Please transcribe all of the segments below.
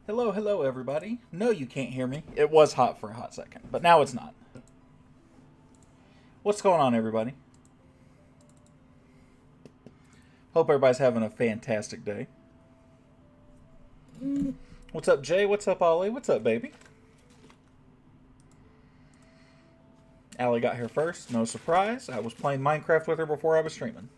Hello, hello, everybody. No, you can't hear me. It was hot for a hot second, but now it's not. What's going on, everybody? Hope everybody's having a fantastic day. What's up, Jay? What's up, Ollie? What's up, baby? Allie got here first. No surprise. I was playing Minecraft with her before I was streaming.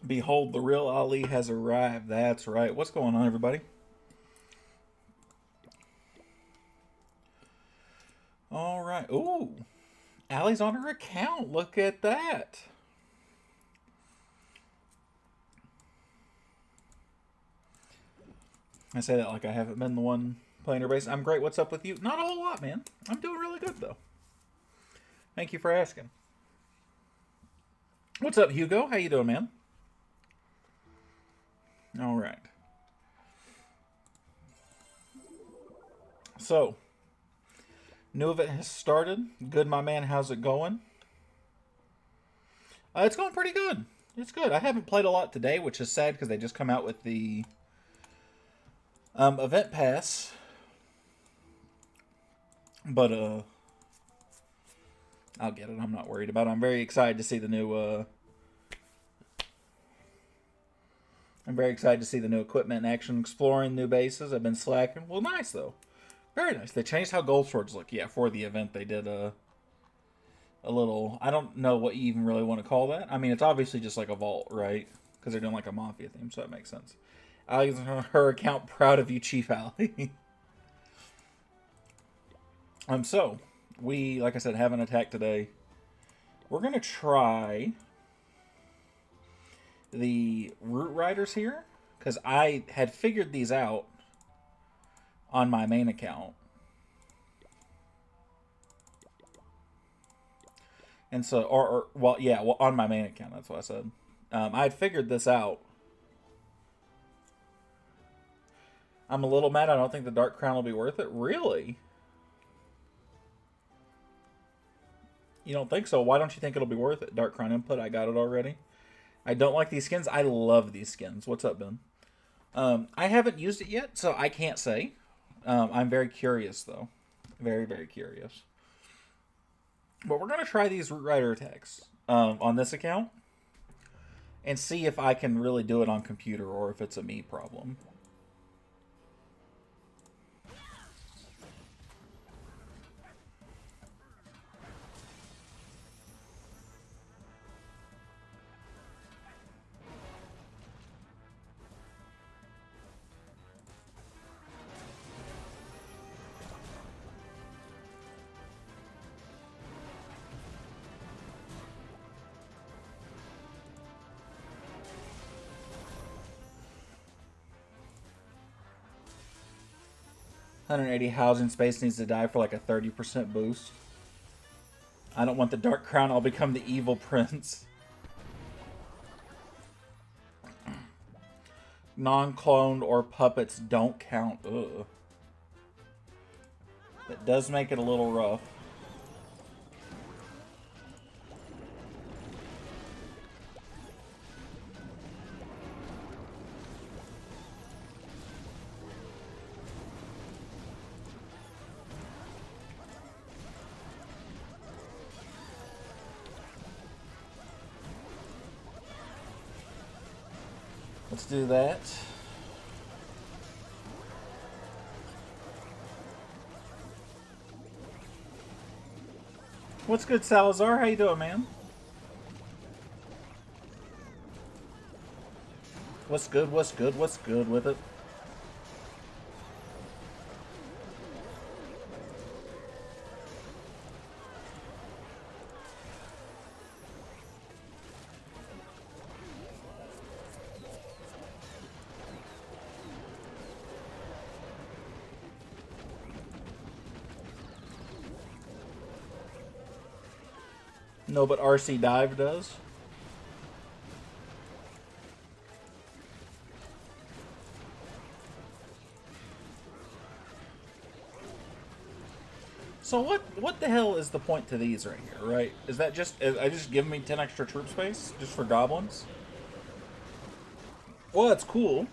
Behold, the real Ali has arrived. That's right. What's going on, everybody? All right. Ooh, Allie's on her account. Look at that. I say that like I haven't been the one playing her base. I'm great. What's up with you? Not a whole lot, man. I'm doing really good, though. Thank you for asking. What's up, Hugo? How you doing, man? All right. So, new event has started. Good, my man. How's it going? It's going pretty good. It's good. I haven't played a lot today, which is sad because they just come out with the event pass. But I'll get it. I'm not worried about it. I'm very excited to see the new. I'm very excited to see the new equipment in action, exploring new bases. I've been slacking. Well, nice though. Very nice. They changed how gold swords look. Yeah, for the event they did a little. I don't know what you even really want to call that. I mean, it's obviously just like a vault, right? Because they're doing like a mafia theme, so that makes sense. Allie's on her account. Proud of you, Chief Allie. So we, like I said, have an attack today. We're gonna try the Root Riders here because I had figured these out on my main account. And so, well, yeah, well, on my main account, that's what I said. I had figured this out. I'm a little mad. I don't think the Dark Crown will be worth it. Really? You don't think so? Why don't you think it'll be worth it? Dark Crown input, I got it already. I don't like these skins. I love these skins. What's up, Ben? I haven't used it yet, so I can't say. I'm very curious, though. Very, very curious. But we're going to try these Root Rider attacks on this account and see if I can really do it on computer or if it's a me problem. $180 housing space needs to die for like a 30% boost. I don't want the Dark Crown. I'll become the evil prince. Non-cloned or puppets don't count. Ugh. That does make it a little rough. Let's do that. What's good, Salazar? How you doing, man? What's good? What's good? What's good with it? No, but RC Dive does. So what the hell is the point to these right here, right? Is that just... I just give me 10 extra troop space just for goblins? Well, that's cool.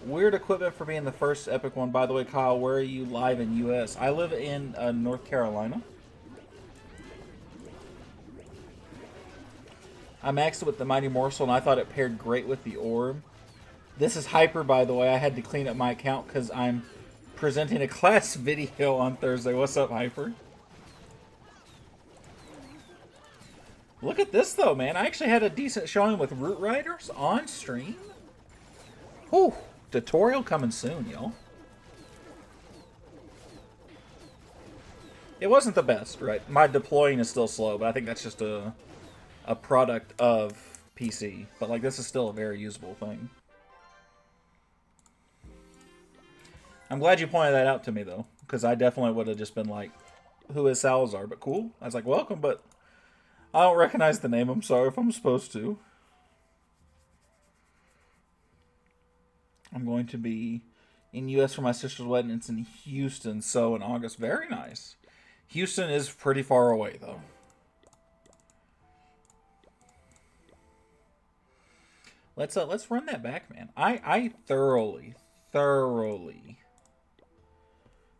Weird equipment for being the first epic one. By the way, Kyle, where are you live in U.S.? I live in North Carolina. I maxed it with the Mighty Morsel, and I thought it paired great with the Orb. This is Hyper, by the way. I had to clean up my account because I'm presenting a class video on Thursday. What's up, Hyper? Look at this, though, man. I actually had a decent showing with Root Riders on stream. Whew. Tutorial coming soon, y'all. It wasn't the best, right? My deploying is still slow, but I think that's just a product of PC. But, like, this is still a very usable thing. I'm glad you pointed that out to me, though, because I definitely would have just been like, who is Salazar? But cool. I was like, welcome, but I don't recognize the name. I'm sorry if I'm supposed to. I'm going to be in U.S. for my sister's wedding. It's in Houston, so in August. Very nice. Houston is pretty far away, though. Let's run that back, man. I thoroughly.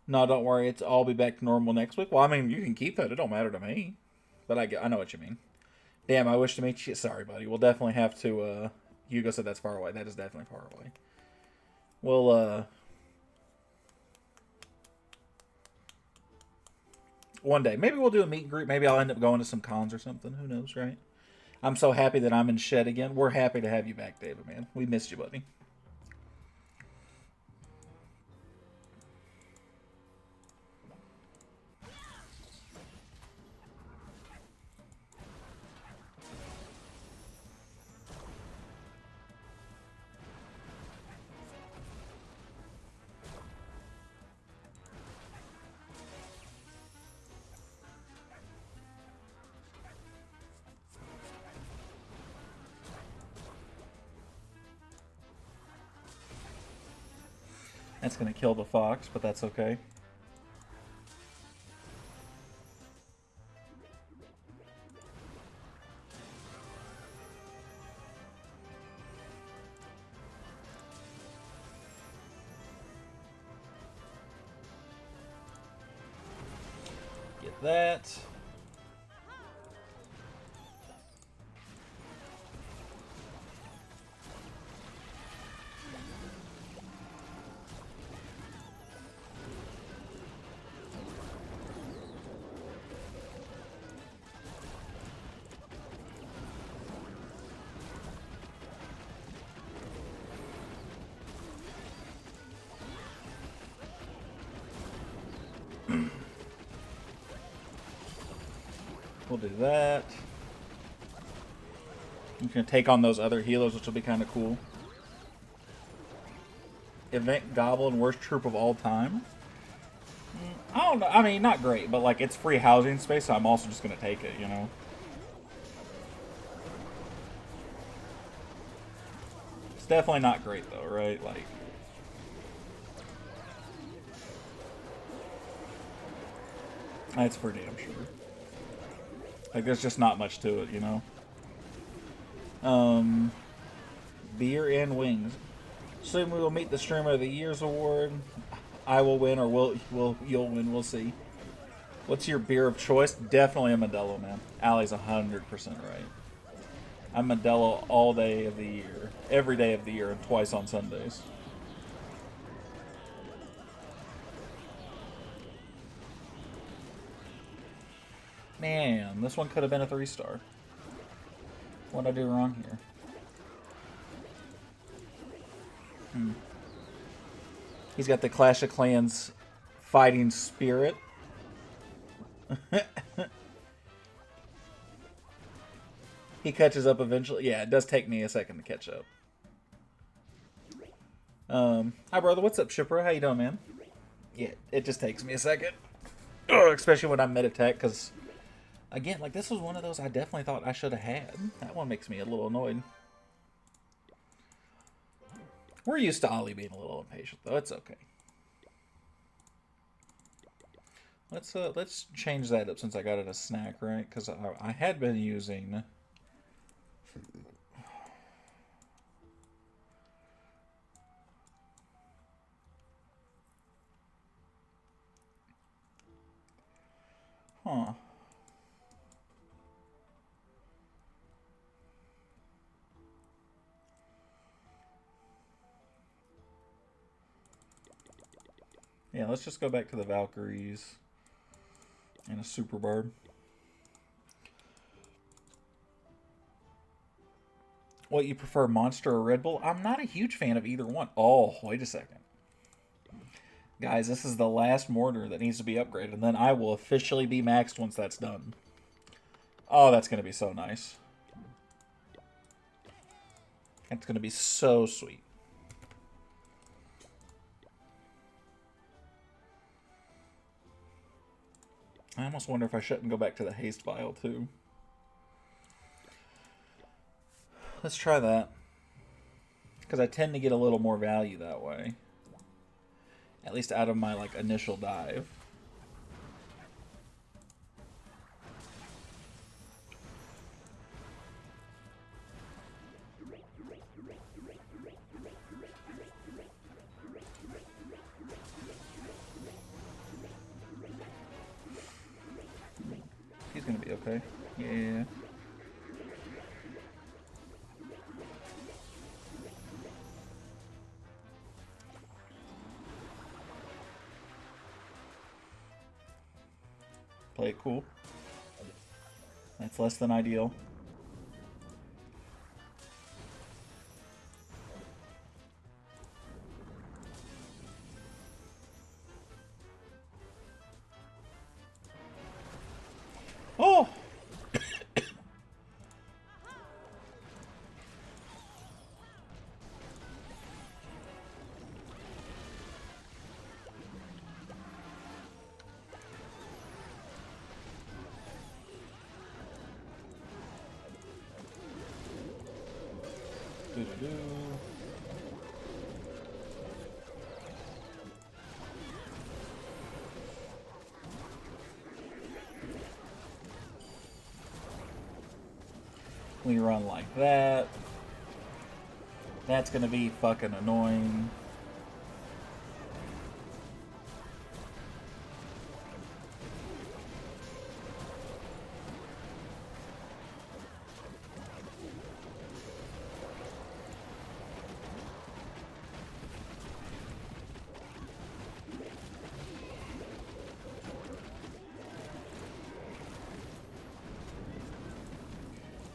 No, don't worry. I'll be back to normal next week. Well, I mean, you can keep that. It don't matter to me. But I know what you mean. Damn, I wish to meet you. Sorry, buddy. We'll definitely have to. Hugo said that's far away. That is definitely far away. Well, one day. Maybe we'll do a meet and greet. Maybe I'll end up going to some cons or something. Who knows, right? I'm so happy that I'm in Shed again. We're happy to have you back, David, man. We missed you, buddy. That's going to kill the fox, but that's okay. Get that. We'll do that. You can take on those other healers, which will be kind of cool. Event Goblin, worst troop of all time. I don't know. I mean, not great, but like it's free housing space, so I'm also just gonna take it, you know. It's definitely not great though, right? Like. That's for damn sure. Like, there's just not much to it, you know? Beer and wings. Soon we will meet the Streamer of the Year's award. I will win, or you'll win, we'll see. What's your beer of choice? Definitely a Modelo, man. Allie's 100% right. I'm Modelo all day of the year. Every day of the year, and twice on Sundays. Man, this one could have been a 3-star. What did I do wrong here? He's got the Clash of Clans fighting spirit. He catches up eventually. Yeah, it does take me a second to catch up. Hi, brother. What's up, Shipper? How you doing, man? Yeah, it just takes me a second. especially when I'm mid-attack, because, again, like, this was one of those I definitely thought I should have had. That one makes me a little annoyed. We're used to Ollie being a little impatient, though. It's okay. Let's change that up since I got it a snack, right? Because I had been using... Huh. Yeah, let's just go back to the Valkyries and a Super Barb. What, you prefer Monster or Red Bull? I'm not a huge fan of either one. Oh, wait a second. Guys, this is the last mortar that needs to be upgraded, and then I will officially be maxed once that's done. Oh, that's going to be so nice. That's going to be so sweet. I almost wonder if I shouldn't go back to the haste vial, too. Let's try that. Because I tend to get a little more value that way. At least out of my, like, initial dive. He's gonna be okay. Yeah. Play it cool. That's less than ideal. Oh! Doo-doo-doo. We run like that. That's gonna be fucking annoying.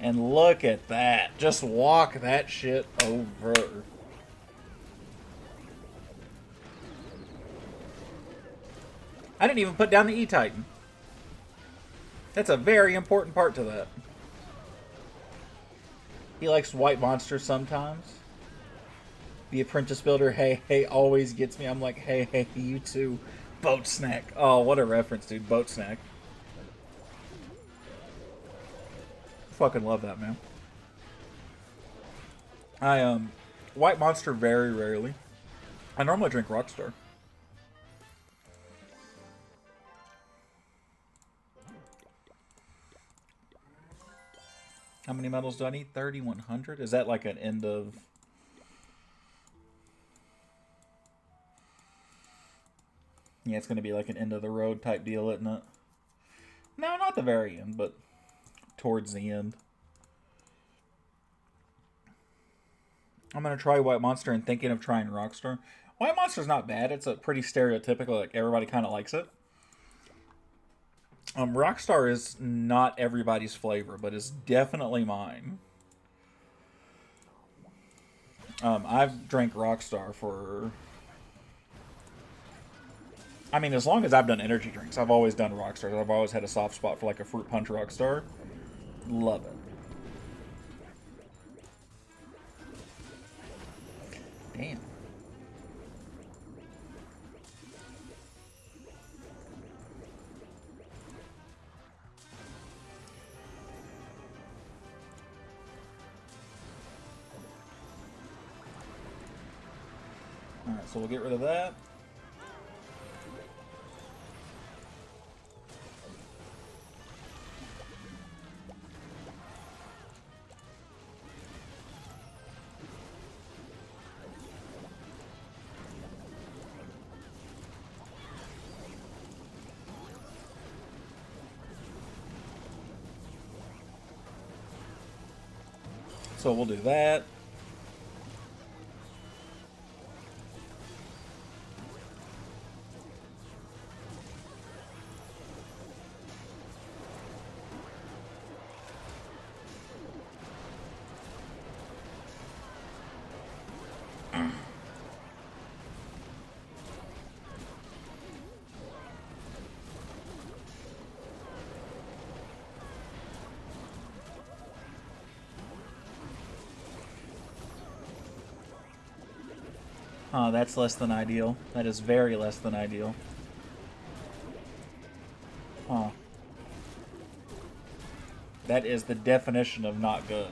And look at that. Just walk that shit over. I didn't even put down the E-Titan. That's a very important part to that. He likes white monsters sometimes. The apprentice builder, hey, hey, always gets me. I'm like, hey, hey, you too. Boat snack. Oh, what a reference, dude. Boat snack. Fucking love that, man. I white monster very rarely. I normally drink Rockstar. How many medals do I need? 3,100? Is that like an end of... Yeah, it's going to be like an end of the road type deal, isn't it? No, not the very end, but towards the end. I'm going to try White Monster and thinking of trying Rockstar. White Monster's not bad. It's a pretty stereotypical, like everybody kind of likes it. Rockstar is not everybody's flavor, but is definitely mine. I've drank Rockstar for... I mean, as long as I've done energy drinks, I've always done Rockstars. I've always had a soft spot for like a Fruit Punch Rockstar. Love it. Damn. Alright, so we'll get rid of that. So we'll do that. That's less than ideal. That is very less than ideal. Huh. That is the definition of not good.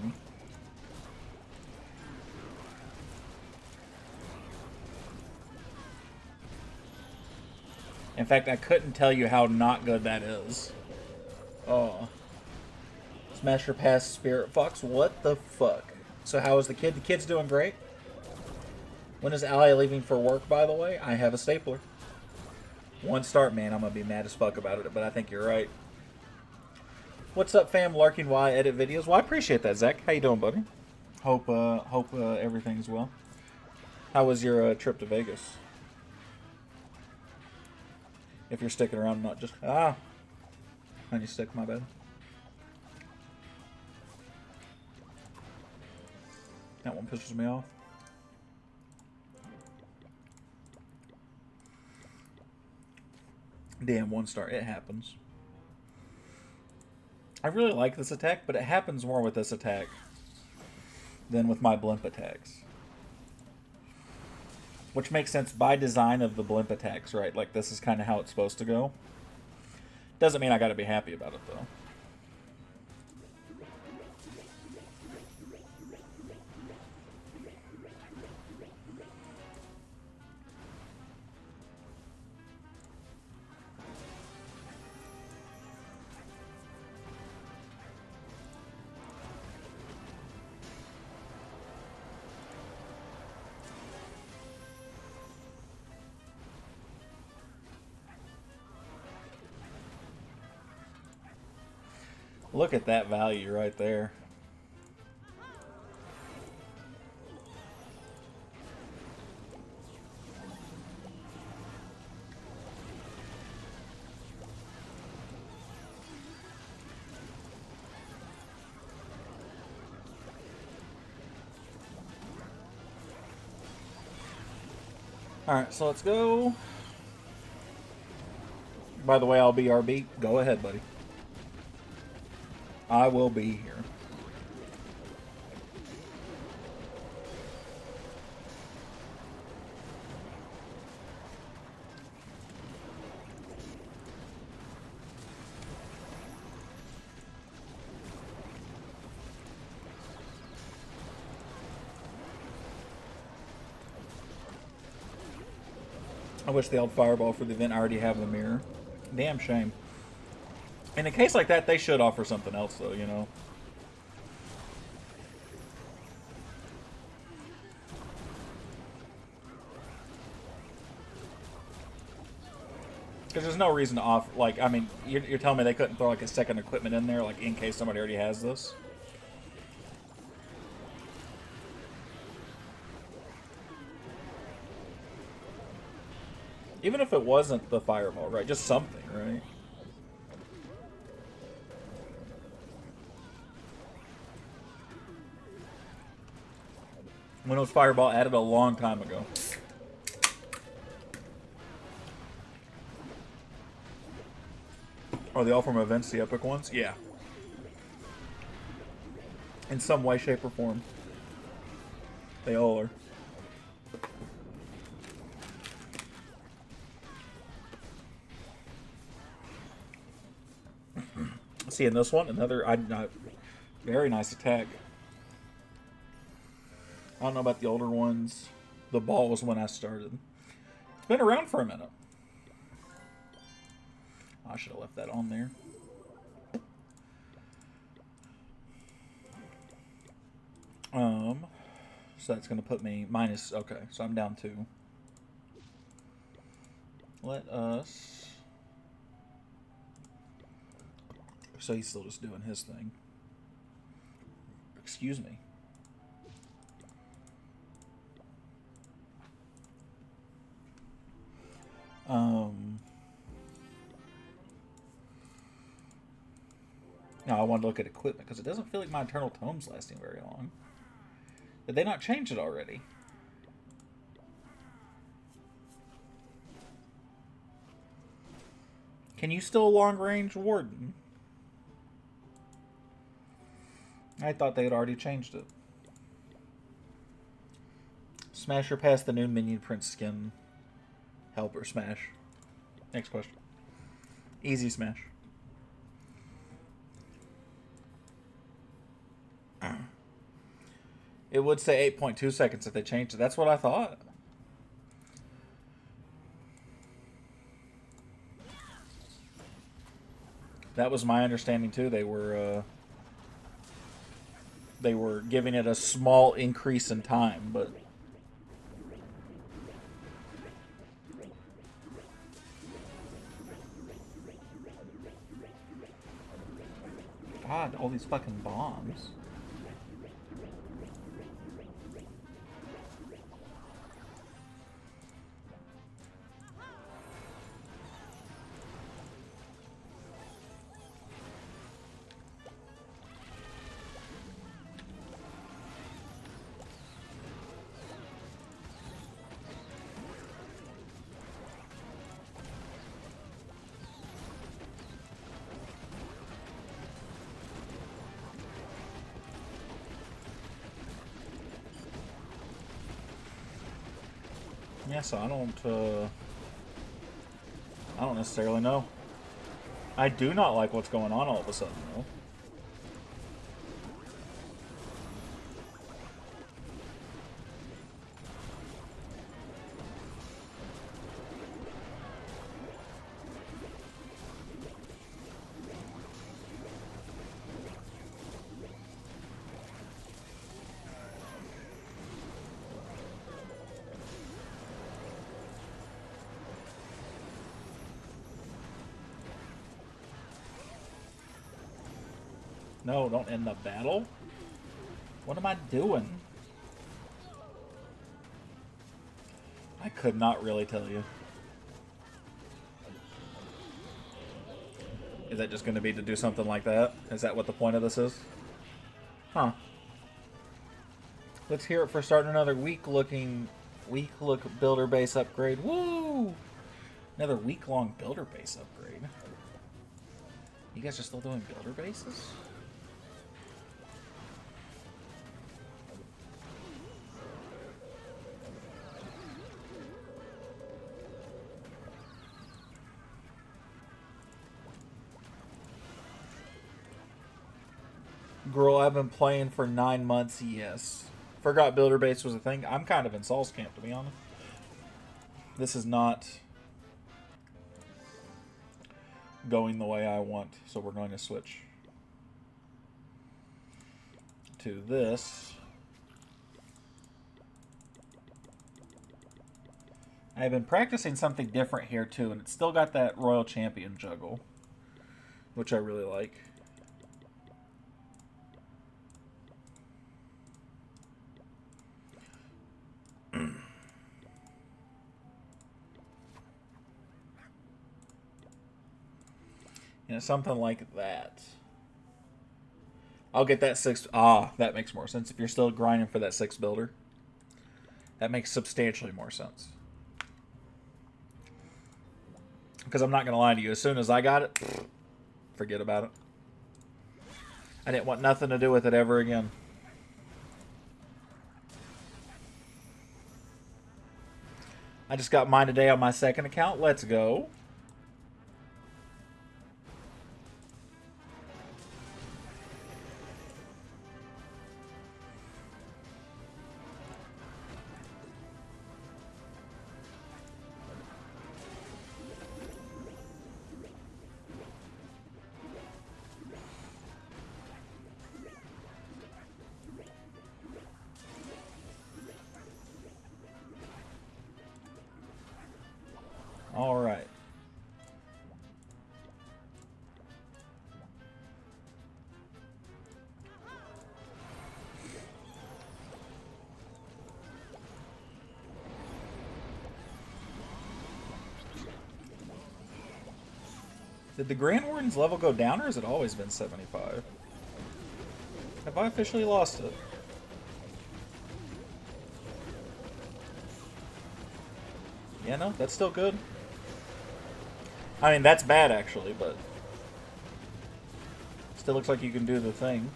In fact, I couldn't tell you how not good that is. Oh. Smasher Pass Spirit Fox, what the fuck? So how is the kid? The kid's doing great. When is Ally leaving for work, by the way? I have a stapler. One start, man. I'm going to be mad as fuck about it, but I think you're right. What's up, fam? Larking Y edit videos. Well, I appreciate that, Zach. How you doing, buddy? Hope everything's well. How was your trip to Vegas? If you're sticking around, not just... honey stick, my bad. That one pisses me off. Damn, one star. It happens. I really like this attack, but it happens more with this attack than with my blimp attacks. Which makes sense by design of the blimp attacks, right? Like, this is kind of how it's supposed to go. Doesn't mean I gotta be happy about it, though. Look at that value right there. Alright, so let's go. By the way, I'll be RB. Go ahead, buddy. I will be here. I wish they held Fireball for the event. I already have the mirror. Damn shame. In a case like that, they should offer something else, though, you know. Because there's no reason to offer, like, I mean, you're telling me they couldn't throw, like, a second equipment in there, like, in case somebody already has this? Even if it wasn't the Fireball, right? Just something, right? When it was Fireball added a long time ago. Are they all from events, the epic ones? Yeah. In some way, shape, or form. They all are. See, in this one, another very nice attack. I don't know about the older ones. The ball was when I started. It's been around for a minute. I should have left that on there. So that's going to put me minus... Okay, so I'm down 2. Let us... So he's still just doing his thing. Excuse me. Now I wanted to look at equipment because it doesn't feel like my Eternal Tome's lasting very long. Did they not change it already? Can you still long range Warden? I thought they had already changed it. Smash or pass the new Minion Prince skin. Help or smash. Next question. Easy smash. It would say 8.2 seconds if they changed it. That's what I thought. That was my understanding too. They were giving it a small increase in time, but God, all these fucking bombs. Yeah, so I don't necessarily know. I do not like what's going on all of a sudden, though. No, don't end the battle. What am I doing? I could not really tell you. Is that just going to be to do something like that? Is that what the point of this is? Huh. Let's hear it for starting another week-look builder base upgrade. Woo! Another week-long builder base upgrade. You guys are still doing builder bases? Girl, I've been playing for 9 months, yes. Forgot builder base was a thing. I'm kind of in Saul's camp, to be honest. This is not going the way I want, so we're going to switch to this. I've been practicing something different here, too, and it's still got that Royal Champion juggle, which I really like. You know, something like that. I'll get that 6. Ah, that makes more sense. If you're still grinding for that 6 builder, that makes substantially more sense. Because I'm not going to lie to you. As soon as I got it, forget about it. I didn't want nothing to do with it ever again. I just got mine today on my second account. Let's go. Alright. Did the Grand Warden's level go down, or has it always been 75? Have I officially lost it? Yeah, no, that's still good. I mean, that's bad, actually, but... Still looks like you can do the thing.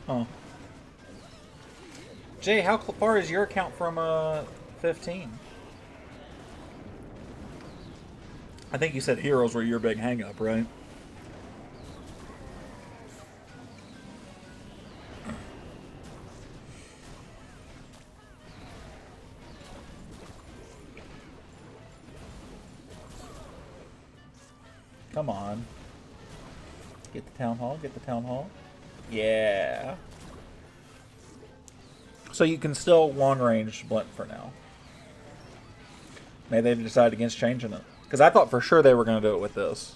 Huh. Jay, how far is your account from 15? I think you said heroes were your big hang-up, right? Come on. Get the town hall, get the town hall. Yeah. So you can still long-range Blunt for now. Maybe they've decided against changing it. Because I thought for sure they were going to do it with this.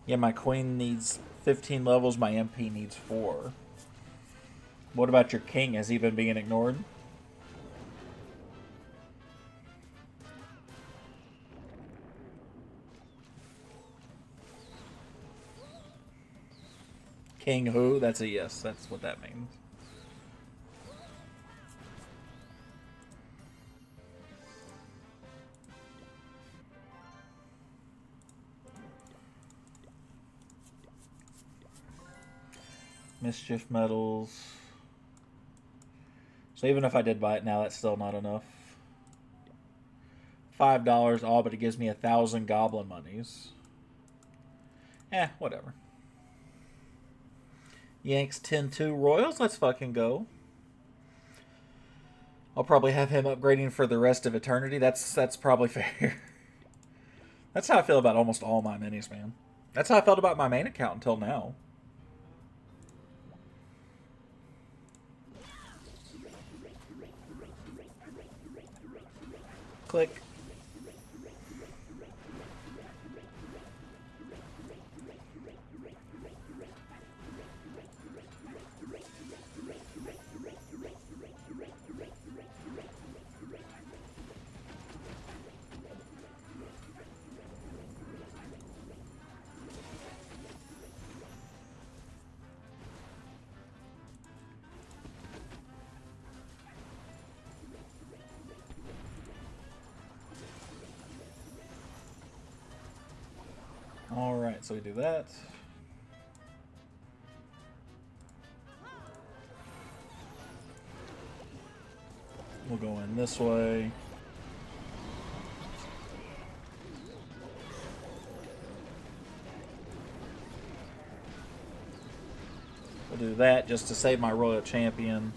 Yeah, my queen needs 15 levels, my MP needs 4. What about your king? Has he been being ignored? King who? That's a yes. That's what that means. Mischief medals. So even if I did buy it now, that's still not enough. $5 all, but it gives me 1,000 goblin monies. Whatever. Yanks 10-2 Royals. Let's fucking go. I'll probably have him upgrading for the rest of eternity. That's probably fair. That's how I feel about almost all my minis, man. That's how I felt about my main account until now. Click. Alright, so we do that. We'll go in this way. We'll do that just to save my Royal Champion.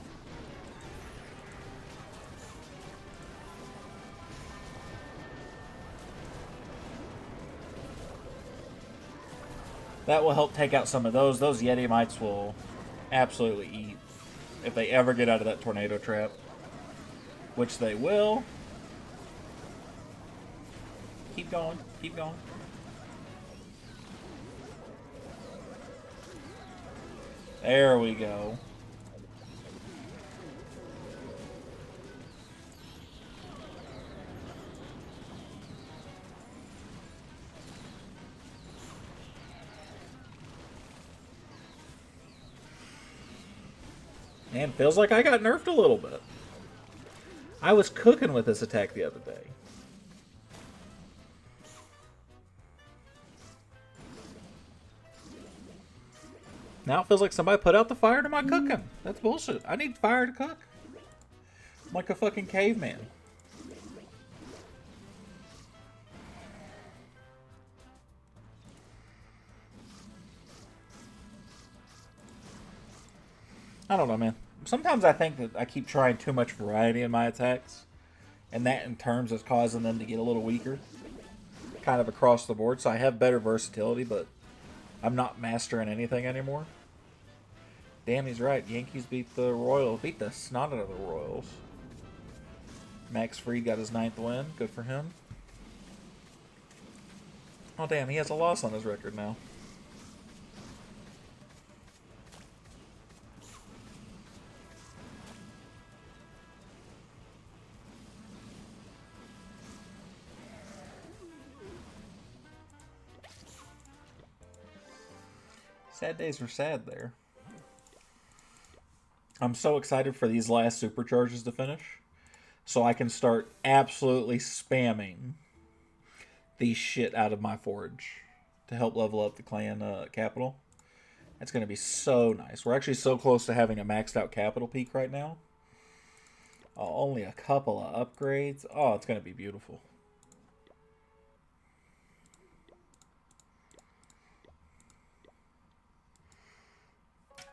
That will help take out some of those. Those Yeti Mites will absolutely eat if they ever get out of that tornado trap. Which they will. Keep going. Keep going. There we go. Man, feels like I got nerfed a little bit. I was cooking with this attack the other day. Now it feels like somebody put out the fire to my cooking. That's bullshit. I need fire to cook. I'm like a fucking caveman. I don't know, man. Sometimes I think that I keep trying too much variety in my attacks, and that in terms is causing them to get a little weaker, kind of across the board. So I have better versatility, but I'm not mastering anything anymore. Damn, he's right. Yankees beat the Royals. Beat the snot out of the Royals. Max Fried got his 9th win. Good for him. Oh, damn, he has a loss on his record now. Sad days were sad there. I'm so excited for these last supercharges to finish, so I can start absolutely spamming the shit out of my forge to help level up the clan capital. That's going to be so nice. We're actually so close to having a maxed out capital peak right now. Only a couple of upgrades. Oh, it's going to be beautiful.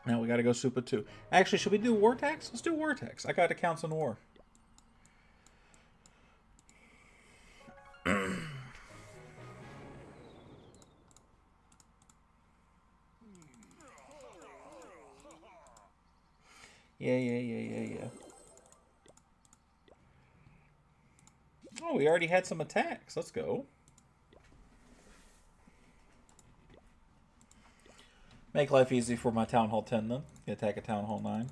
Now we got to go Super 2. Actually, should we do War Tax? Let's do War Tax. I got accounts in war. Yeah. Oh, we already had some attacks. Let's go. Make life easy for my Town Hall 10 then. Attack a Town Hall 9.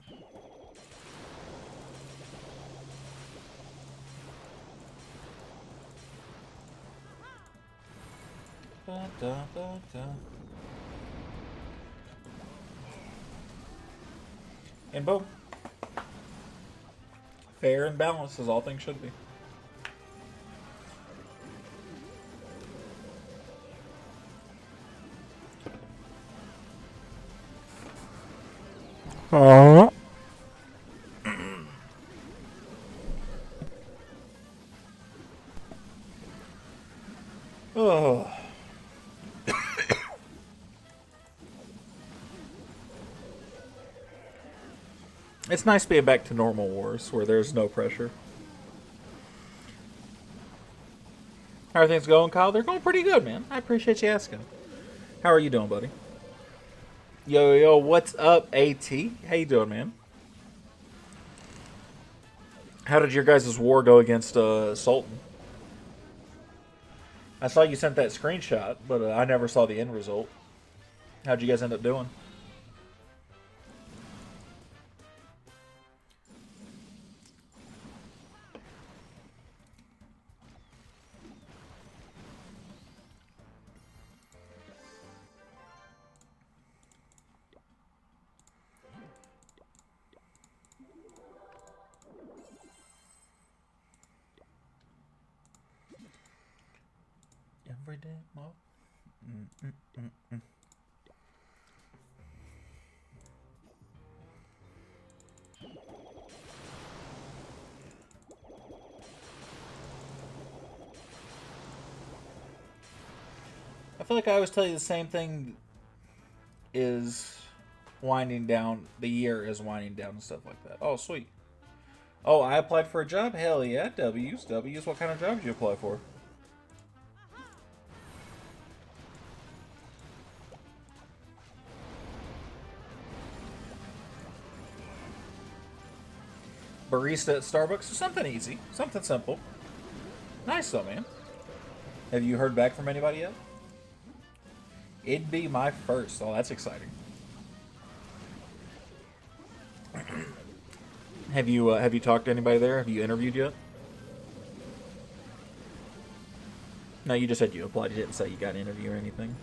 And boom. Fair and balanced as all things should be. Oh. It's nice being back to normal wars where there's no pressure. How are things going, Kyle? They're going pretty good, man. I appreciate you asking. How are you doing, buddy? Yo, what's up, AT? How you doing, man? How did your guys' war go against Sultan? I saw you sent that screenshot, but I never saw the end result. How'd you guys end up doing? Every day, Mo. I feel like I always tell you the same thing is winding down. The year is winding down and stuff like that. Oh, sweet. Oh, I applied for a job? Hell yeah. W's. What kind of job did you apply for? Barista at Starbucks. Something easy. Something simple. Nice though, man. Have you heard back from anybody yet? It'd be my first. Oh, that's exciting. Have you talked to anybody there? Have you interviewed yet? No, you just said you applied. You didn't say you got an interview or anything.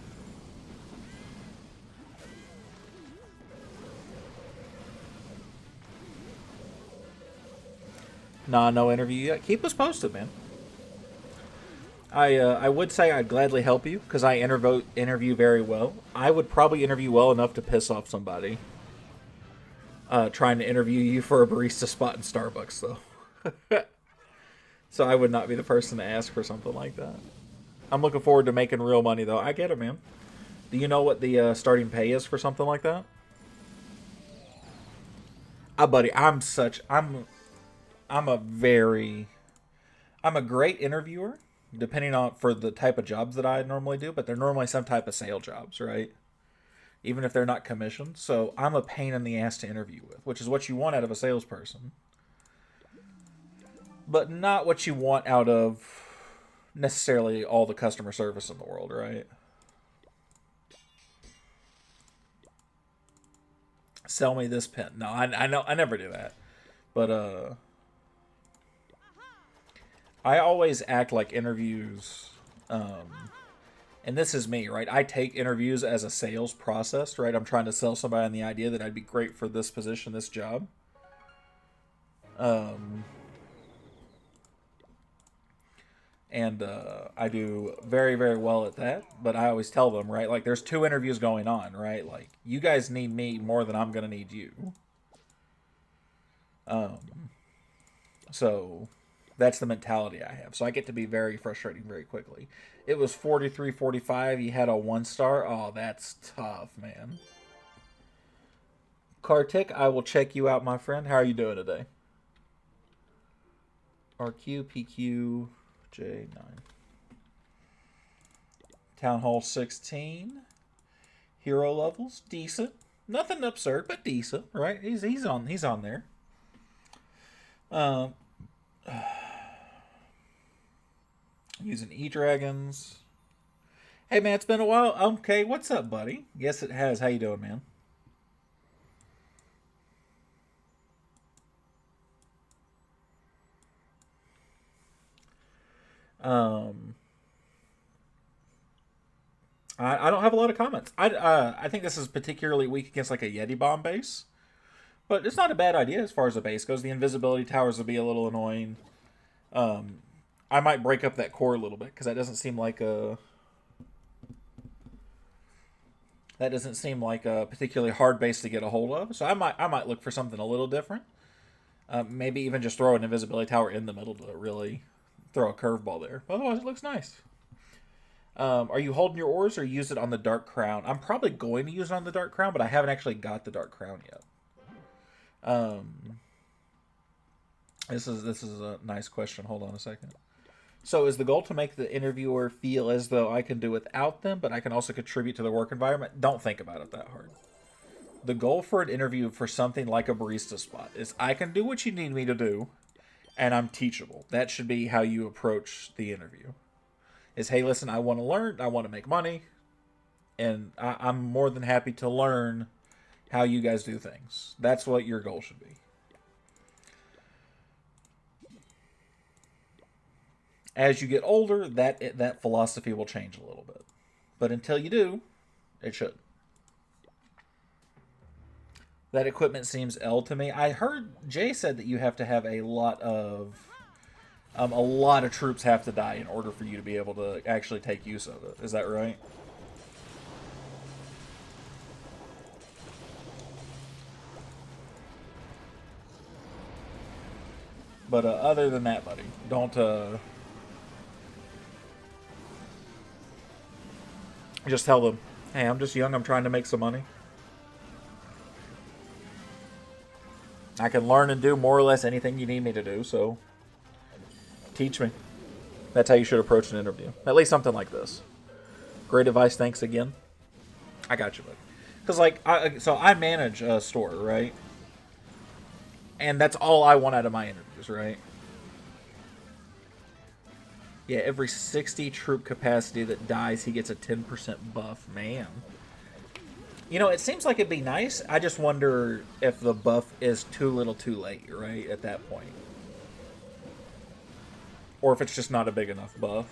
Nah, no interview yet. Keep us posted, man. I would say I'd gladly help you because I interview very well. I would probably interview well enough to piss off somebody. Trying to interview you for a barista spot in Starbucks, though. So I would not be the person to ask for something like that. I'm looking forward to making real money, though. I get it, man. Do you know what the starting pay is for something like that? Buddy, I'm a very, I'm a great interviewer, depending on for the type of jobs that I normally do, but they're normally some type of sale jobs, right? Even if they're not commissioned. So I'm a pain in the ass to interview with, which is what you want out of a salesperson, but not what you want out of necessarily all the customer service in the world, right? Sell me this pen. No, I know I never do that, but I always act like interviews. And this is me, right? I take interviews as a sales process, right? I'm trying to sell somebody on the idea that I'd be great for this position, this job. Um, and I do very, very well at that. But I always tell them, right? Like, there's two interviews going on, right? Like, you guys need me more than I'm going to need you. Um, so that's the mentality I have. So I get to be very frustrating very quickly. It was 43, 45. You had a 1 star. Oh, that's tough, man. Kartik, I will check you out, my friend. How are you doing today? RQPQJ9. Town Hall 16. Hero levels. Decent. Nothing absurd, but decent, right? He's on there. Um, using E-Dragons. Hey, man, it's been a while. Okay, what's up, buddy? Yes, it has. How you doing, man? Um, I don't have a lot of comments. I think this is particularly weak against like a Yeti bomb base, but it's not a bad idea as far as the base goes. The invisibility towers will be a little annoying. Um, I might break up that core a little bit because that doesn't seem like a particularly hard base to get a hold of. So I might look for something a little different. Maybe even just throw an invisibility tower in the middle to really throw a curveball there. Otherwise, it looks nice. Are you holding your ores or use it on the Dark Crown? I'm probably going to use it on the Dark Crown, but I haven't actually got the Dark Crown yet. Um, this is a nice question. Hold on a second. So is the goal to make the interviewer feel as though I can do without them, but I can also contribute to the work environment? Don't think about it that hard. The goal for an interview for something like a barista spot is I can do what you need me to do, and I'm teachable. That should be how you approach the interview. Is, hey, listen, I want to learn, I want to make money, and I'm more than happy to learn how you guys do things. That's what your goal should be. As you get older, that philosophy will change a little bit. But until you do, it should. That equipment seems L to me. I heard Jay said that you have to have a lot of troops have to die in order for you to be able to actually take use of it. Is that right? But other than that, buddy, don't just tell them, hey, I'm just young. I'm trying to make some money. I can learn and do more or less anything you need me to do. So teach me. That's how you should approach an interview. At least something like this. Great advice. Thanks again. I got you, buddy. Because I manage a store, right? And that's all I want out of my interviews, right? Yeah, every 60 troop capacity that dies, he gets a 10% buff. Man. It seems like it'd be nice. I just wonder if the buff is too little too late, right? At that point. Or if it's just not a big enough buff.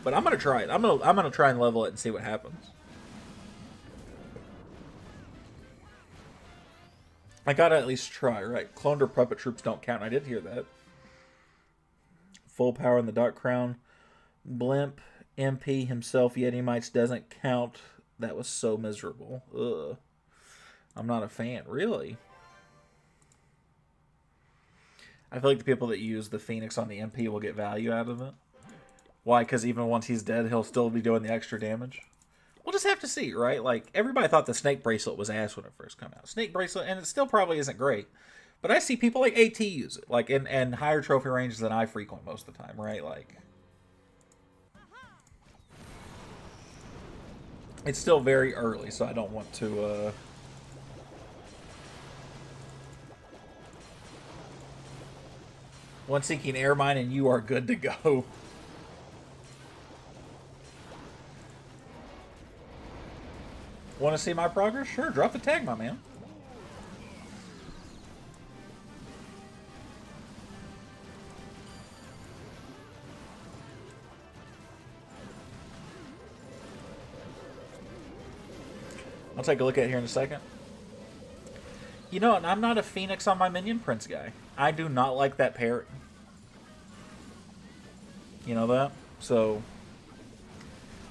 But I'm gonna try it. I'm gonna try and level it and see what happens. I gotta at least try, right? Cloned or puppet troops don't count. I did hear that. Full power in the Dark Crown. Blimp MP himself, Yeti Mites doesn't count. That was so miserable. Ugh. I'm not a fan. Really? I feel like the people that use the Phoenix on the MP will get value out of it. Why? Because even once he's dead, he'll still be doing the extra damage. We'll just have to see, right? Like, everybody thought the Snake Bracelet was ass when it first came out. Snake Bracelet, and it still probably isn't great. But I see people like AT use it, like in higher trophy ranges than I frequent most of the time, right? Like, it's still very early, so I don't want to. One seeking air mine, and you are good to go. Want to see my progress? Sure, drop the tag, my man. I'll take a look at it here in a second. You know, I'm not a Phoenix on my Minion Prince guy. I do not like that parrot. You know that? So,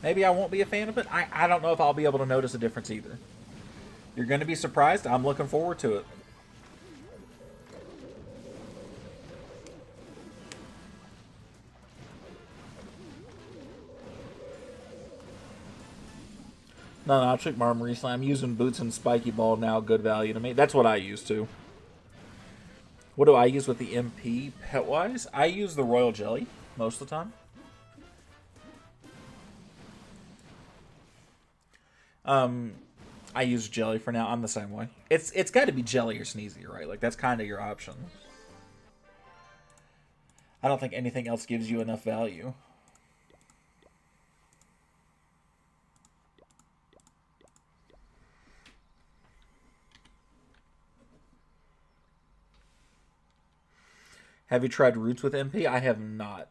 maybe I won't be a fan of it. I don't know if I'll be able to notice a difference either. You're going to be surprised. I'm looking forward to it. No, I took my arm recently. I'm using Boots and Spiky Ball now. Good value to me. That's what I used to. What do I use with the MP pet-wise? I use the Royal Jelly most of the time. I use Jelly for now. I'm the same way. It's got to be Jelly or Sneezy, right? Like, that's kind of your option. I don't think anything else gives you enough value. Have you tried Roots with MP? I have not.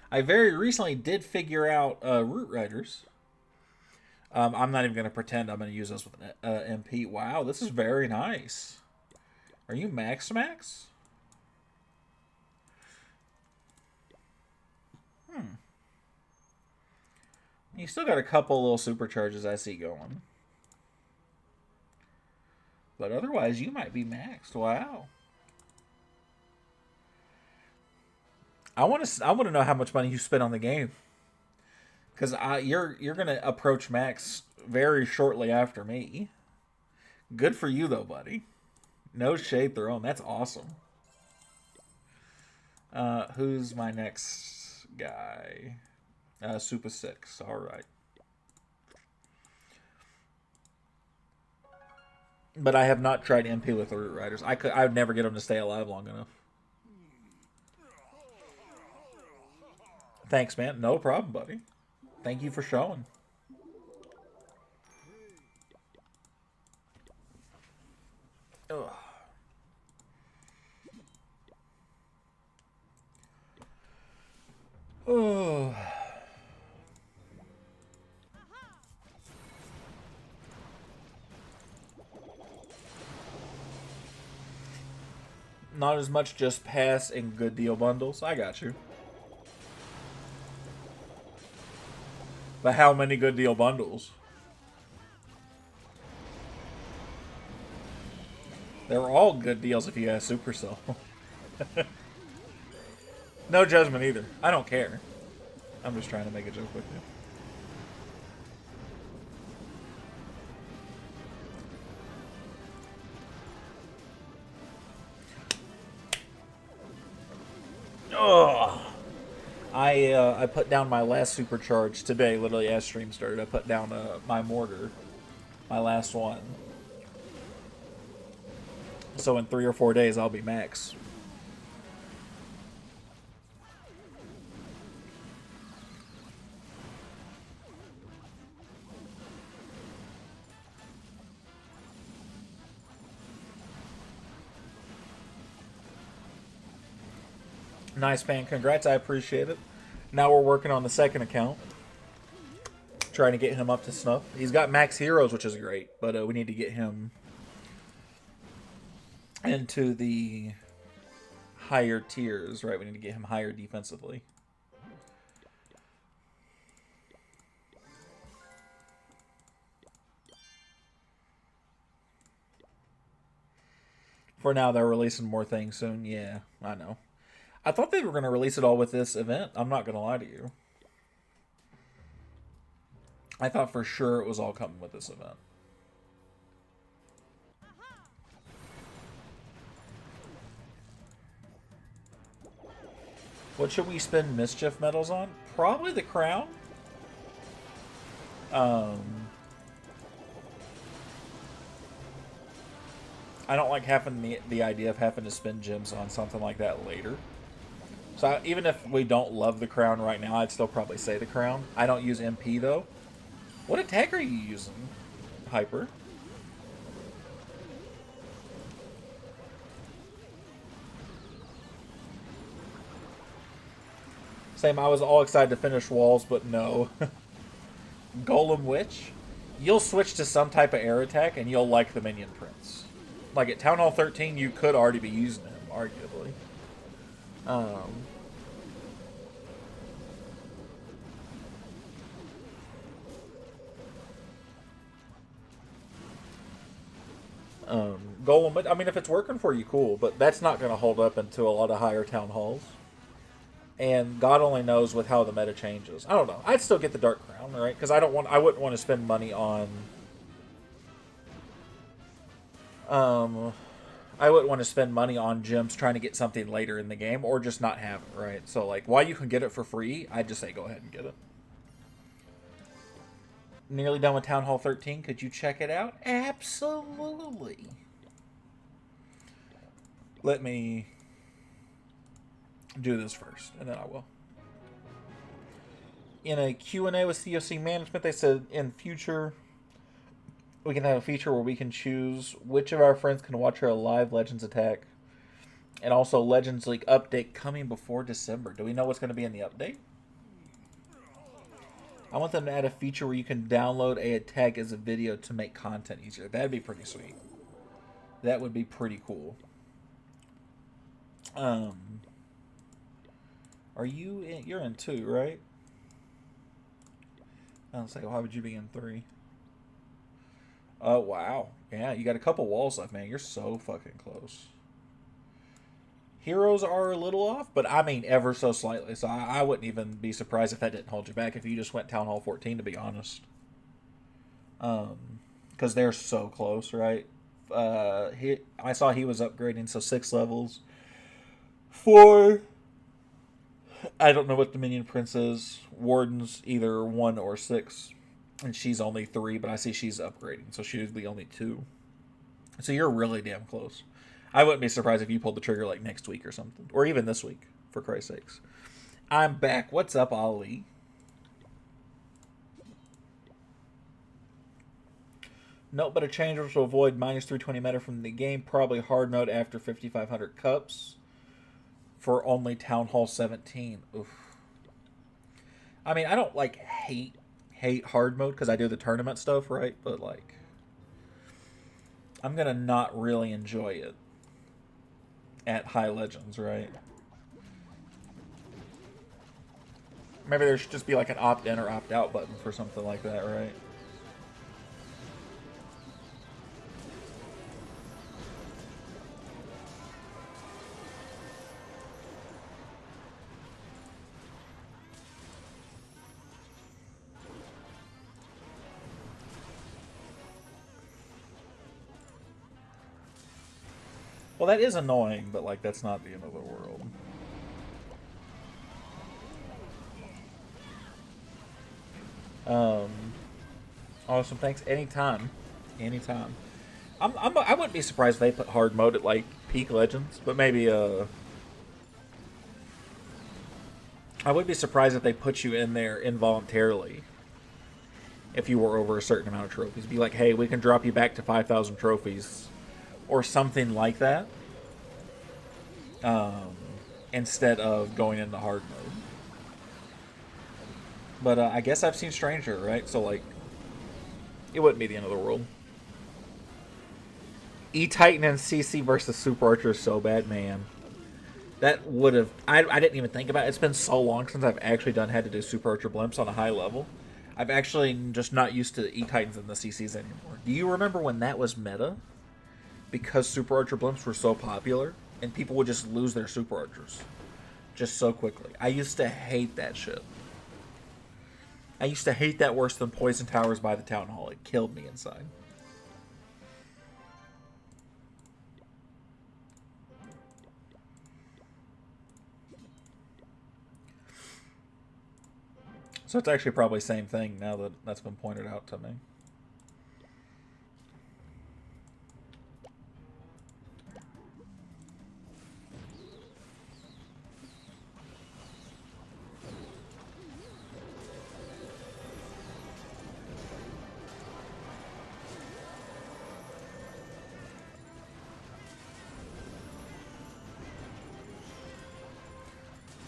I very recently did figure out Root Riders. I'm not even going to pretend I'm going to use those with an MP. Wow, this is very nice. Are you Max? You still got a couple little supercharges I see going. But otherwise, you might be maxed. Wow. I want to know how much money you spent on the game, because you're gonna approach max very shortly after me. Good for you though, buddy. No shade thrown. That's awesome. Who's my next guy? Super 6. All right. But I have not tried MP with the Root Riders. I would never get them to stay alive long enough. Thanks, man. No problem, buddy. Thank you for showing. Ugh. Oh. Not as much just pass and good deal bundles. I got you. But how many good deal bundles? They're all good deals if you have Supercell. No judgment either. I don't care. I'm just trying to make a joke with you. Ugh. I put down my last supercharge today, literally as stream started. I put down my mortar, my last one. So in 3 or 4 days, I'll be max. Nice, man. Congrats. I appreciate it. Now we're working on the second account. Trying to get him up to snuff. He's got max heroes, which is great. But we need to get him into the higher tiers, right? We need to get him higher defensively. For now, they're releasing more things soon. Yeah, I know. I thought they were going to release it all with this event. I'm not going to lie to you. I thought for sure it was all coming with this event. What should we spend mischief medals on? Probably the crown. Um, I don't like having the idea of having to spend gems on something like that later. So even if we don't love the crown right now, I'd still probably say the crown. I don't use MP though. What attack are you using, Hyper? Same, I was all excited to finish walls, but no. Golem Witch? You'll switch to some type of air attack and you'll like the Minion Prince. Like at Town Hall 13, you could already be using him, arguably. Golem, I mean, if it's working for you, cool, but that's not going to hold up into a lot of higher town halls. And God only knows with how the meta changes. I don't know. I'd still get the Dark Crown, right? Because I wouldn't want to spend money on. I wouldn't want to spend money on gems trying to get something later in the game, or just not have it, right? So like, while you can get it for free, I'd just say go ahead and get it. Nearly done with Town Hall 13. Could you check it out? Absolutely. Let me do this first, and then I will. In a Q&A with COC Management, they said in future we can have a feature where we can choose which of our friends can watch our live Legends attack, and also Legends League update coming before December. Do we know what's going to be in the update? I want them to add a feature where you can download a attack as a video to make content easier. That'd be pretty sweet. That would be pretty cool. Are you in? You're in 2, right? I don't say, why would you be in 3? Oh, wow. Yeah, you got a couple walls left, man. You're so fucking close. Heroes are a little off, but I mean ever so slightly. So I wouldn't even be surprised if that didn't hold you back if you just went Town Hall 14, to be honest. Because they're so close, right? I saw he was upgrading, so 6 levels. 4... I don't know what the Minion Prince is. Warden's either 1 or 6. And she's only 3, but I see she's upgrading, so she's the only 2. So you're really damn close. I wouldn't be surprised if you pulled the trigger like next week or something. Or even this week, for Christ's sakes. I'm back. What's up, Ali? Note, but a change to avoid minus 320 meta from the game. Probably hard mode after 5,500 cups. For only Town Hall 17. Oof. I mean, I don't like hate hard mode because I do the tournament stuff, right? But like, I'm gonna not really enjoy it at high legends, right? Maybe there should just be like an opt-in or opt-out button for something like that, right? Well, that is annoying, but like that's not the end of the world. Awesome, thanks. Anytime. I wouldn't be surprised if they put hard mode at like peak legends, but maybe I would be surprised if they put you in there involuntarily if you were over a certain amount of trophies. Be like, hey, we can drop you back to 5,000 trophies or something like that, instead of going into hard mode. But I guess I've seen Stranger, right? So like, it wouldn't be the end of the world. E-Titan and CC versus Super Archer is so bad, man. That would have... I didn't even think about it. It's been so long since I've actually had to do Super Archer blimps on a high level. I've actually just not used to E-Titans and the CCs anymore. Do you remember when that was meta? Because Super Archer blimps were so popular, and people would just lose their Super Archers just so quickly. I used to hate that shit. I used to hate that worse than Poison Towers by the Town Hall. It killed me inside. So it's actually probably the same thing now that that's been pointed out to me.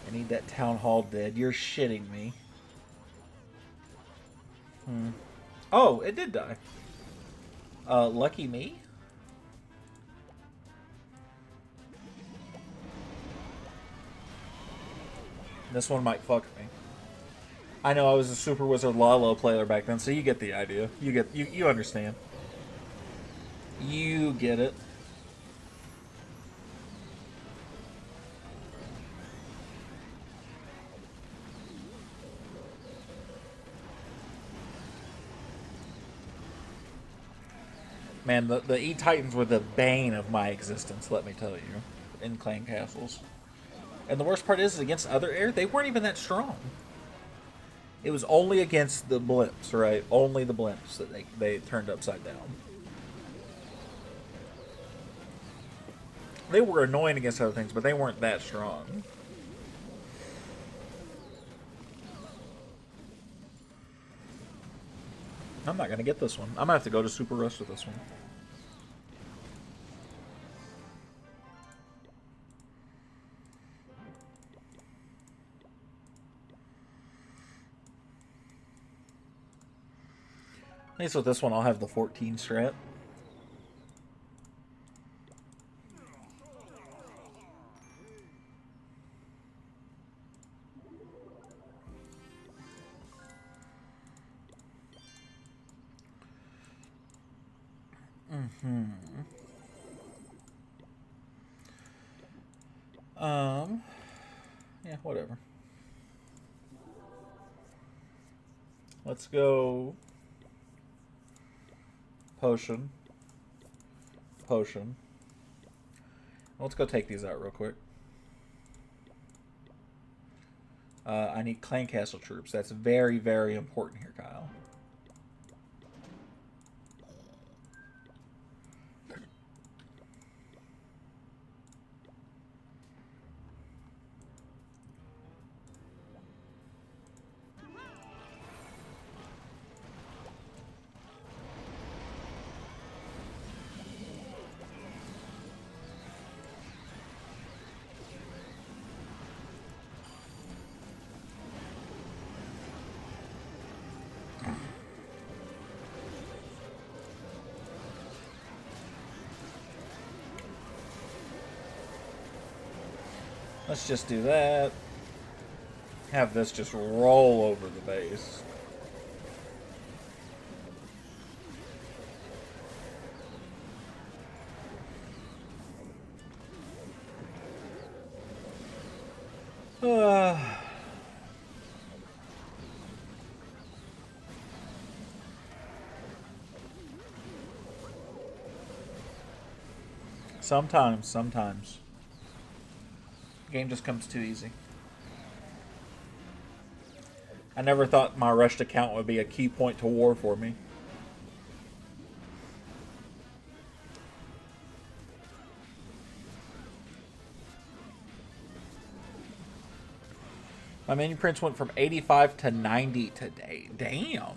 I need that Town Hall dead. You're shitting me. Oh, it did die. Lucky me? This one might fuck me. I know I was a Super Wizard Lalo player back then, so you get the idea. You understand. You get it. Man, the E-Titans were the bane of my existence, let me tell you, in clan castles. And the worst part is, against other air, they weren't even that strong. It was only against the blimps, right? Only the blimps that they turned upside down. They were annoying against other things, but they weren't that strong. I'm not going to get this one. I'm going to have to go to Super Rush with this one. At least with this one, I'll have the 14 strat. Yeah, whatever. Let's go potion. Potion. Let's go take these out real quick. I need clan castle troops. That's very, very important here, Kyle. Let's just do that. Have this just roll over the base. Sometimes. The game just comes too easy. I never thought my rushed account would be a key point to war for me. My mini prints went from 85 to 90 today. Damn.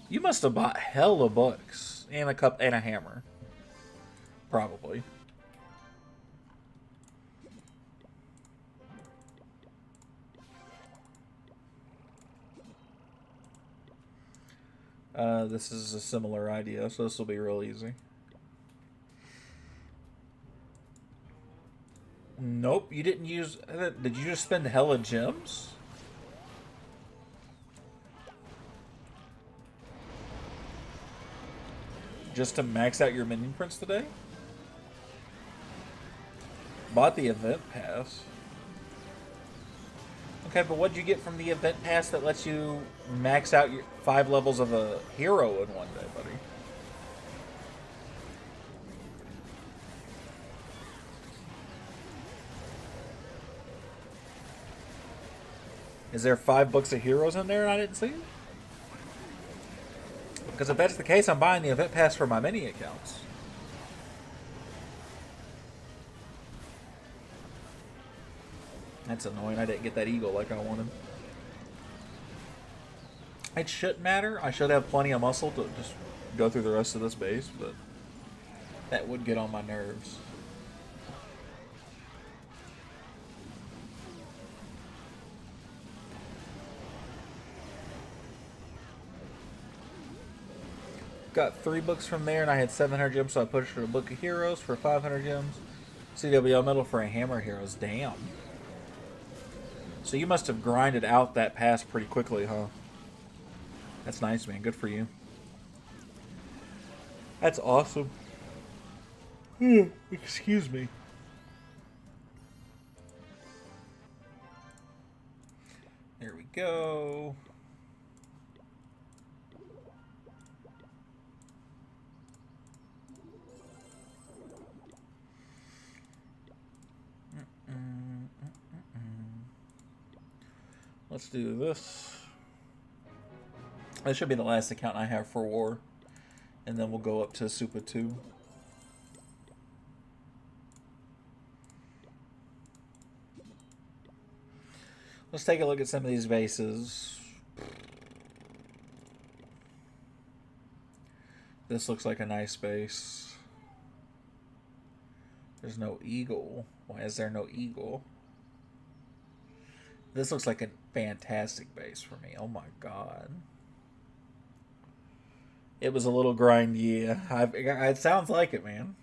You must have bought hella books. And a cup and a hammer. Probably. This is a similar idea, so this will be real easy. Nope, you didn't use... Did you just spend hella gems? Just to max out your minion prints today? Bought the event pass. Okay, but what'd you get from the event pass that lets you max out your 5 levels of a hero in one day, buddy? Is there 5 books of heroes in there and I didn't see it? Because if that's the case, I'm buying the event pass for my mini accounts. That's annoying. I didn't get that eagle like I wanted. It shouldn't matter. I should have plenty of muscle to just go through the rest of this base, but that would get on my nerves. Got 3 books from there, and I had 700 gems, so I pushed for a book of heroes for 500 gems. CWL medal for a hammer heroes. Damn. So you must have grinded out that pass pretty quickly, huh? That's nice, man. Good for you. That's awesome. Excuse me. There we go. Let's do this. This should be the last account I have for war. And then we'll go up to Super 2. Let's take a look at some of these bases. This looks like a nice base. There's no eagle. Why is there no eagle? This looks like a fantastic base for me. Oh my god. It was a little grindy. Yeah. It sounds like it, man.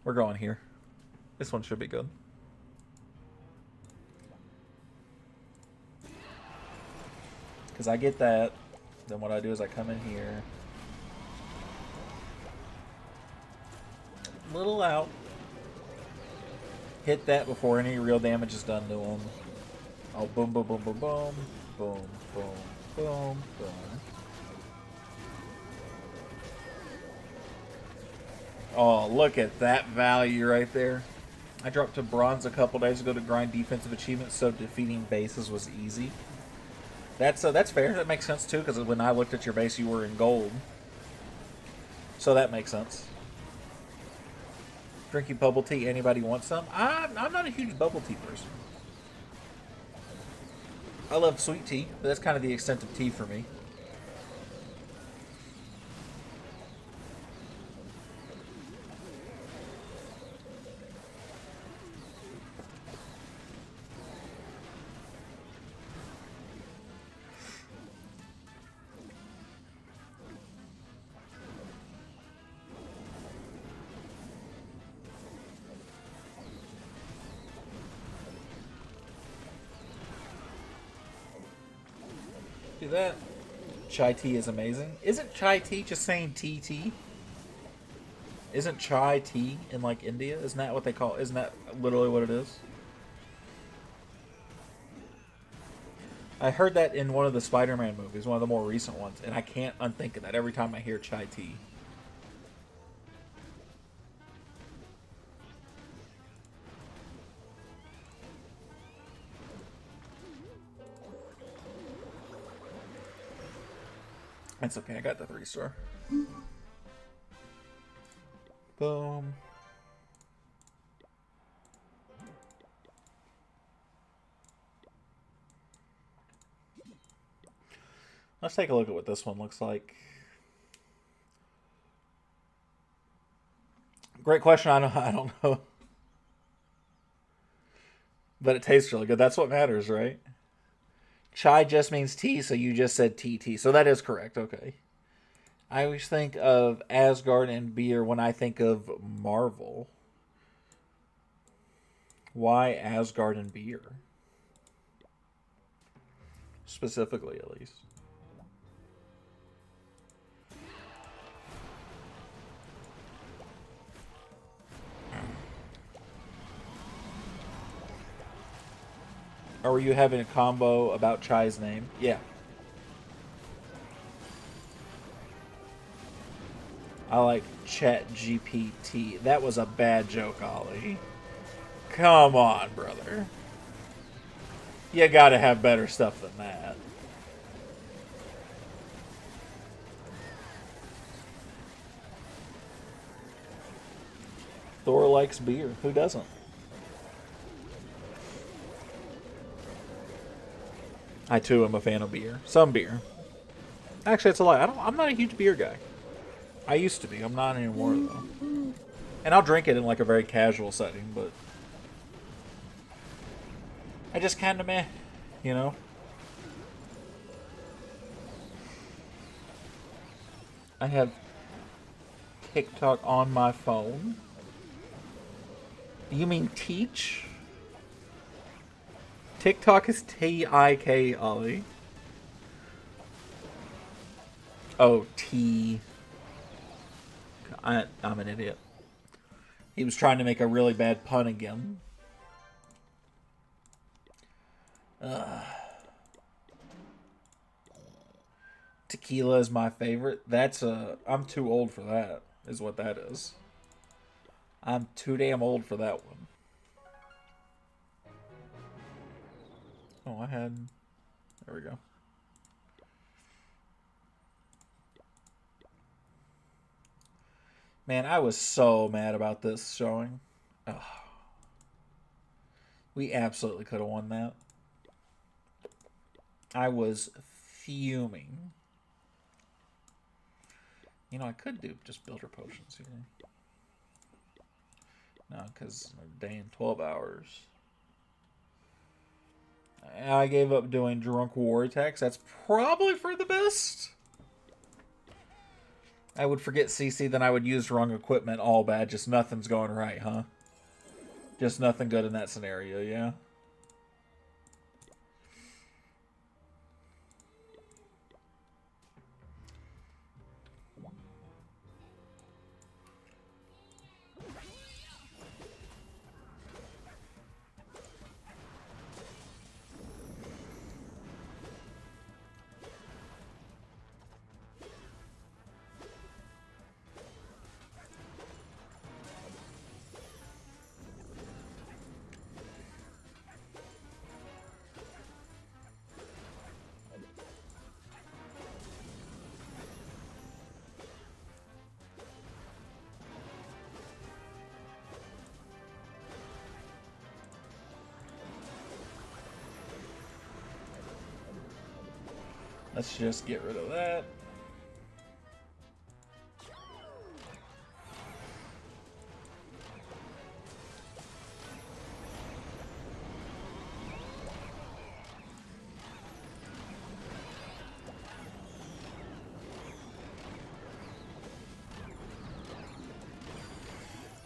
We're going here. This one should be good. Because I get that. Then what I do is I come in here. Little out. Hit that before any real damage is done to him. Oh, boom, boom, boom, boom, boom. Boom, boom, boom, boom. Oh, look at that value right there. I dropped to bronze a couple days ago to grind defensive achievements, so defeating bases was easy. That's fair. That makes sense, too, because when I looked at your base, you were in gold. So that makes sense. Drinking bubble tea. Anybody want some? I'm not a huge bubble tea person. I love sweet tea, but that's kind of the extent of tea for me. Do that. Chai tea is amazing. Isn't chai tea just saying TT? Isn't chai tea in like India? Isn't that what they call it? Isn't that literally what it is? I heard that in one of the Spider-Man movies, one of the more recent ones, and I can't unthink of that every time I hear chai tea. That's okay, I got the 3-star. Boom. Let's take a look at what this one looks like. Great question. I don't know. But it tastes really good. That's what matters, right? Chai just means tea, so you just said TT. So that is correct. Okay. I always think of Asgard and beer when I think of Marvel. Why Asgard and beer? Specifically, at least. Or were you having a combo about Chai's name? Yeah. I like Chat GPT. That was a bad joke, Ollie. Come on, brother. You gotta have better stuff than that. Thor likes beer. Who doesn't? I too am a fan of beer. Some beer. Actually, it's a lie. I'm not a huge beer guy. I used to be. I'm not anymore though. And I'll drink it in like a very casual setting, but I just kind of meh, you know. I have TikTok on my phone. You mean teach? TikTok is Tik, Ollie. Oh, T. I'm an idiot. He was trying to make a really bad pun again. Tequila is my favorite. That's a. I'm too old for that, is what that is. I'm too damn old for that one. Oh, I had. There we go. Man, I was so mad about this showing. Ugh. We absolutely could have won that. I was fuming. You know, I could do just builder potions here. No, because a day in 12 hours. I gave up doing drunk war attacks. That's probably for the best. I would forget CC, then I would use wrong equipment. All bad. Just nothing's going right, huh? Just nothing good in that scenario, yeah? Let's just get rid of that.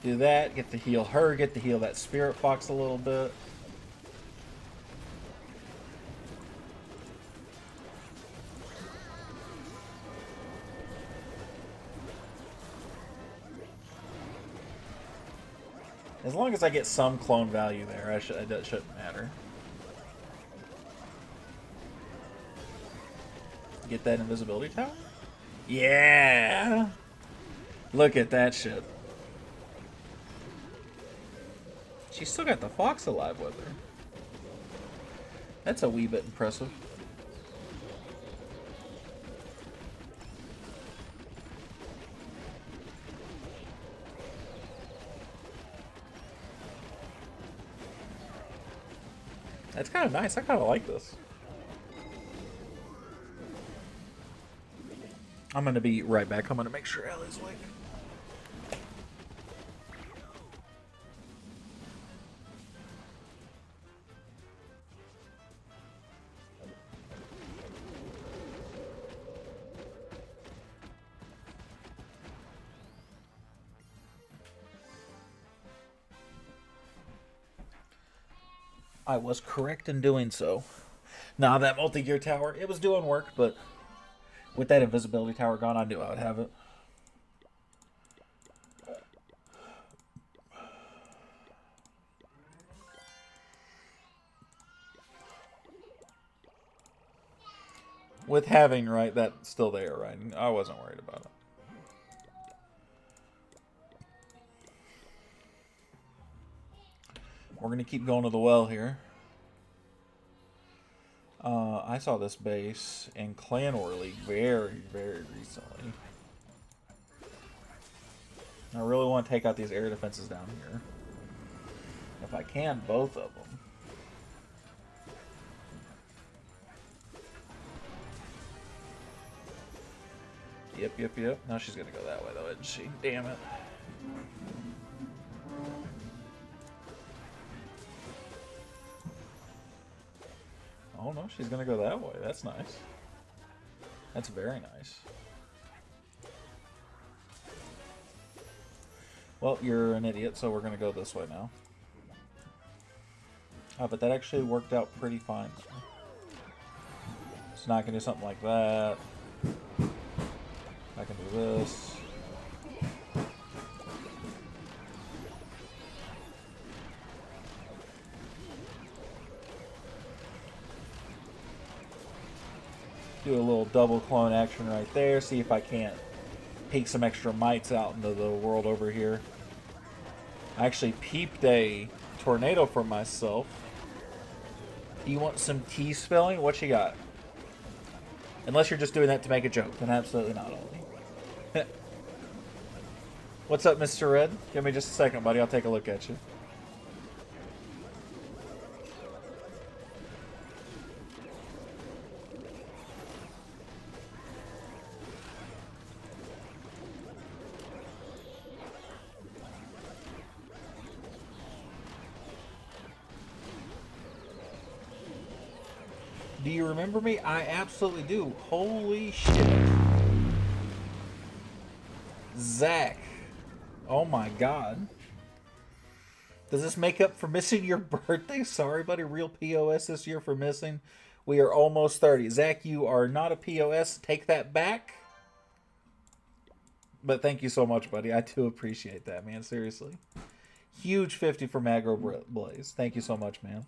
Do that, get to heal her, get to heal that Spirit Fox a little bit. As long as I get some clone value there, that shouldn't matter. Get that invisibility tower? Yeah! Look at that shit. She's still got the fox alive with her. That's a wee bit impressive. That's kind of nice. I kind of like this. I'm going to be right back. I'm going to make sure Ellie's awake. I was correct in doing so. Nah, that multi-gear tower, it was doing work, but with that invisibility tower gone, I knew I would have it. With having, right, that's still there, right? I wasn't worried about it. We're going to keep going to the well here. I saw this base in Clan War League very, very recently. I really want to take out these air defenses down here. If I can, both of them. Yep. Now she's going to go that way, though, isn't she? Damn it. Oh, no, she's going to go that way. That's nice. That's very nice. Well, you're an idiot, so we're going to go this way now. Oh, but that actually worked out pretty fine. It's not going to do something like that. I can do this. Do a little double clone action right there. See if I can't peek some extra mites out into the world over here. I actually peeped a tornado for myself. Do you want some T spelling? What you got? Unless you're just doing that to make a joke, then absolutely not, Ollie. What's up, Mr. Red? Give me just a second, buddy. I'll take a look at you. Do you remember me? I absolutely do. Holy shit. Zach. Oh my god. Does this make up for missing your birthday? Sorry, buddy. Real POS this year for missing. We are almost 30. Zach, you are not a POS. Take that back. But thank you so much, buddy. I do appreciate that, man. Seriously. Huge 50 for Magro Blaze. Thank you so much, man.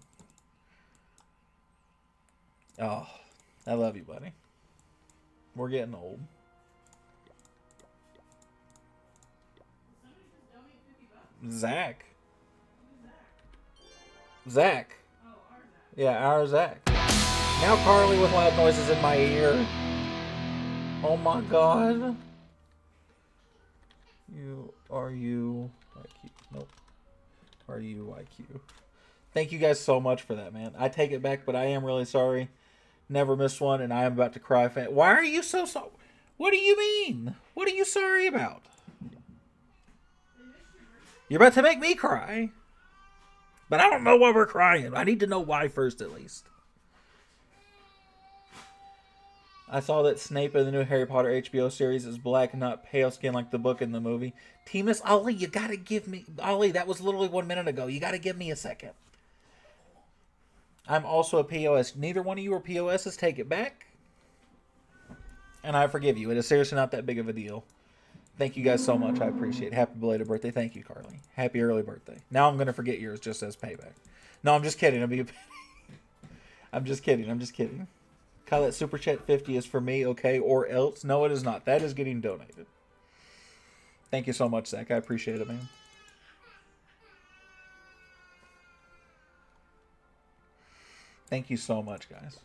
Oh, I love you, buddy. We're getting old. Zach. Zach. Yeah, our Zach. Now Carly with loud noises in my ear. Oh my god. Are you IQ? Nope. Are you IQ? Thank you guys so much for that, man. I take it back, but I am really sorry. Never missed one, and I am about to cry. Why are you so sorry? What do you mean? What are you sorry about? You're about to make me cry. But I don't know why we're crying. I need to know why first, at least. I saw that Snape in the new Harry Potter HBO series is black, not pale skin like the book in the movie. Timus, Ollie, you gotta give me... Ollie, that was literally 1 minute ago. You gotta give me a second. I'm also a POS. Neither one of you are POSs. Take it back. And I forgive you. It is seriously not that big of a deal. Thank you guys so much. I appreciate it. Happy belated birthday. Thank you, Carly. Happy early birthday. Now I'm going to forget yours just as payback. No, I'm just kidding. I'm just kidding. I'm just kidding. Kyle, that Super Chat 50 is for me, okay? Or else. No, it is not. That is getting donated. Thank you so much, Zach. I appreciate it, man. Thank you so much, guys.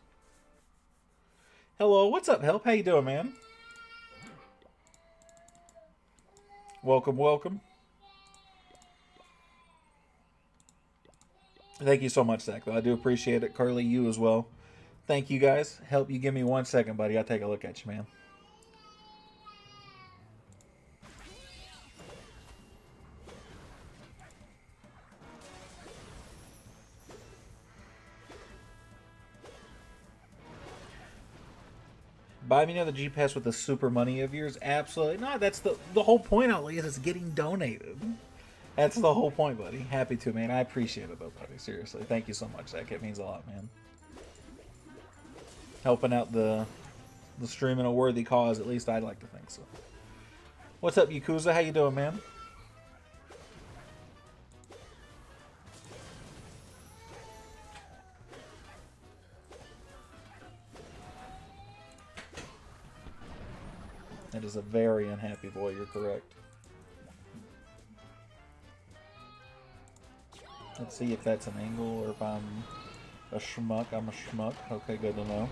Hello, what's up, Help? How you doing, man? Welcome, welcome. Thank you so much, Zach, though. I do appreciate it. Carly, you as well. Thank you, guys. Help, you give me 1 second, buddy. I'll take a look at you, man. Buy me another G-Pass with the super money of yours? Absolutely. No, that's the whole point, Ollie, is it's getting donated. That's the whole point, buddy. Happy to, man. I appreciate it, though, buddy. Seriously. Thank you so much, Zach. It means a lot, man. Helping out the stream in a worthy cause, at least I'd like to think so. What's up, Yakuza? How you doing, man? That is a very unhappy boy, you're correct. Let's see if that's an angle or if I'm a schmuck. I'm a schmuck. Okay, good to know.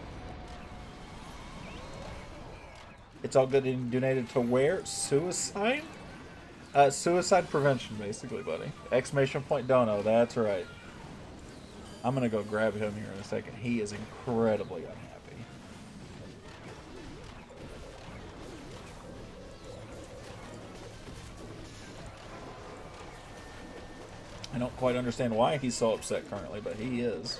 It's all good and donated to where? Suicide? Suicide prevention, basically, buddy. Exclamation point dono, that's right. I'm gonna go grab him here in a second. He is incredibly unhappy. I don't quite understand why he's so upset currently, but he is.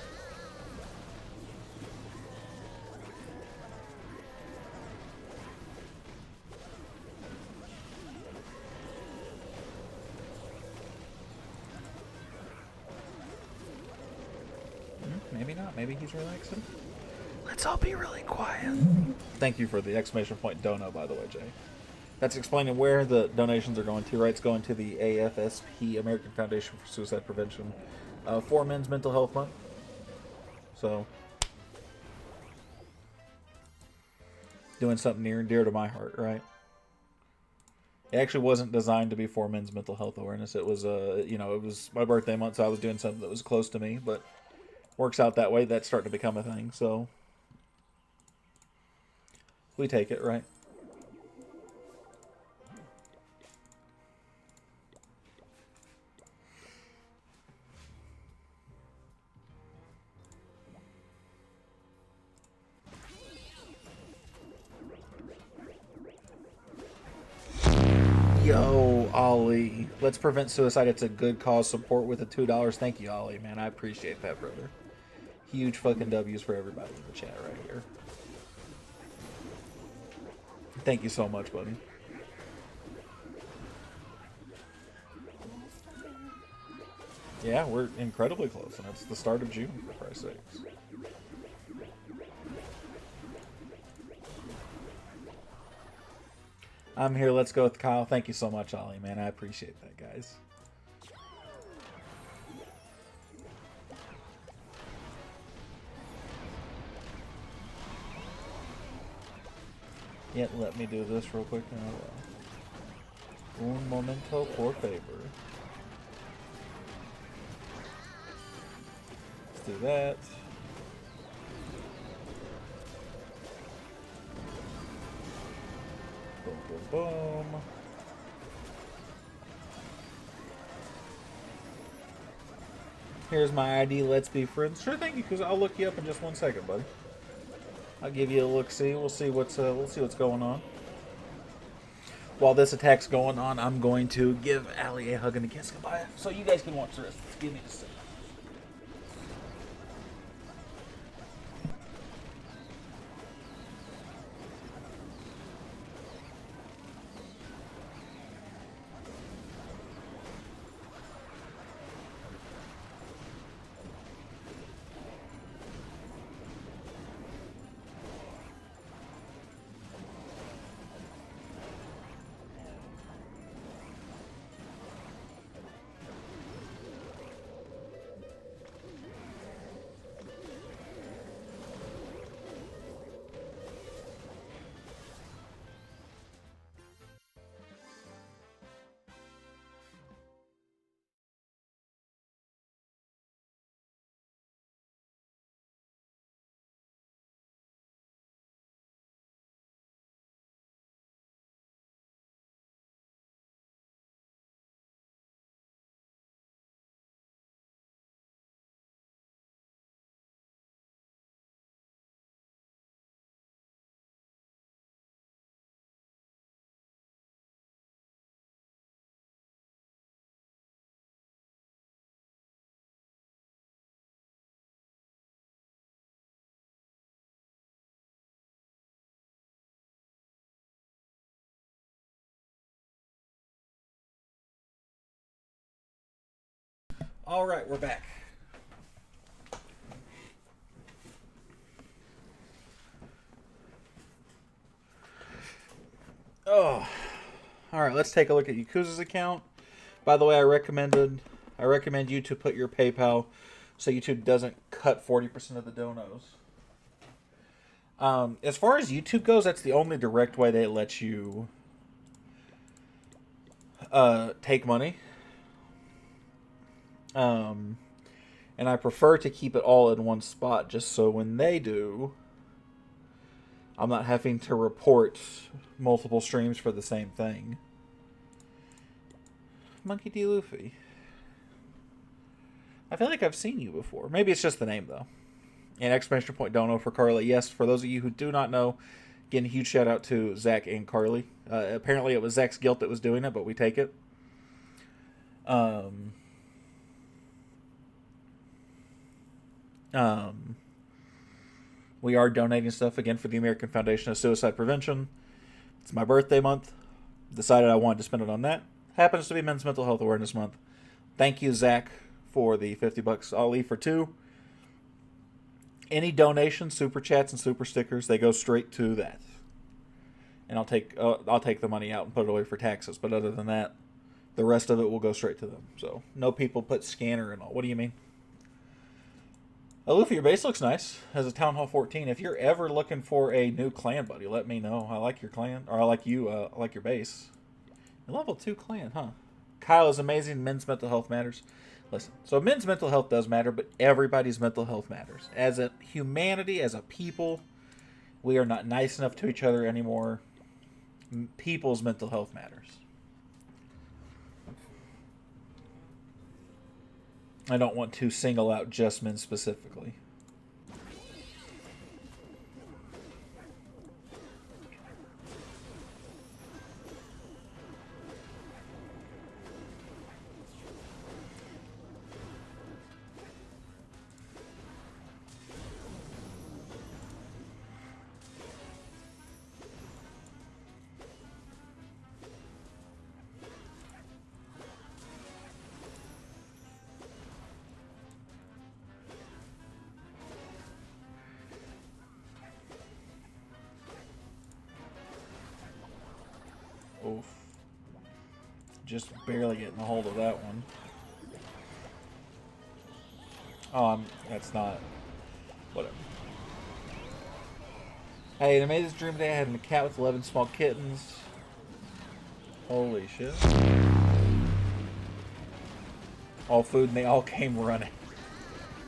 Maybe not. Maybe he's relaxing. Let's all be really quiet. Thank you for the exclamation point dono, by the way, Jay. That's explaining where the donations are going to, right? It's going to the AFSP, American Foundation for Suicide Prevention, for Men's Mental Health Month. So, doing something near and dear to my heart, right? It actually wasn't designed to be for Men's Mental Health Awareness. It was, it was my birthday month, so I was doing something that was close to me, but works out that way. That's starting to become a thing, so we take it, right? Yo, Ollie. Let's prevent suicide. It's a good cause. Support with the $2. Thank you, Ollie, man. I appreciate that, brother. Huge fucking W's for everybody in the chat right here. Thank you so much, buddy. Yeah, we're incredibly close, and it's the start of June, for Christ's sakes. I'm here. Let's go with Kyle. Thank you so much, Ollie, man. I appreciate that, guys. Yeah, let me do this real quick. Un momento, por favor. Let's do that. Boom, boom, boom. Here's my ID. Let's be friends. Sure, thank you. Because I'll look you up in just 1 second, buddy. I'll give you a look-see. We'll see what's going on. While this attack's going on, I'm going to give Allie a hug and a kiss goodbye, so you guys can watch the rest. Give me a second. All right, we're back. Oh, all right. Let's take a look at Yakuza's account. By the way, I recommend you to put your PayPal so YouTube doesn't cut 40% of the donos. As far as YouTube goes, that's the only direct way they let you take money. And I prefer to keep it all in one spot, just so when they do, I'm not having to report multiple streams for the same thing. Monkey D. Luffy. I feel like I've seen you before. Maybe it's just the name, though. And exclamation point, don't know for Carly. Yes, for those of you who do not know, again, a huge shout out to Zach and Carly. Apparently it was Zach's guilt that was doing it, but we take it. We are donating stuff again for the American Foundation of Suicide Prevention. It's my birthday month. Decided I wanted to spend it on that. Happens to be Men's Mental Health Awareness Month. Thank you, Zach, for the $50. I'll leave for 2. Any donations, super chats, and super stickers, they go straight to that. And I'll take the money out and put it away for taxes. But other than that, the rest of it will go straight to them. So no people put scanner and all. What do you mean? Luffy, your base looks nice. Has a Town Hall 14. If you're ever looking for a new clan buddy, let me know. I like your clan, or I like you. I like your base. A level 2 clan, huh? Kyle is amazing. Men's mental health matters. Listen, so men's mental health does matter, but everybody's mental health matters. As a humanity, as a people, we are not nice enough to each other anymore. People's mental health matters. I don't want to single out just men specifically. Oof. Just barely getting a hold of that one. Oh, that's not... Whatever. Hey, an amazing dream today. I had a cat with 11 small kittens. Holy shit. All food and they all came running.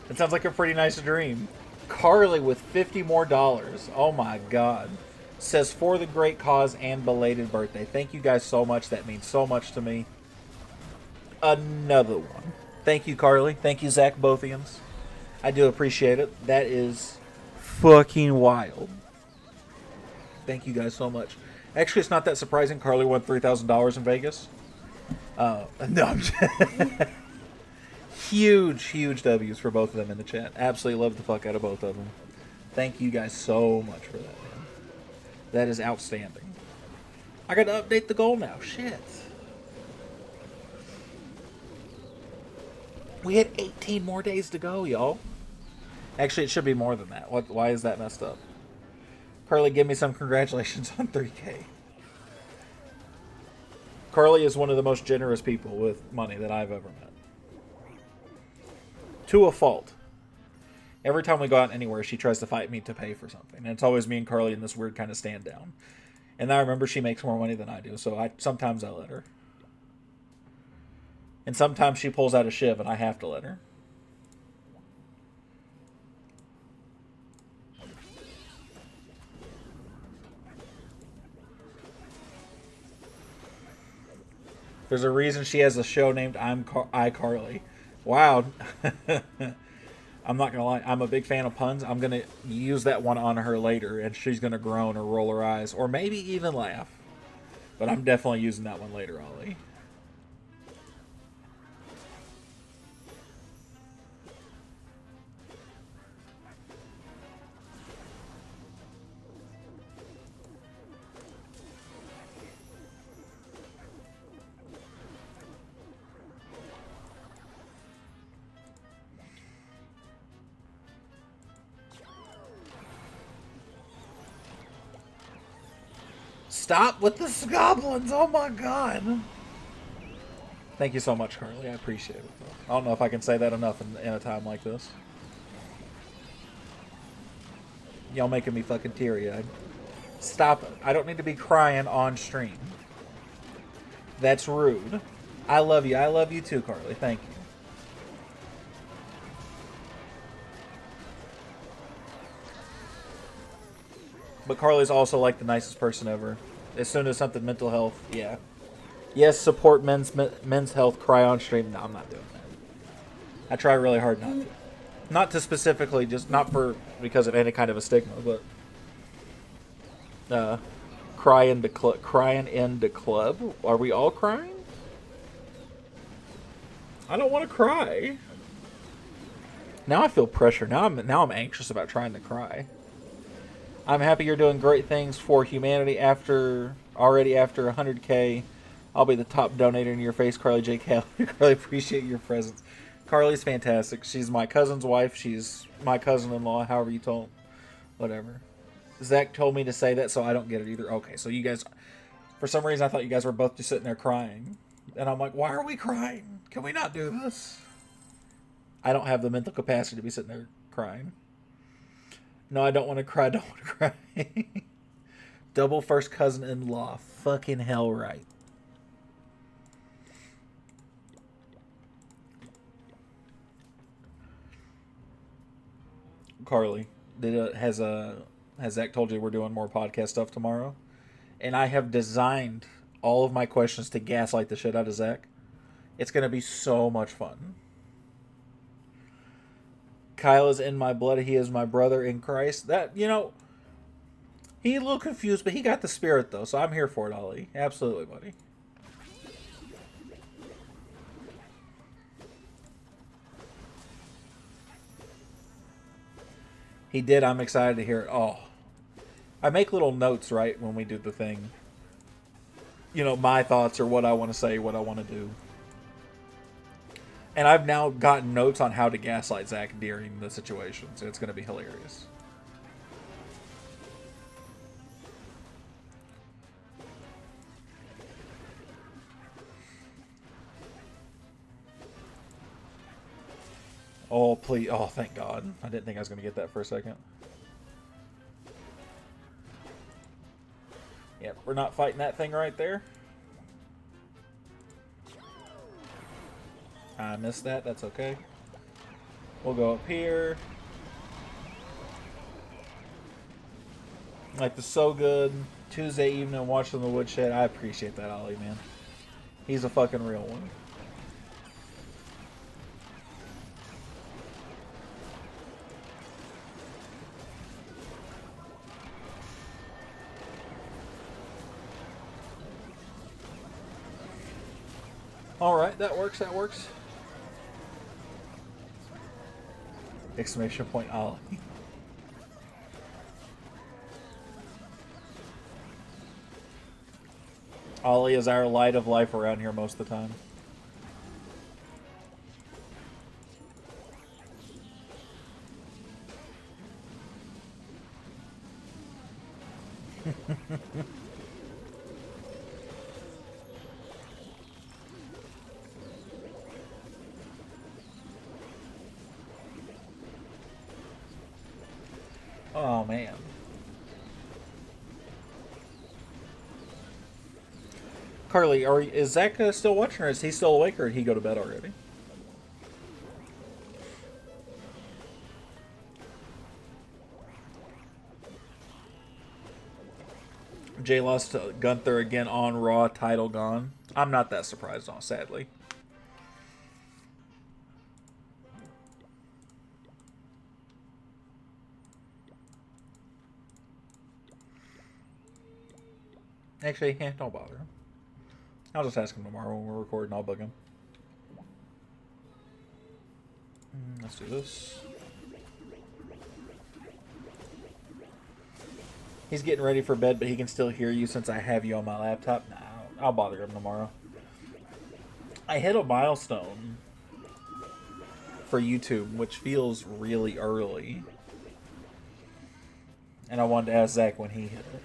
That sounds like a pretty nice dream. Carly with $50 more. Oh my god. Says for the great cause and belated birthday. Thank you guys so much. That means so much to me. Another one. Thank you, Carly. Thank you, Zach Bothians. I do appreciate it. That is fucking wild. Thank you guys so much. Actually, it's not that surprising. Carly won $3,000 in Vegas. No, I'm just huge W's for both of them in the chat. Absolutely love the fuck out of both of them. Thank you guys so much for that, man. That is outstanding. I gotta update the goal now. Shit. We had 18 more days to go, y'all. Actually, it should be more than that. Why is that messed up? Carly, give me some congratulations on 3K. Carly is one of the most generous people with money that I've ever met. To a fault. Every time we go out anywhere, she tries to fight me to pay for something. And it's always me and Carly in this weird kind of stand down. And I remember she makes more money than I do, so sometimes I let her. And sometimes she pulls out a shiv and I have to let her. There's a reason she has a show named iCarly. Wow. I'm not going to lie. I'm a big fan of puns. I'm going to use that one on her later, and she's going to groan or roll her eyes, or maybe even laugh. But I'm definitely using that one later, Ollie. Stop with the goblins! Oh my god! Thank you so much, Carly. I appreciate it. I don't know if I can say that enough in a time like this. Y'all making me fucking teary-eyed. Stop it. I don't need to be crying on stream. That's rude. I love you. I love you too, Carly. Thank you. But Carly's also like the nicest person ever. As soon as something mental health, yeah. Yes, support men's health. Cry on stream. No, I'm not doing that. I try really hard not to. Not to specifically, just not for because of any kind of a stigma, but crying in the club. Are we all crying? I don't want to cry. Now I feel pressure. Now I'm anxious about trying to cry. I'm happy you're doing great things for humanity. After 100K, I'll be the top donator in your face, Carly J. Cal. Carly, appreciate your presence. Carly's fantastic. She's my cousin's wife. She's my cousin-in-law. However you told, whatever. Zach told me to say that, so I don't get it either. Okay, so you guys, for some reason, I thought you guys were both just sitting there crying, and I'm like, why are we crying? Can we not do this? I don't have the mental capacity to be sitting there crying. No, I don't want to cry. I don't want to cry. Double first cousin-in-law. Fucking hell right. Carly, has Zach told you we're doing more podcast stuff tomorrow? And I have designed all of my questions to gaslight the shit out of Zach. It's going to be so much fun. Kyle is in my blood. He is my brother in Christ. That, you know, he's a little confused, but he got the spirit, though, so I'm here for it, Ollie. Absolutely, buddy. He did. I'm excited to hear it. Oh. I make little notes, right, when we do the thing. You know, my thoughts or what I want to say, what I want to do. And I've now gotten notes on how to gaslight Zach during the situation, so it's going to be hilarious. Oh, please. Oh, thank God. I didn't think I was going to get that for a second. Yep, we're not fighting that thing right there. I missed that. That's okay. We'll go up here. Like the So Good Tuesday evening watching the woodshed. I appreciate that, Ollie, man. He's a fucking real one. Alright, that works, that works. Exclamation point, Ollie. Ollie is our light of life around here most of the time. Oh, man. Carly, is Zach still watching, or is he still awake, or did he go to bed already? Jay lost to Gunther again on Raw, title gone. I'm not that surprised, sadly. Actually, don't bother him. I'll just ask him tomorrow when we're recording. I'll bug him. Let's do this. He's getting ready for bed, but he can still hear you since I have you on my laptop. Nah, I'll bother him tomorrow. I hit a milestone for YouTube, which feels really early. And I wanted to ask Zach when he hit it.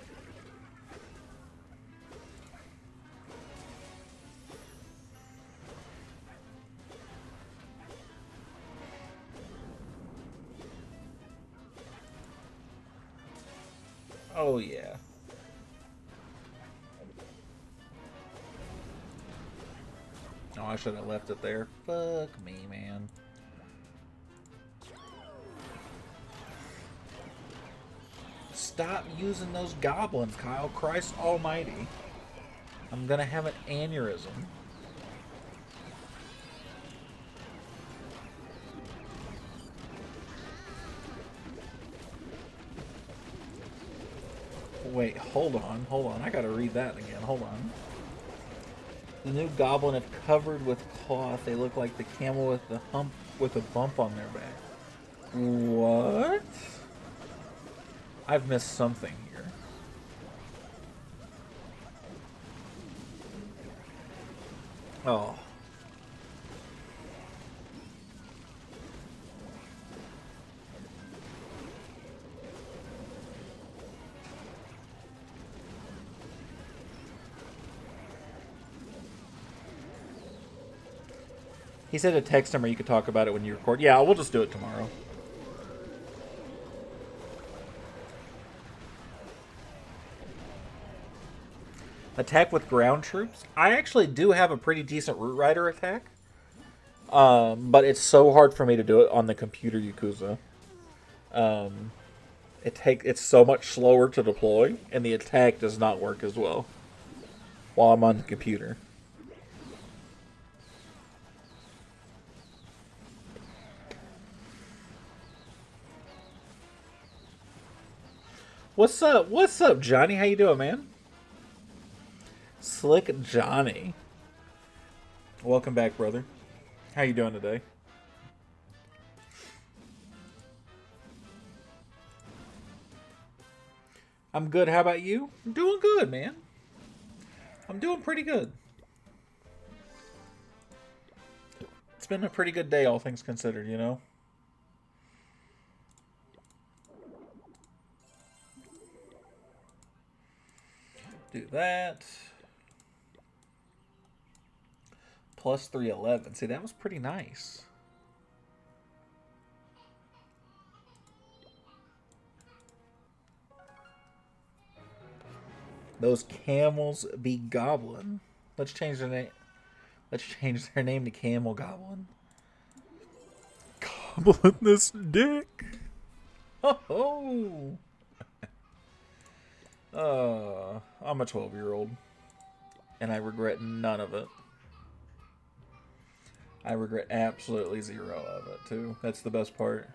Oh, yeah. Oh, I should have left it there. Fuck me, man. Stop using those goblins, Kyle. Christ almighty. I'm gonna have an aneurysm. Wait, hold on, hold on. I gotta read that again. Hold on. The new goblin, if covered with cloth, they look like the camel with the hump with a bump on their back. What? I've missed something here. Oh. He said to text him or you could talk about it when you record. Yeah, we'll just do it tomorrow. Attack with ground troops. I actually do have a pretty decent Root Rider attack. But it's so hard for me to do it on the computer Yakuza. It's so much slower to deploy, and the attack does not work as well while I'm on the computer. What's up? What's up, Johnny? How you doing, man? Slick Johnny. Welcome back, brother. How you doing today? I'm good. How about you? I'm doing good, man. I'm doing pretty good. It's been a pretty good day, all things considered, you know? Do that. Plus 311. See, that was pretty nice. Those camels be goblin. Let's change their name. Let's change their name to Camel Goblin. Goblin this dick. Oh. I'm a 12-year-old. And I regret none of it. I regret absolutely zero of it, too. That's the best part.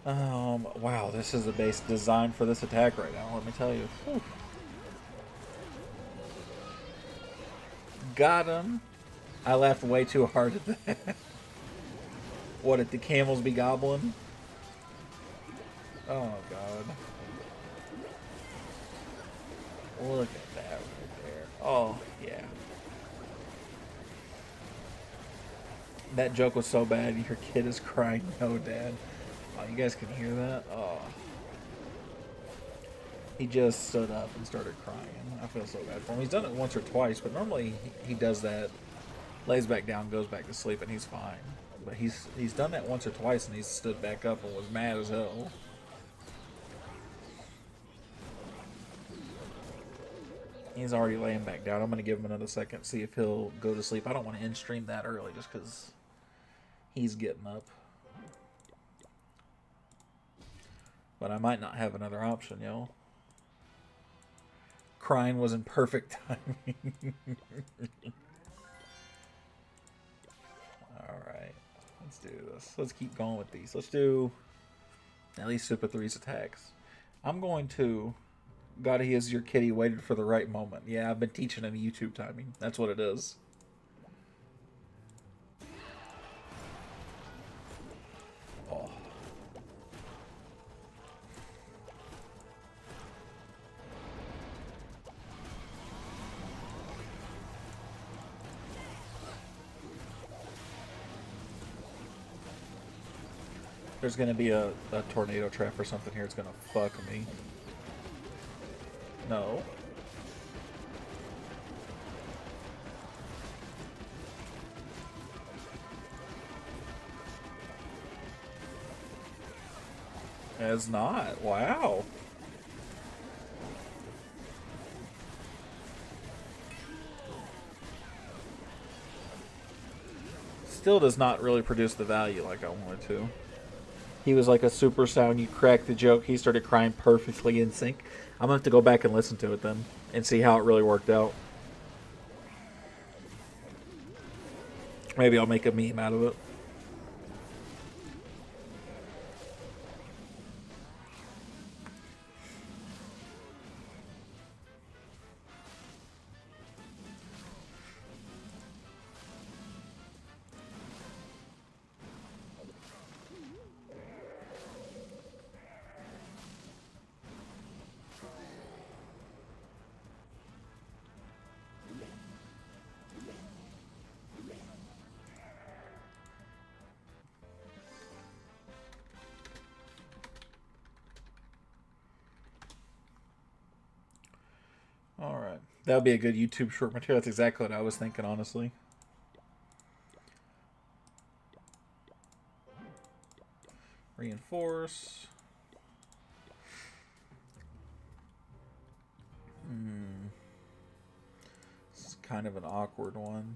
Wow, this is a base designed for this attack right now, let me tell you. Whew. Got him. I laughed way too hard at that. What, did the camels be goblin? Oh, God. Look at that right there. Oh, yeah. That joke was so bad, your kid is crying, no, Dad. Oh, you guys can hear that? Oh. He just stood up and started crying. I feel so bad for him. He's done it once or twice, but normally he does that, lays back down, goes back to sleep, and he's fine. But he's done that once or twice, and he's stood back up and was mad as hell. He's already laying back down. I'm going to give him another second, see if he'll go to sleep. I don't want to end stream that early just because he's getting up. But I might not have another option, yo. Crying was in perfect timing. Alright. Let's do this. Let's keep going with these. Let's do at least Super 3's attacks. I'm going to... God, he is your kitty waited for the right moment. Yeah, I've been teaching him YouTube timing. That's what it is. Oh. There's going to be a tornado trap or something here. It's going to fuck me. No. Has not. Wow. Still does not really produce the value like I wanted to. He was like a super sound. You cracked the joke. He started crying perfectly in sync. I'm gonna have to go back and listen to it then and see how it really worked out. Maybe I'll make a meme out of it. All right. That would be a good YouTube short material. That's exactly what I was thinking, honestly. Reinforce. It's kind of an awkward one.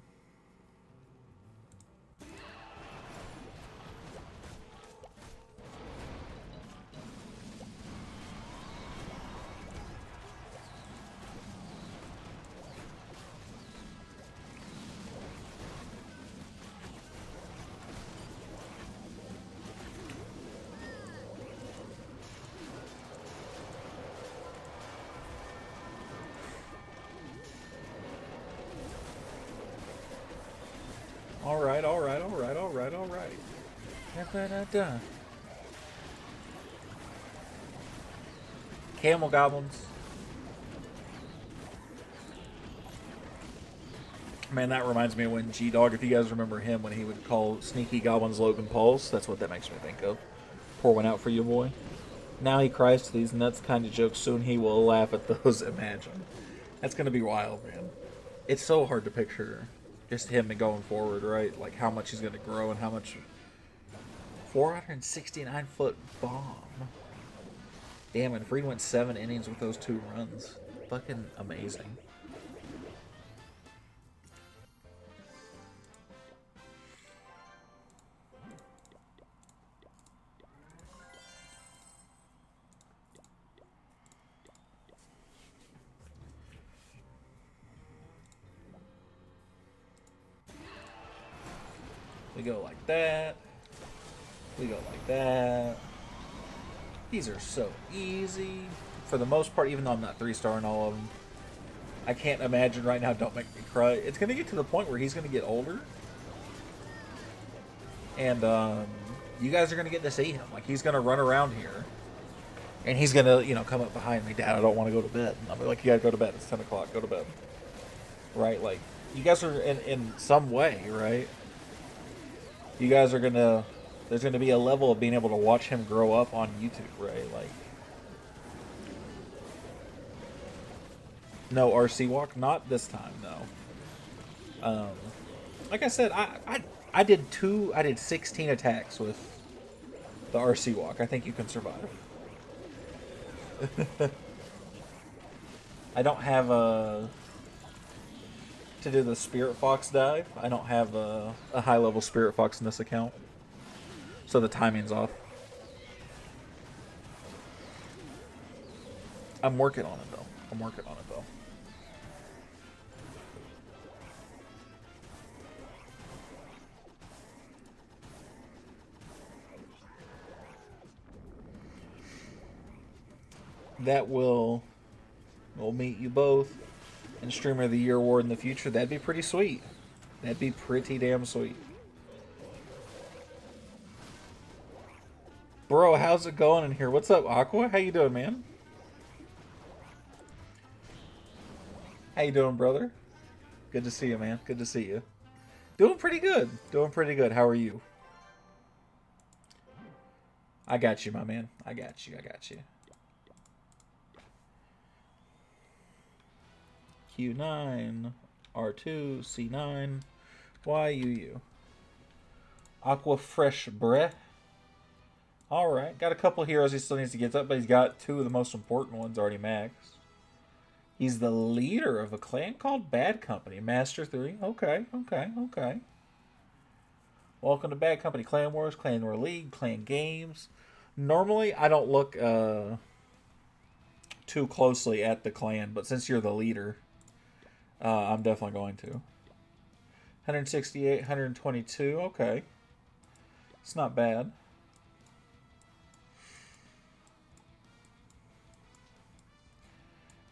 All right, all right, all right, all right, all right. Da-da-da-da. Camel goblins. Man, that reminds me of when G-Dog, if you guys remember him, when he would call sneaky goblins Logan Pauls. That's what that makes me think of. Pour one out for you, boy. Now he cries to these nuts kind of jokes. Soon he will laugh at those. Imagine. That's going to be wild, man. It's so hard to picture just him going forward, right? Like how much he's going to grow and how much. 469-foot bomb. Damn, and Freed went 7 innings with those 2 runs. Fucking amazing. We go like that. We go like that. These are so easy. For the most part, even though I'm not 3-starring all of them. I can't imagine right now, don't make me cry. It's going to get to the point where he's going to get older. And you guys are going to get to see him. Like, he's going to run around here. And he's going to, you know, come up behind me. Dad, I don't want to go to bed. And I'll be like, you got to go to bed. It's 10 o'clock. Go to bed. Right? Like, you guys are in some way, right? You guys are going to... There's going to be a level of being able to watch him grow up on YouTube, right? Like... No RC walk, not this time, no. Like I said, I did 16 attacks with the RC walk. I think you can survive. I don't have to do the Spirit Fox dive. I don't have a high level Spirit Fox in this account, so the timing's off. I'm working on it though. That will meet you both in Streamer of the Year award in the future. That'd be pretty sweet. That'd be pretty damn sweet. Bro, how's it going in here? What's up, Aqua? How you doing, man? How you doing, brother? Good to see you, man. Good to see you. Doing pretty good. How are you? I got you, my man. I got you. Q9, R2, C9, YUU. Aqua Fresh Breath. Alright, got a couple heroes he still needs to get up, but he's got two of the most important ones already maxed. He's the leader of a clan called Bad Company. Master 3. Okay, okay, okay. Welcome to Bad Company. Clan Wars, Clan War League, Clan Games. Normally, I don't look too closely at the clan, but since you're the leader, I'm definitely going to. 168, 122. Okay. It's not bad.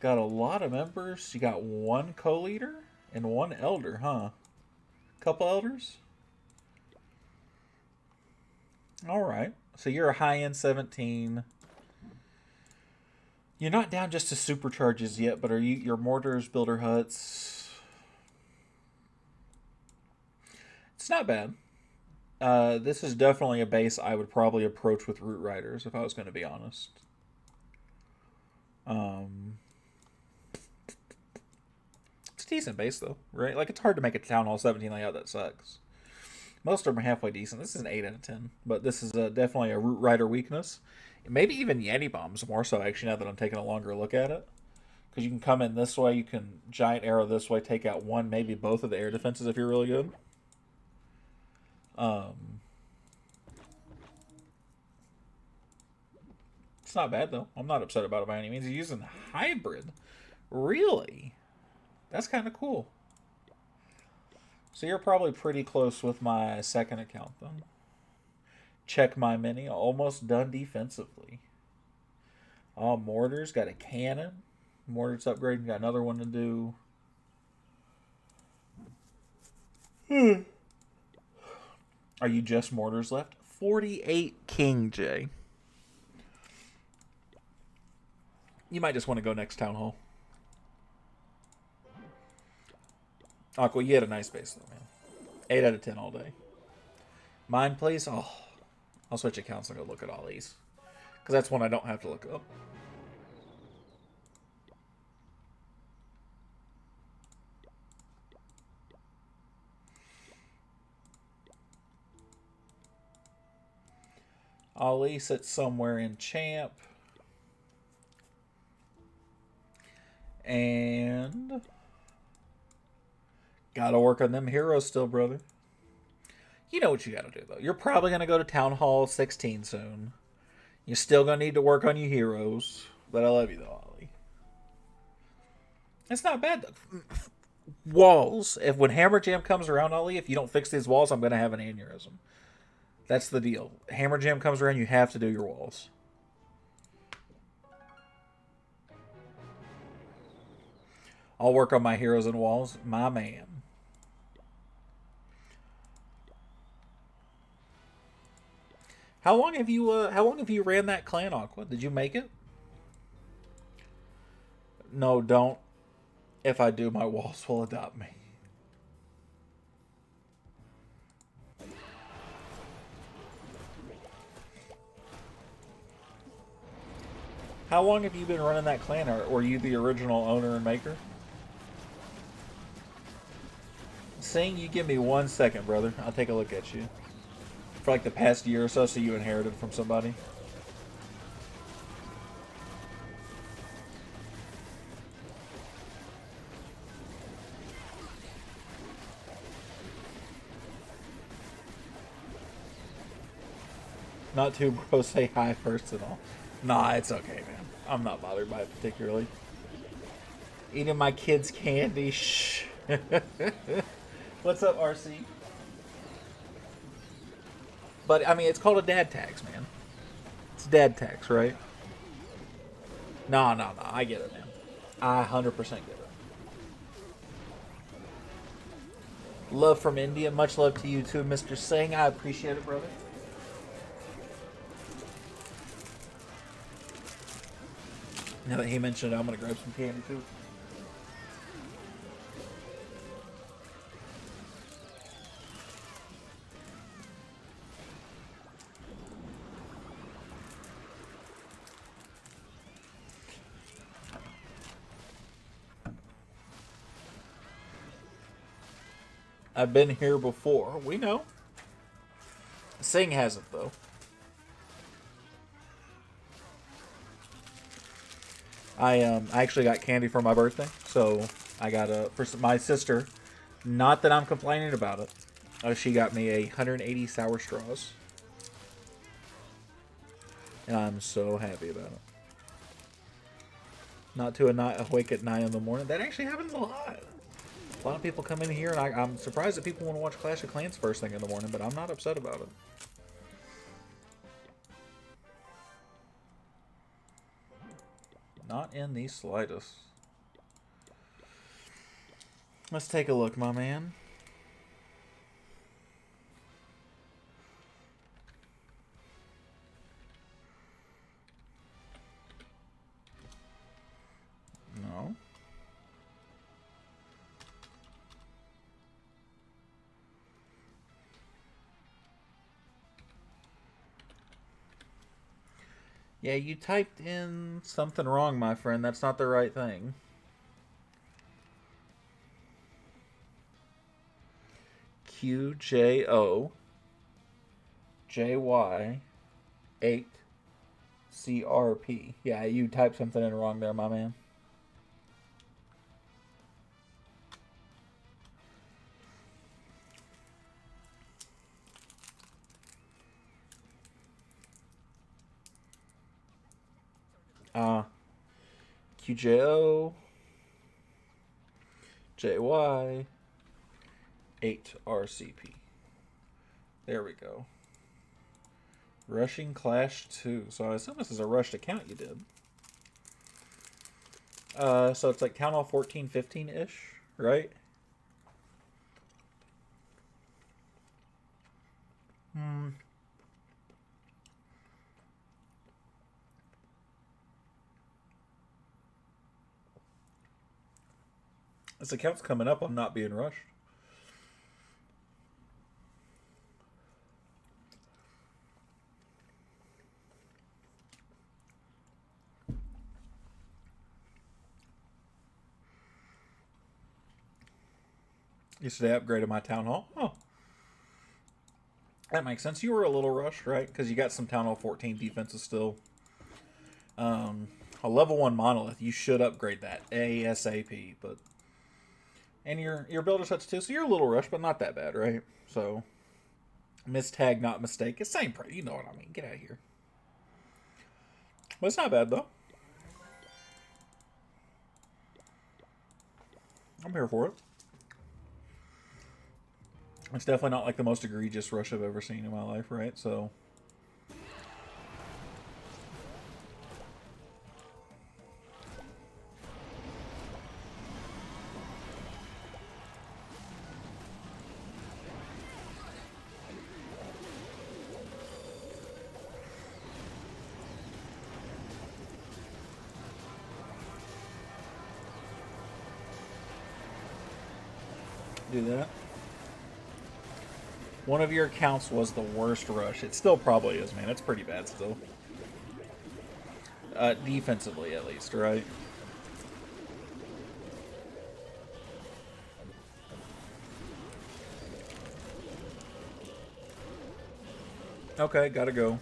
Got a lot of members. You got one co-leader and one elder, huh? Couple elders? Alright. So you're a high-end 17. You're not down just to supercharges yet, but are you your mortars, builder huts? It's not bad. This is definitely a base I would probably approach with Root Riders, if I was going to be honest. It's a decent base, though, right? Like, it's hard to make a Town Hall 17 layout that sucks. Most of them are halfway decent. This is an 8 out of 10, but this is definitely a Root Rider weakness. Maybe even Yeti Bombs more so, actually, now that I'm taking a longer look at it. Because you can come in this way, you can Giant Arrow this way, take out one, maybe both of the air defenses if you're really good. It's not bad, though. I'm not upset about it by any means. He's using Hybrid. Really? That's kind of cool. So you're probably pretty close with my second account, then. Check my mini. Almost done defensively. Oh, Mortars. Got a cannon. Mortars upgrading. Got another one to do. Are you just Mortars left? 48 King J. You might just want to go next Town Hall. Aqua, you had a nice base, though, man. 8 out of 10 all day. Mine, please? Oh, I'll switch accounts and go look at all these. Because that's one I don't have to look up. Ali sits somewhere in Champ. And gotta work on them heroes still, brother. You know what you gotta do, though. You're probably gonna go to Town Hall 16 soon. You're still gonna need to work on your heroes. But I love you, though, Ollie. It's not bad, though. Walls. If when Hammer Jam comes around, Ollie, if you don't fix these walls, I'm gonna have an aneurysm. That's the deal. Hammer Jam comes around, you have to do your walls. I'll work on my heroes and walls. My man. How long have you ran that clan, Aqua? Did you make it? No, don't. If I do, my walls will adopt me. How long have you been running that clan, or were you the original owner and maker? Sing, you give me 1 second, brother. I'll take a look at you. For like the past year or so you inherited from somebody. Not to, bro, say hi first and all. Nah, it's okay, man. I'm not bothered by it particularly. Eating my kids' candy. Shh. What's up, RC? But, I mean, it's called a dad tax, man. It's dad tax, right? No. I get it, man. I 100% get it. Love from India. Much love to you, too, Mr. Singh. I appreciate it, brother. Now that he mentioned it, I'm going to grab some candy, too. I've been here before. We know. Sing hasn't, though. I actually got candy for my birthday, so I got for my sister. Not that I'm complaining about it. She got me 180 sour straws, and I'm so happy about it. Not to awake at 9 in the morning. That actually happens a lot. A lot of people come in here, and I'm surprised that people want to watch Clash of Clans first thing in the morning, but I'm not upset about it. Not in the slightest. Let's take a look, my man. No. Yeah, you typed in something wrong, my friend. That's not the right thing. QJOJY8CRP. Yeah, you typed something in wrong there, my man. QJO JY 8RCP. There we go. Rushing Clash 2. So I assume this is a rushed account you did. So it's like Town Hall 14, 15-ish, right? This account's coming up. I'm not being rushed. Yesterday I upgraded my Town Hall. Oh. That makes sense. You were a little rushed, right? Because you got some Town Hall 14 defenses still. A level 1 monolith. You should upgrade that ASAP. But and your builder sets too, so you're a little rushed, but not that bad, right? So mistag, not mistake. It's same price. You know what I mean. Get out of here. But it's not bad though. I'm here for it. It's definitely not like the most egregious rush I've ever seen in my life, right? So do that. One of your accounts was the worst rush. It still probably is, man. It's pretty bad still. Defensively, at least, right? Okay, gotta go.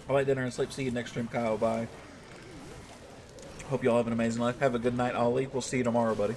I'll eat dinner and sleep. See you next stream, Kyle. Bye. Hope you all have an amazing life. Have a good night, Ollie. We'll see you tomorrow, buddy.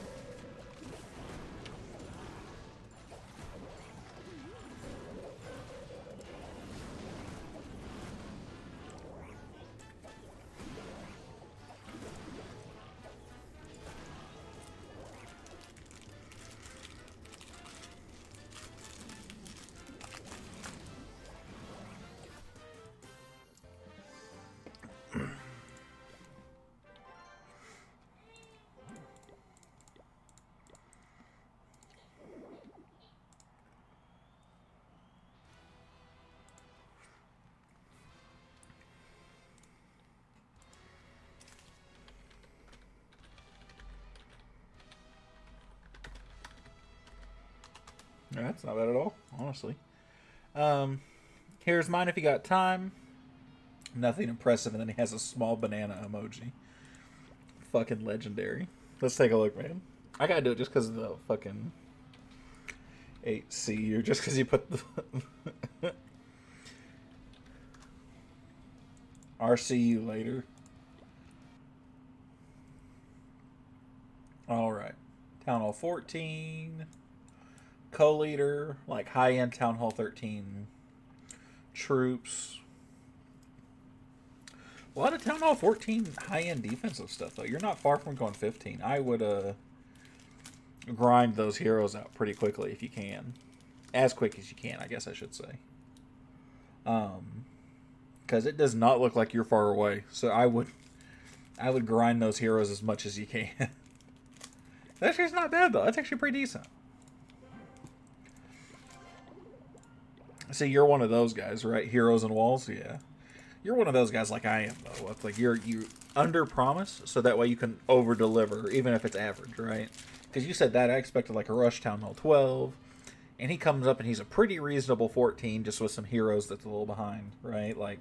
Yeah, that's not bad at all, honestly. Here's mine if you got time. Nothing impressive, and then he has a small banana emoji. Fucking legendary. Let's take a look, man. I gotta do it just because of the fucking 8C, or just because you put the RC you later. Town Hall 14, co-leader, like high-end Town Hall 13 troops. A lot of Town Hall 14 high-end defensive stuff, though. You're not far from going 15. I would grind those heroes out pretty quickly if you can. As quick as you can, I guess I should say. Because it does not look like you're far away. So I would grind those heroes as much as you can. That actually is not bad, though. That's actually pretty decent. See, you're one of those guys, right? Heroes and walls, yeah. You're one of those guys like I am, though. It's like you under promise, so that way you can over deliver, even if it's average, right? Because you said that, I expected like a Rush Town Hall 12, and he comes up and he's a pretty reasonable 14, just with some heroes that's a little behind, right? Like,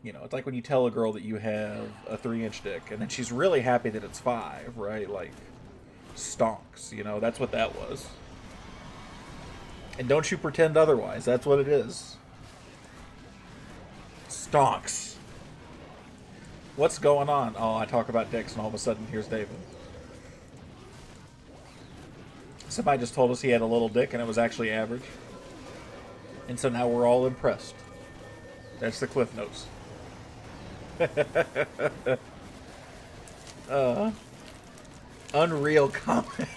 you know, it's like when you tell a girl that you have a 3-inch dick, and then she's really happy that it's 5, right? Like, stonks, you know, that's what that was. And don't you pretend otherwise, that's what it is. Stonks. What's going on? Oh, I talk about dicks, and all of a sudden, here's David. Somebody just told us he had a little dick, and it was actually average. And so now we're all impressed. That's the Cliff Notes. Unreal comment.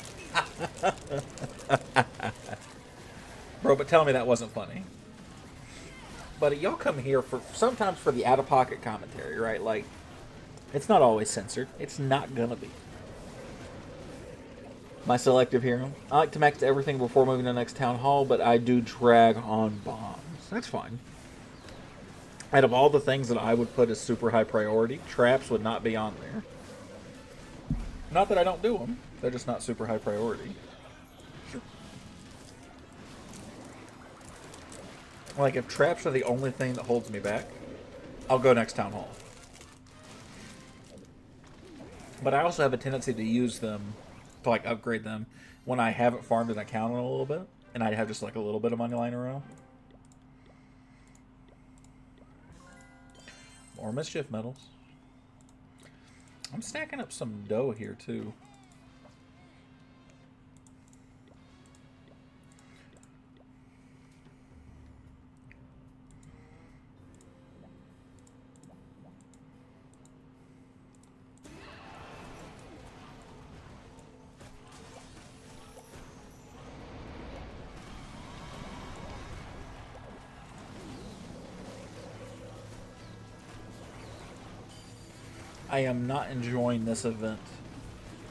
Bro, but tell me that wasn't funny. But y'all come here for sometimes for the out-of-pocket commentary, right? Like, it's not always censored. It's not gonna be. My selective hero. I like to max everything before moving to the next town hall, but I do drag on bombs. That's fine. Out of all the things that I would put as super high priority, traps would not be on there. Not that I don't do them. They're just not super high priority. Like, if traps are the only thing that holds me back, I'll go next town hall. But I also have a tendency to use them, to like upgrade them, when I haven't farmed an account in a little bit, and I have just like a little bit of money lying around. More mischief medals. I'm stacking up some dough here too. I am not enjoying this event.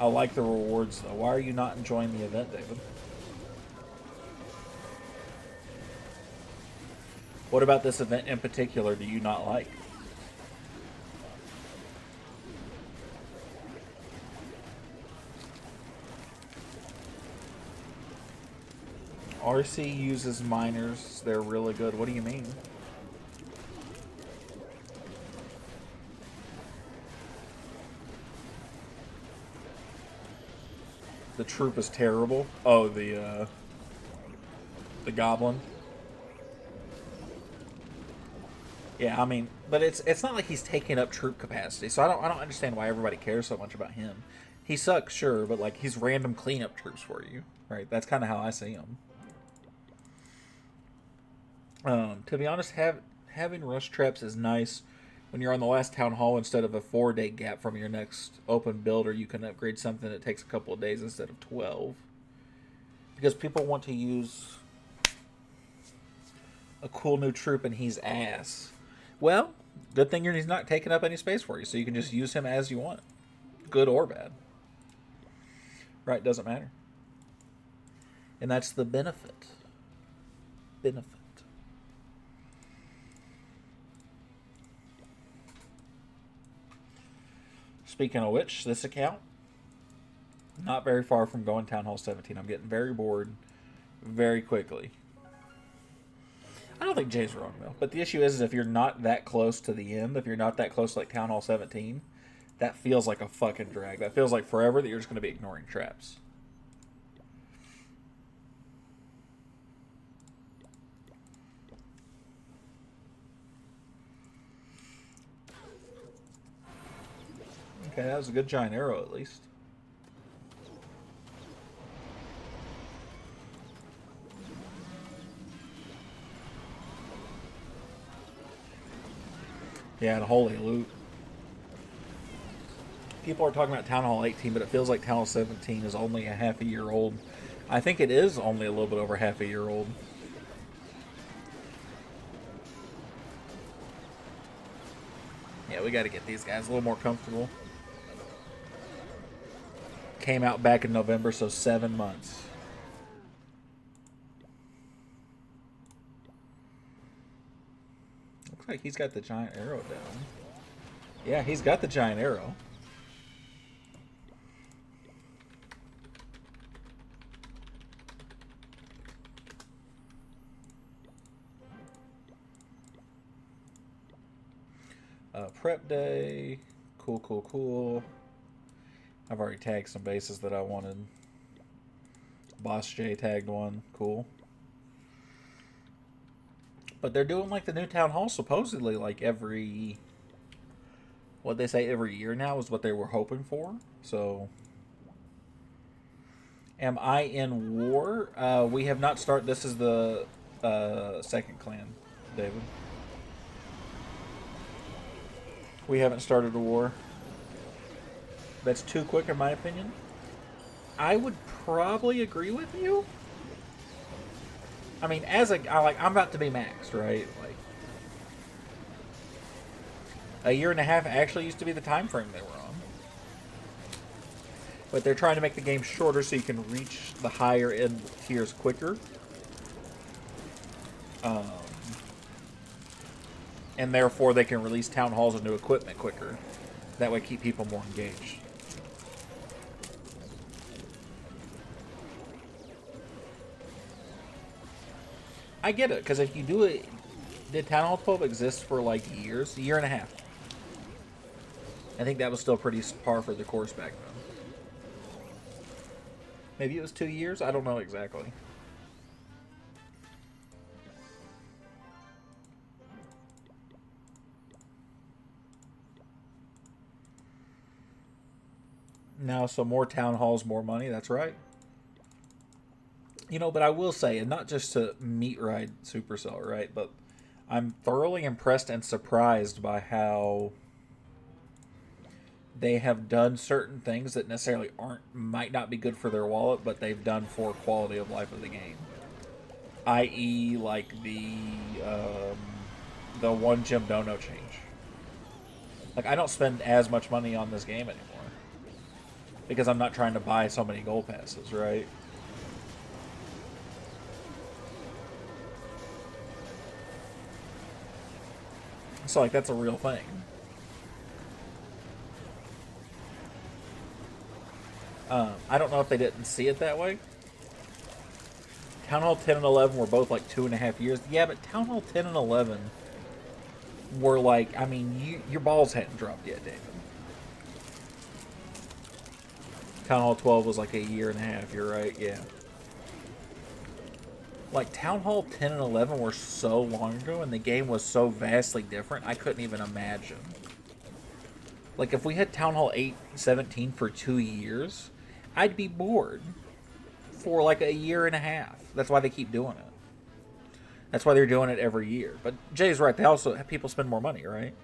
I like the rewards, though. Why are you not enjoying the event, David? What about this event in particular do you not like? RC uses miners. They're really good. What do you mean? The troop is terrible. Oh, the goblin. Yeah, I mean, but it's not like he's taking up troop capacity. So I don't understand why everybody cares so much about him. He sucks, sure, but like he's random cleanup troops for you, right? That's kind of how I see him. To be honest, having rush traps is nice when you're on the last town hall instead of a 4-day gap from your next open build, or you can upgrade something that takes a couple of days instead of 12. Because people want to use a cool new troop and he's ass. Well, good thing he's not taking up any space for you, so you can just use him as you want. Good or bad. Right, doesn't matter. And that's the benefit. Benefit. Speaking of which, this account, not very far from going Town Hall 17. I'm getting very bored very quickly. I don't think Jay's wrong, though. But the issue is if you're not that close to the end, if you're not that close to like Town Hall 17, that feels like a fucking drag. That feels like forever that you're just going to be ignoring traps. Okay, that was a good giant arrow, at least. Yeah, and holy loot. People are talking about Town Hall 18, but it feels like Town Hall 17 is only a half a year old. I think it is only a little bit over half a year old. Yeah, we got to get these guys a little more comfortable. Came out back in November, so 7 months. Looks like he's got the giant arrow down. Yeah, he's got the giant arrow. Prep day. Cool, cool, cool. I've already tagged some bases that I wanted. Boss J tagged one. Cool. But they're doing like the new town hall supposedly like every... What they say every year now is what they were hoping for. So... Am I in war? We have not started... This is the second clan, David. We haven't started a war. That's too quick in my opinion. I would probably agree with you. I mean, I'm about to be maxed, right? Like, a year and a half actually used to be the time frame they were on. But they're trying to make the game shorter so you can reach the higher end tiers quicker. And therefore they can release town halls and new equipment quicker. That way keep people more engaged. I get it, because if you do it... Did Town Hall 12 exist for like years? A year and a half. I think that was still pretty par for the course back then. Maybe it was 2 years? I don't know exactly. Now, so more town halls, more money. That's right. You know, but I will say, and not just to meat ride Supercell, right? But I'm thoroughly impressed and surprised by how they have done certain things that necessarily might not be good for their wallet, but they've done for quality of life of the game. I.e., like the one gem dono change. Like, I don't spend as much money on this game anymore. Because I'm not trying to buy so many gold passes, right? So, like, that's a real thing. I don't know if they didn't see it that way. Town Hall 10 and 11 were both like 2.5 years. Yeah, but Town Hall 10 and 11 were like, I mean, your balls hadn't dropped yet, David. Town Hall 12 was like a year and a half, you're right, yeah. Like, Town Hall 10 and 11 were so long ago, and the game was so vastly different, I couldn't even imagine. Like, if we had Town Hall 8 17 for 2 years, I'd be bored for like a year and a half. That's why they keep doing it. That's why they're doing it every year. But Jay's right, they also have people spend more money, right?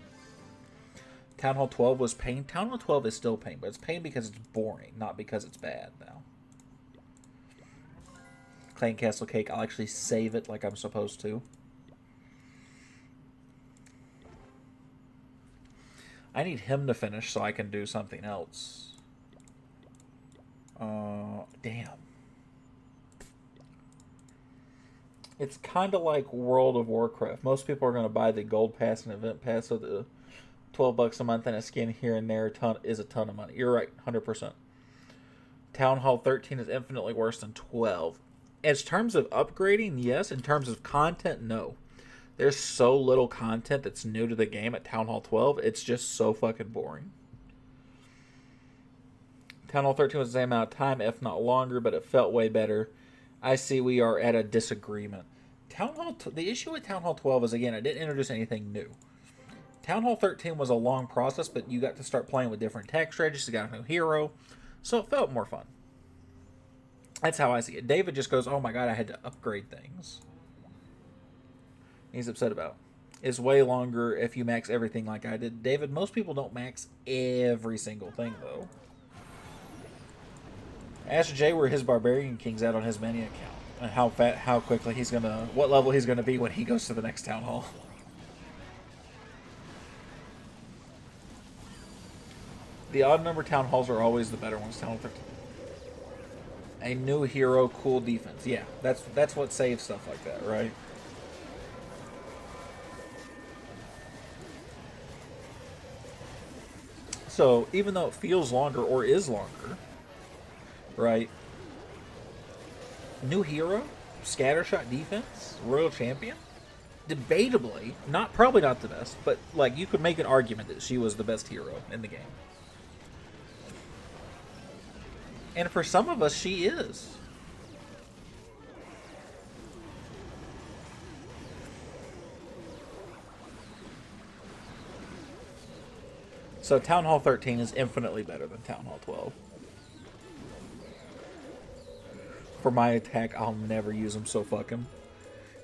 Town Hall 12 was pain. Town Hall 12 is still pain, but it's pain because it's boring, not because it's bad now. Clan Castle Cake, I'll actually save it like I'm supposed to. I need him to finish so I can do something else. Damn. It's kind of like World of Warcraft. Most people are going to buy the gold pass and event pass, so the $12 a month and a skin here and there is a ton of money. You're right, 100%. Town Hall 13 is infinitely worse than 12. In terms of upgrading, yes. In terms of content, no. There's so little content that's new to the game at Town Hall 12. It's just so fucking boring. Town Hall 13 was the same amount of time, if not longer, but it felt way better. I see we are at a disagreement. The issue with Town Hall 12 is, again, it didn't introduce anything new. Town Hall 13 was a long process, but you got to start playing with different tech strategies. You got a new hero, so it felt more fun. That's how I see it. David just goes, oh my god, I had to upgrade things. He's upset about. is way longer if you max everything like I did. David, most people don't max every single thing, though. Ask Jay where his Barbarian King's at on his Mania account. And how quickly he's gonna... What level he's gonna be when he goes to the next Town Hall. The odd number Town Halls are always the better ones. Town Hall 13. A new hero, cool defense. Yeah, that's what saves stuff like that, right? So, even though it feels longer or is longer, right? New hero, scattershot defense, royal champion. Debatably, probably not the best, but like you could make an argument that she was the best hero in the game. And for some of us, she is. So Town Hall 13 is infinitely better than Town Hall 12. For my attack, I'll never use them, so fuck him.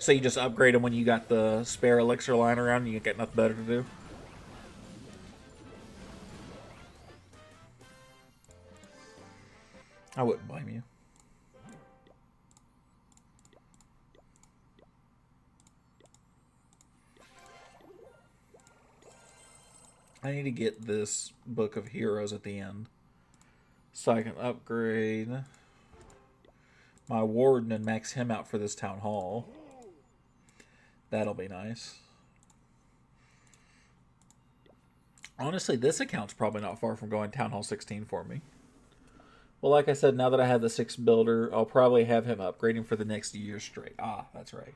So you just upgrade them when you got the spare elixir lying around and you got nothing better to do? I wouldn't blame you. I need to get this Book of Heroes at the end so I can upgrade my Warden and max him out for this Town Hall. That'll be nice. Honestly, this account's probably not far from going Town Hall 16 for me. Well, like I said, now that I have the 6th builder, I'll probably have him upgrading for the next year straight. Ah, that's right.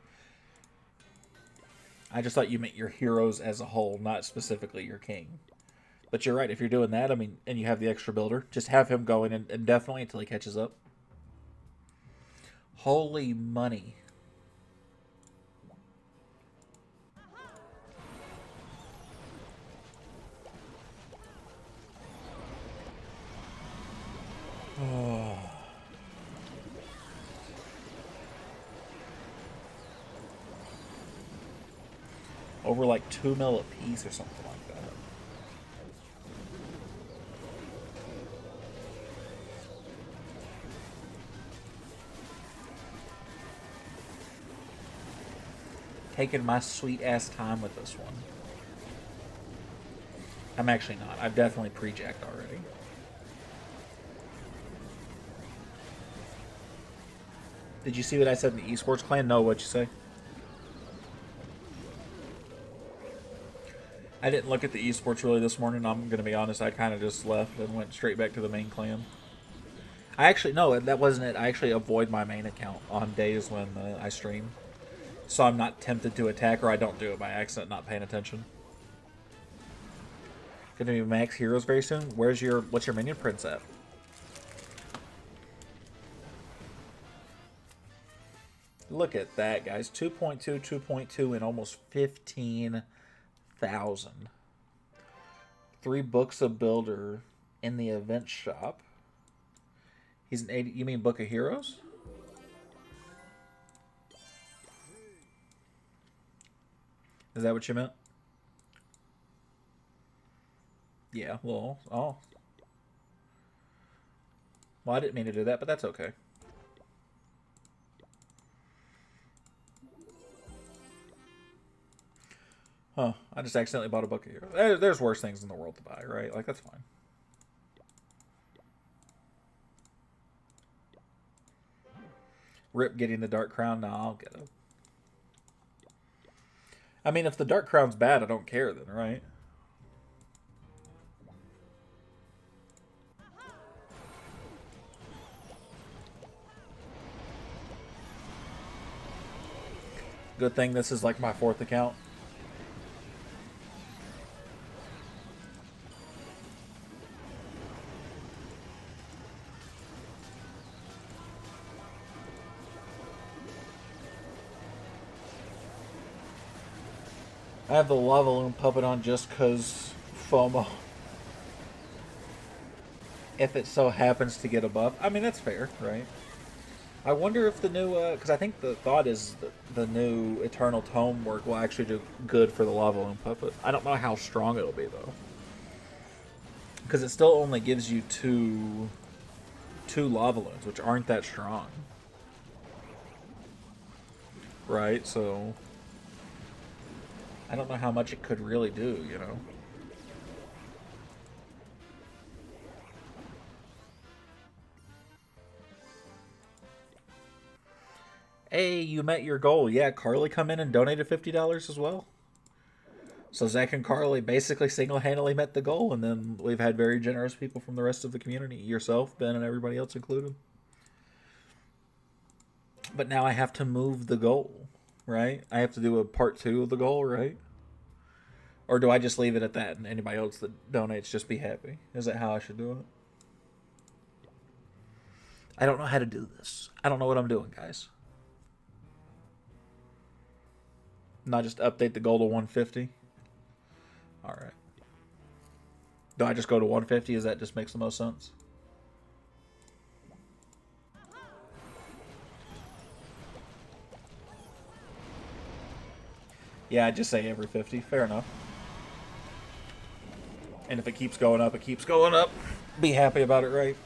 I just thought you meant your heroes as a whole, not specifically your king. But you're right, if you're doing that, I mean, and you have the extra builder, just have him going indefinitely until he catches up. Holy money. Oh. Over like 2 mil a piece or something like that. Taking my sweet ass time with this one. I'm actually not. I've definitely pre-jacked already. Did you see what I said in the esports clan? No, what'd you say? I didn't look at the esports really this morning. I'm going to be honest. I kind of just left and went straight back to the main clan. I actually, no, that wasn't it. I actually avoid my main account on days when I stream. So I'm not tempted to attack, or I don't do it by accident, not paying attention. Gonna be max heroes very soon. What's your minion prince at? Look at that, guys. 2.2, 2.2, and almost 15,000. 3 books of builder in the event shop. He's an 80. You mean Book of Heroes? Is that what you meant? Yeah, well, oh. Well, I didn't mean to do that, but that's okay. Huh, I just accidentally bought a Book of Heroes. There's worse things in the world to buy, right? Like, that's fine. Rip getting the Dark Crown? No, I'll get it. I mean, if the Dark Crown's bad, I don't care then, right? Good thing this is like my 4th account. I have the Lava Loon puppet on just because FOMO. If it so happens to get a buff. I mean, that's fair, right? I wonder if the new, because I think the thought is that the new Eternal Tome work will actually do good for the Lava Loon puppet. I don't know how strong it'll be though, because it still only gives you two Lava Loons, which aren't that strong, right? So I don't know how much it could really do, you know. Hey, you met your goal. Yeah, Carly come in and donated $50 as well. So Zach and Carly basically single-handedly met the goal, and then we've had very generous people from the rest of the community, yourself, Ben, and everybody else included. But now I have to move the goal, right? I have to do a part two of the goal, right? Or do I just leave it at that, and anybody else that donates just be happy? Is that how I should do it? I don't know how to do this. I don't know what I'm doing, guys. Not just update the goal to 150. All right. Do I just go to 150? Is that just makes the most sense? Yeah, I just say every 50. Fair enough. And if it keeps going up, it keeps going up. Be happy about it, right?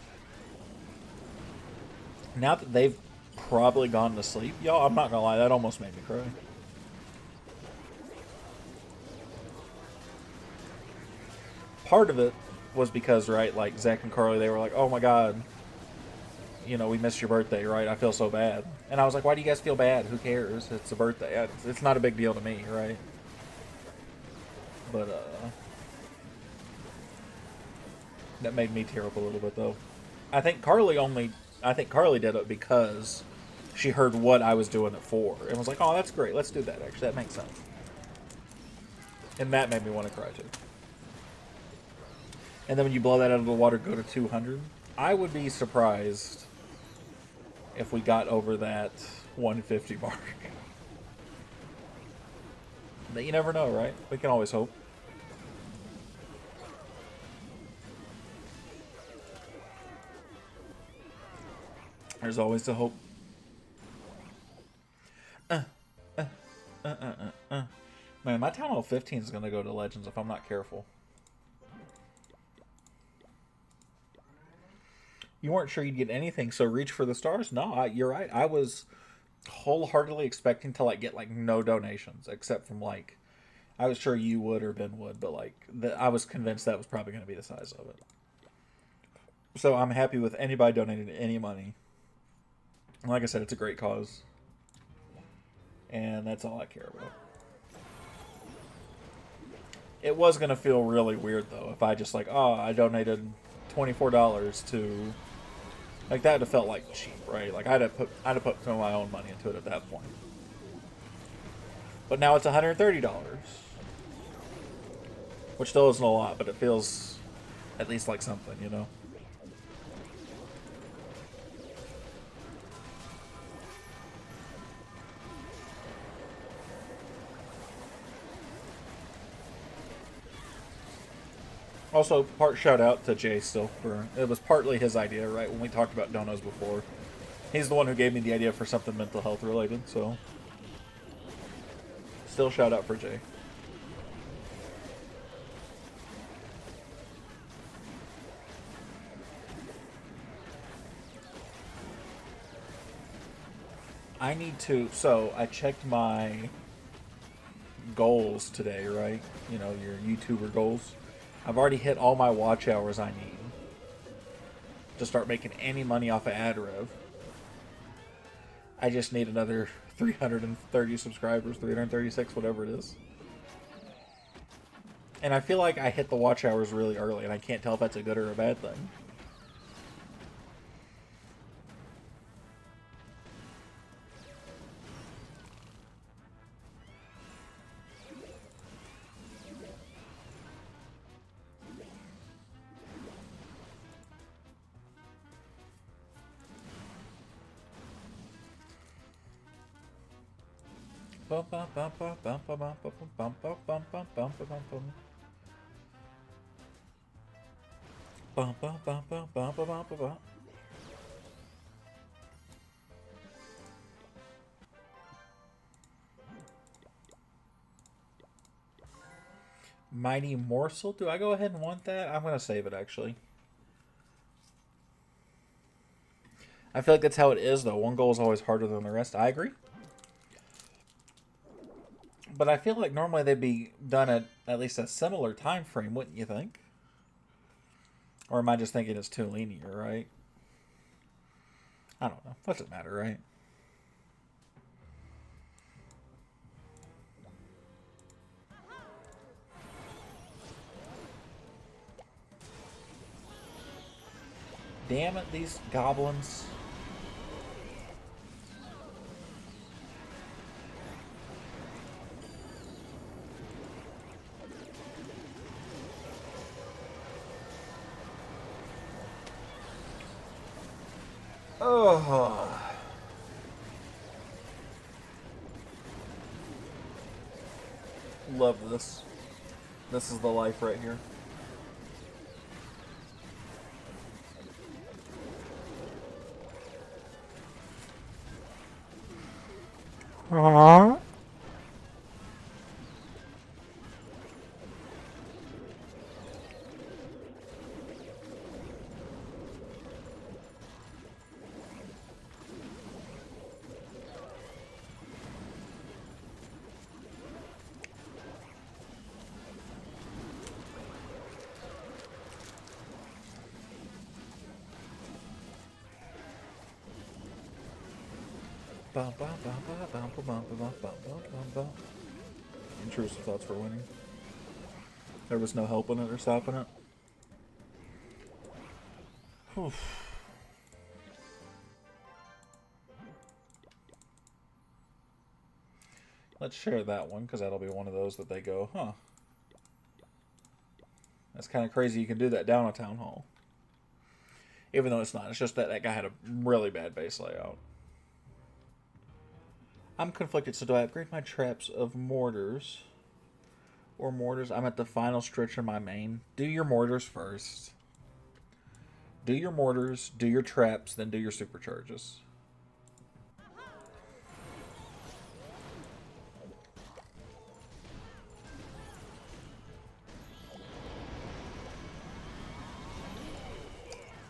Now that they've probably gone to sleep, y'all, I'm not gonna lie, that almost made me cry. Part of it was because, right, like Zach and Carly, they were like, "Oh my god, you know, we missed your birthday, right? I feel so bad." And I was like, "Why do you guys feel bad? Who cares? It's a birthday. It's not a big deal to me, right?" But that made me tear up a little bit though. I think Carly only. I think Carly did it because she heard what I was doing it for and was like, "Oh, that's great. Let's do that." Actually, that makes sense. And that made me want to cry too. And then when you blow that out of the water, go to 200. I would be surprised if we got over that 150 mark. But you never know, right? We can always hope. There's always the hope. Man, my Town Hall 15 is going to go to Legends if I'm not careful. You weren't sure you'd get anything, so reach for the stars? No, you're right. I was wholeheartedly expecting to like get like no donations except from like I was sure you would or Ben would, but like I was convinced that was probably going to be the size of it. So I'm happy with anybody donating any money. And like I said, it's a great cause, and that's all I care about. It was going to feel really weird though if I just like, oh, I donated $24 to, like that would have felt like cheap, right? Like I'd have put some of my own money into it at that point. But now it's $130, which still isn't a lot, but it feels at least like something, you know. Also, part shout out to Jay still for it was partly his idea, right? When we talked about donos before, he's the one who gave me the idea for something mental health related. So, still shout out for Jay. I need to. So I checked my goals today, right? You know, your YouTuber goals. I've already hit all my watch hours I need to start making any money off of ad rev. I just need another 330 subscribers, 336, whatever it is. And I feel like I hit the watch hours really early, and I can't tell if that's a good or a bad thing. Bum, bum, bum, bum, bum, bum, bum, bum, bum, bum, bum, bum, bum, bum, bum. Bum, bum, bum, bum, bum, bum, bum, bum. Mighty Morsel. Do I go ahead and want that? I'm going to save it, actually. I feel like that's how it is, though. One goal is always harder than the rest. I agree. But I feel like normally they'd be done at least a similar time frame, wouldn't you think? Or am I just thinking it's too linear, right? I don't know. What's it matter, right? Damn it, these goblins. Oh. Love this. This is the life right here. Aww. Intrusive thoughts for winning. There was no helping it or stopping it. Oof. Let's share that one, because that'll be one of those that they go, huh. That's kind of crazy you can do that down a town hall. Even though it's not. It's just that that guy had a really bad base layout. I'm conflicted, so do I upgrade my traps of mortars? Or mortars? I'm at the final stretch of my main. Do your mortars first. Do your mortars, do your traps, then do your supercharges.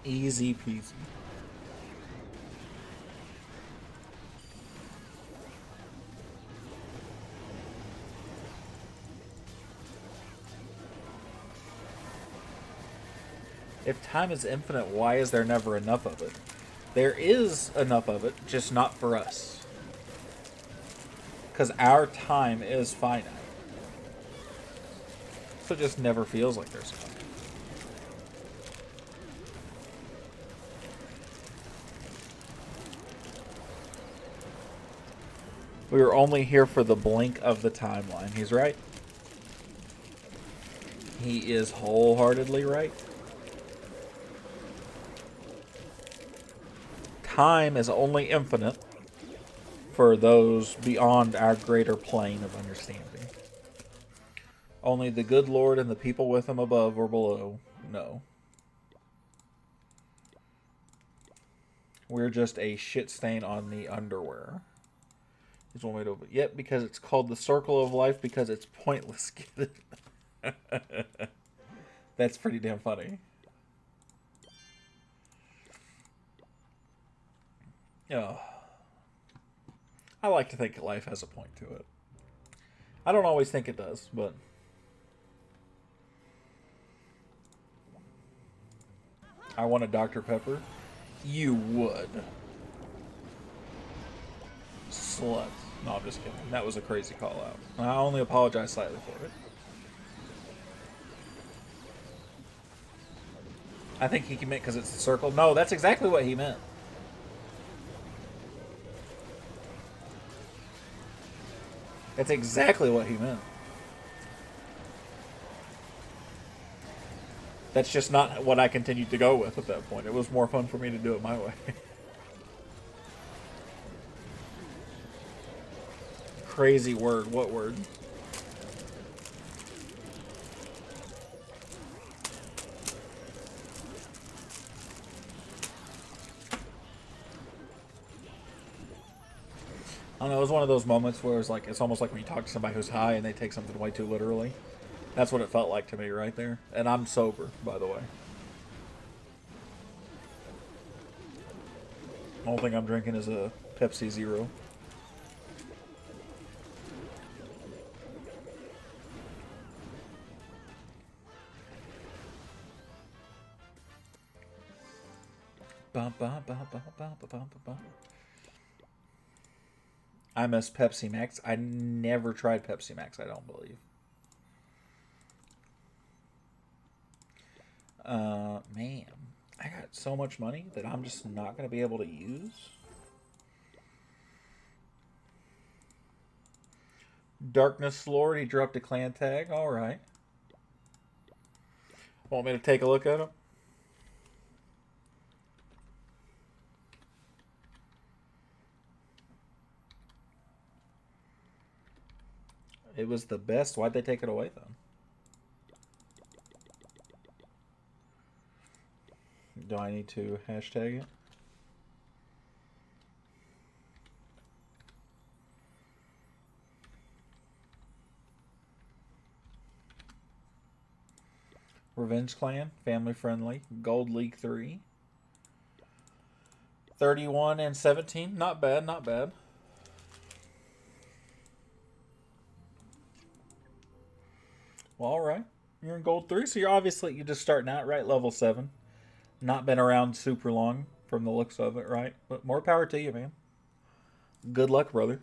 Easy peasy. If time is infinite, why is there never enough of it? There is enough of it, just not for us. Because our time is finite. So it just never feels like there's enough. We were only here for the blink of the timeline. He's right. He is wholeheartedly right. Time is only infinite for those beyond our greater plane of understanding. Only the good Lord and the people with him above or below know. We're just a shit stain on the underwear. Is one way to... Yep, because it's called the circle of life because it's pointless. That's pretty damn funny. Oh. I like to think life has a point to it. I don't always think it does, but... I want a Dr. Pepper. You would. Slut. No, I'm just kidding. That was a crazy call out. I only apologize slightly for it. I think he meant because it's a circle. No, that's exactly what he meant. That's exactly what he meant. That's just not what I continued to go with at that point. It was more fun for me to do it my way. Crazy word. What word? I don't know, it was one of those moments where it's like it's almost like when you talk to somebody who's high and they take something way too literally. That's what it felt like to me right there. And I'm sober, by the way. The only thing I'm drinking is a Pepsi Zero. I miss Pepsi Max. I never tried Pepsi Max, I don't believe. Man, I got so much money that I'm just not going to be able to use. Darkness Lord, he dropped a clan tag. Alright. Want me to take a look at him? It was the best. Why'd they take it away then? Do I need to hashtag it? Revenge Clan, family friendly. Gold League 3. 31 and 17. Not bad, not bad. Well, alright. You're in Gold 3, so you're just starting out, right? Level 7. Not been around super long from the looks of it, right? But more power to you, man. Good luck, brother.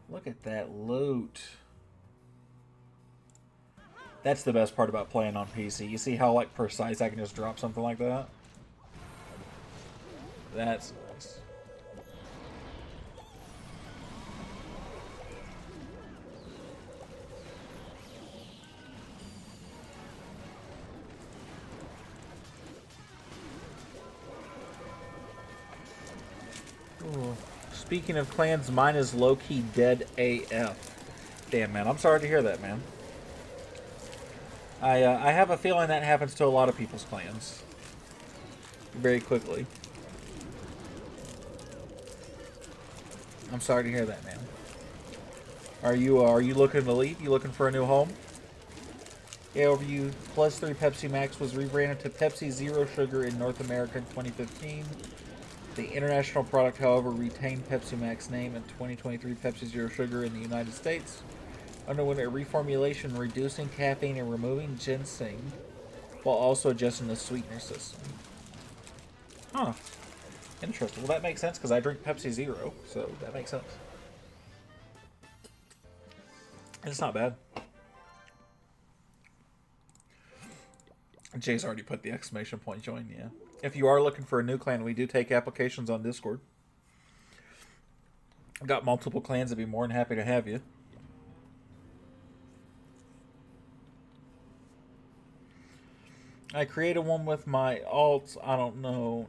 Look at that loot. That's the best part about playing on PC. You see how like precise I can just drop something like that? That's nice. Ooh. Speaking of clans, mine is low-key dead AF. Damn, man. I'm sorry to hear that, man. I have a feeling that happens to a lot of people's clans. Very quickly. I'm sorry to hear that, man. Are you looking to leave? You looking for a new home? Yeah, overview. Plus 3 Pepsi Max was rebranded to Pepsi Zero Sugar in North America in 2015. The international product, however, retained Pepsi Max name in 2023 Pepsi Zero Sugar in the United States. Underwent a reformulation reducing caffeine and removing ginseng while also adjusting the sweetener system. Huh. Interesting. Well, that makes sense because I drink Pepsi Zero, so that makes sense. It's not bad. Jay's already put the exclamation point join, yeah. If you are looking for a new clan, we do take applications on Discord. I've got multiple clans that'd be more than happy to have you. I created one with my alts. I don't know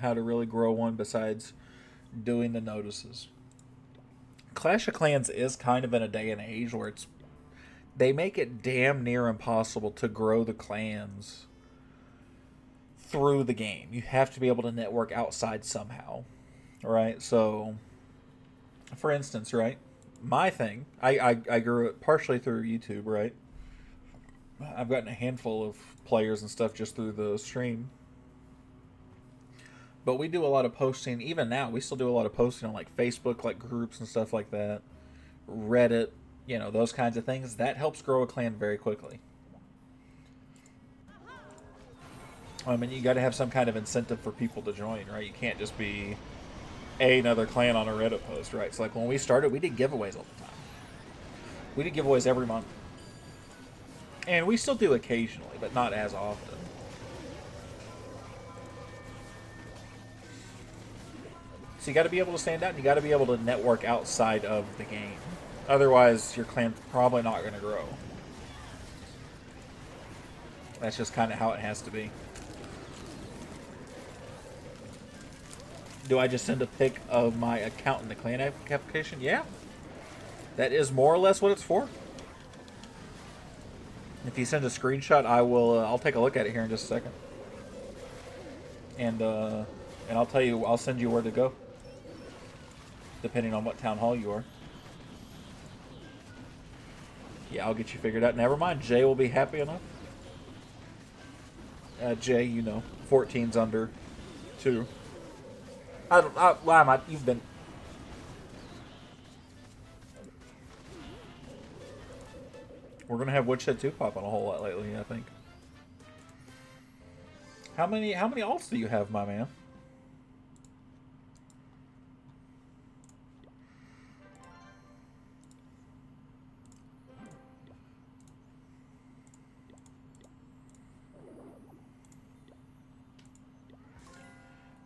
how to really grow one besides doing the notices. Clash of Clans is kind of in a day and age where they make it damn near impossible to grow the clans through the game. You have to be able to network outside somehow, right? So, for instance, right, my thing, I grew it partially through YouTube, right? I've gotten a handful of players and stuff just through the stream. But we do a lot of posting. Even now, we still do a lot of posting on like Facebook, like groups and stuff like that. Reddit, those kinds of things. That helps grow a clan very quickly. I mean, you got to have some kind of incentive for people to join, right? You can't just be another clan on a Reddit post, right? So like when we started, we did giveaways all the time. We did giveaways every month. And we still do occasionally, but not as often. So you got to be able to stand out, and you got to be able to network outside of the game. Otherwise, your clan's probably not going to grow. That's just kind of how it has to be. Do I just send a pic of my account in the clan application? Yeah. That is more or less what it's for. If you send a screenshot, I will. I'll take a look at it here in just a second, and I'll tell you. I'll send you where to go, depending on what town hall you are. Yeah, I'll get you figured out. Never mind. Jay will be happy enough. Jay, you know, 14's under 2. Why am I? You've been. We're gonna have Woodshed 2 pop on a whole lot lately, I think. How many alts do you have, my man?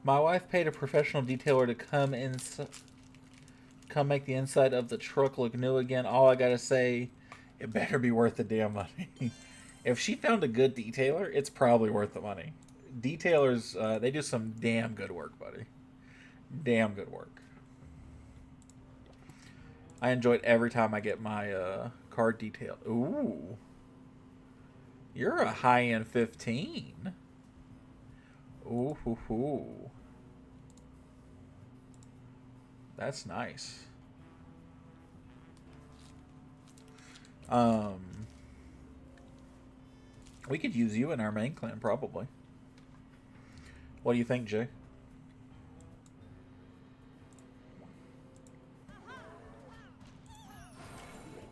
My wife paid a professional detailer to come make the inside of the truck look new again. All I gotta say, it better be worth the damn money. If she found a good detailer, it's probably worth the money. Detailers, they do some damn good work, buddy. Damn good work. I enjoy it every time I get my car detailed. Ooh. You're a high-end 15. Ooh, hoo, hoo. That's nice. We could use you in our main clan, probably. What do you think, Jay?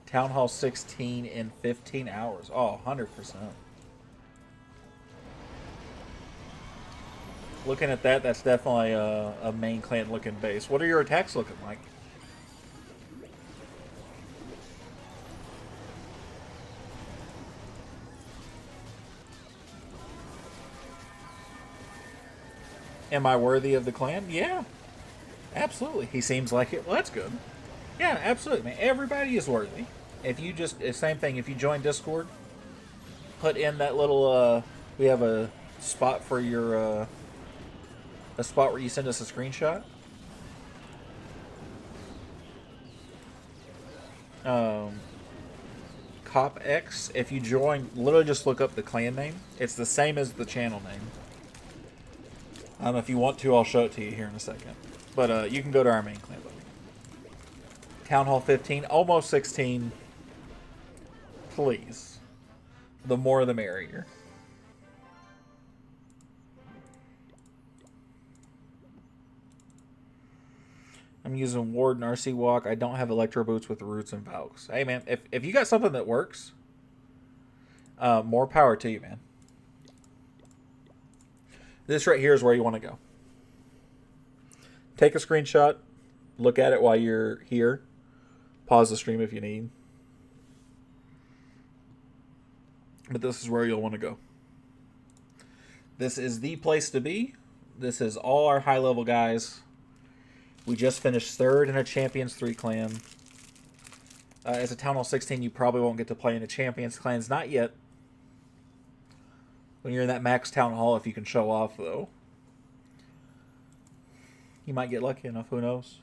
Town Hall 16 in 15 hours. Oh, 100%. Looking at that, that's definitely a main clan looking base. What are your attacks looking like? Am I worthy of the clan? Yeah, absolutely. He seems like it. Well, that's good. Yeah, absolutely, man. Everybody is worthy. If you just, same thing, if you join Discord, put in that little, we have a spot for your, a spot where you send us a screenshot. Cop X, if you join, literally just look up the clan name. It's the same as the channel name. If you want to, I'll show it to you here in a second. But you can go to our main clan, buddy. Town Hall 15, almost 16. Please. The more the merrier. I'm using Ward and RC Walk. I don't have Electro Boots with Roots and Valks. Hey, man, if you got something that works, more power to you, man. This right here is where you want to go. Take a screenshot. Look at it while you're here. Pause the stream if you need. But this is where you'll want to go. This is the place to be. This is all our high-level guys. We just finished 3rd in a Champions 3 clan. As a Town Hall 16, you probably won't get to play in the Champions clans. Not yet. When you're in that max Town Hall, if you can show off, though. You might get lucky enough. Who knows?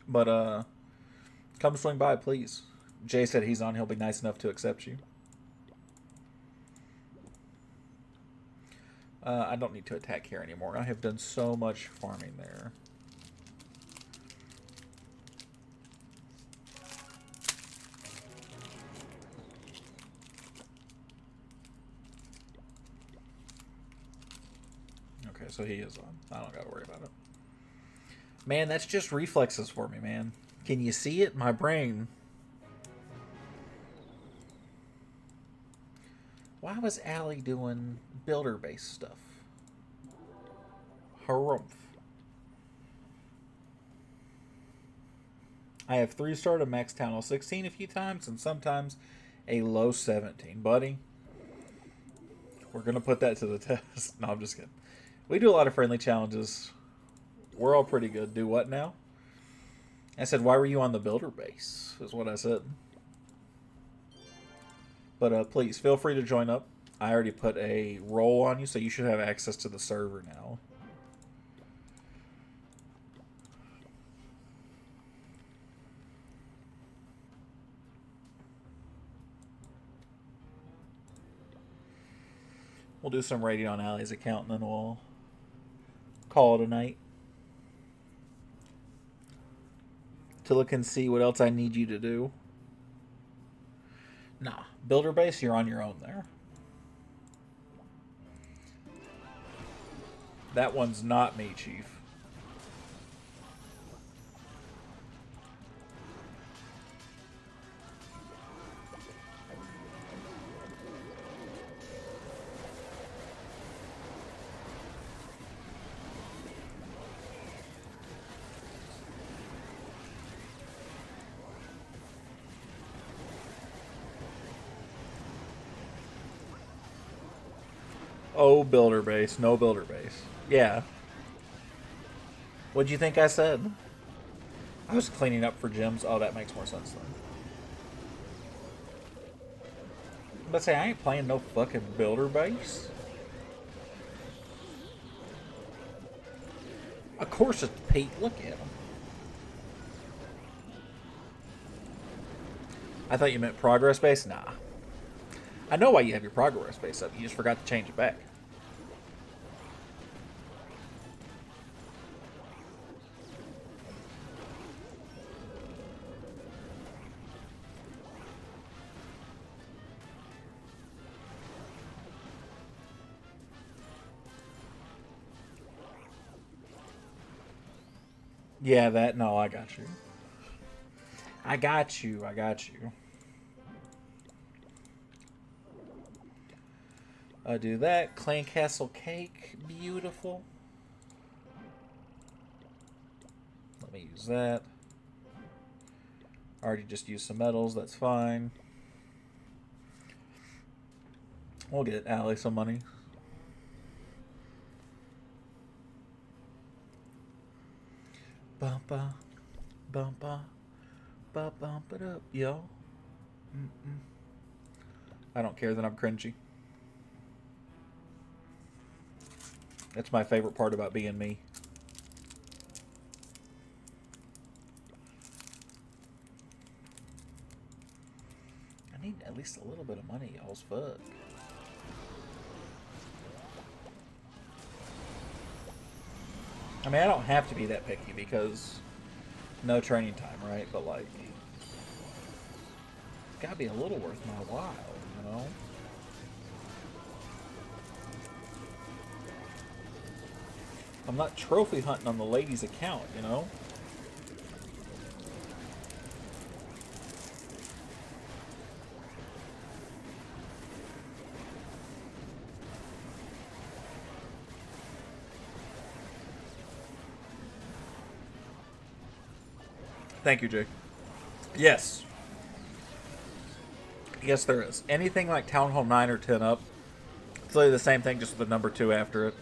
But, come swing by, please. Jay said he's on. He'll be nice enough to accept you. I don't need to attack here anymore. I have done so much farming there. Okay, so he is on. I don't gotta worry about it. Man, that's just reflexes for me, man. Can you see it? My brain. Why was Allie doing builder-based stuff? Harumph. I have 3-star to max Town Hall 16 a few times, and sometimes a low 17. Buddy, we're going to put that to the test. No, I'm just kidding. We do a lot of friendly challenges. We're all pretty good. Do what now? I said, why were you on the builder base? Is what I said. But please, feel free to join up. I already put a role on you, so you should have access to the server now. We'll do some rating on Allie's account and then we'll call it a night. To look and see what else I need you to do. Nah, builder base, you're on your own there. That one's not me, Chief. Oh, builder base. No builder base. Yeah. What'd you think I said? I was cleaning up for gyms. Oh, that makes more sense then. But say, I ain't playing no fucking builder base. Of course it's Pete. Look at him. I thought you meant progress base? Nah. I know why you have your progress base up. You just forgot to change it back. Yeah, that. No, I got you. I got you. I got you. I do that. Clan Castle cake. Beautiful. Let me use that. Already just used some metals. That's fine. We'll get Allie some money. Bumpa. Bumpa. Bump it up, yo. I don't care that I'm cringy. That's my favorite part about being me. I need at least a little bit of money, y'all's fuck. I mean, I don't have to be that picky because no training time, right? But like, it's gotta be a little worth my while, you know? I'm not trophy hunting on the lady's account, you know? Thank you, Jake. Yes. Yes, there is. Anything like Town Hall 9 or 10 up, it's literally the same thing, just with the number 2 after it.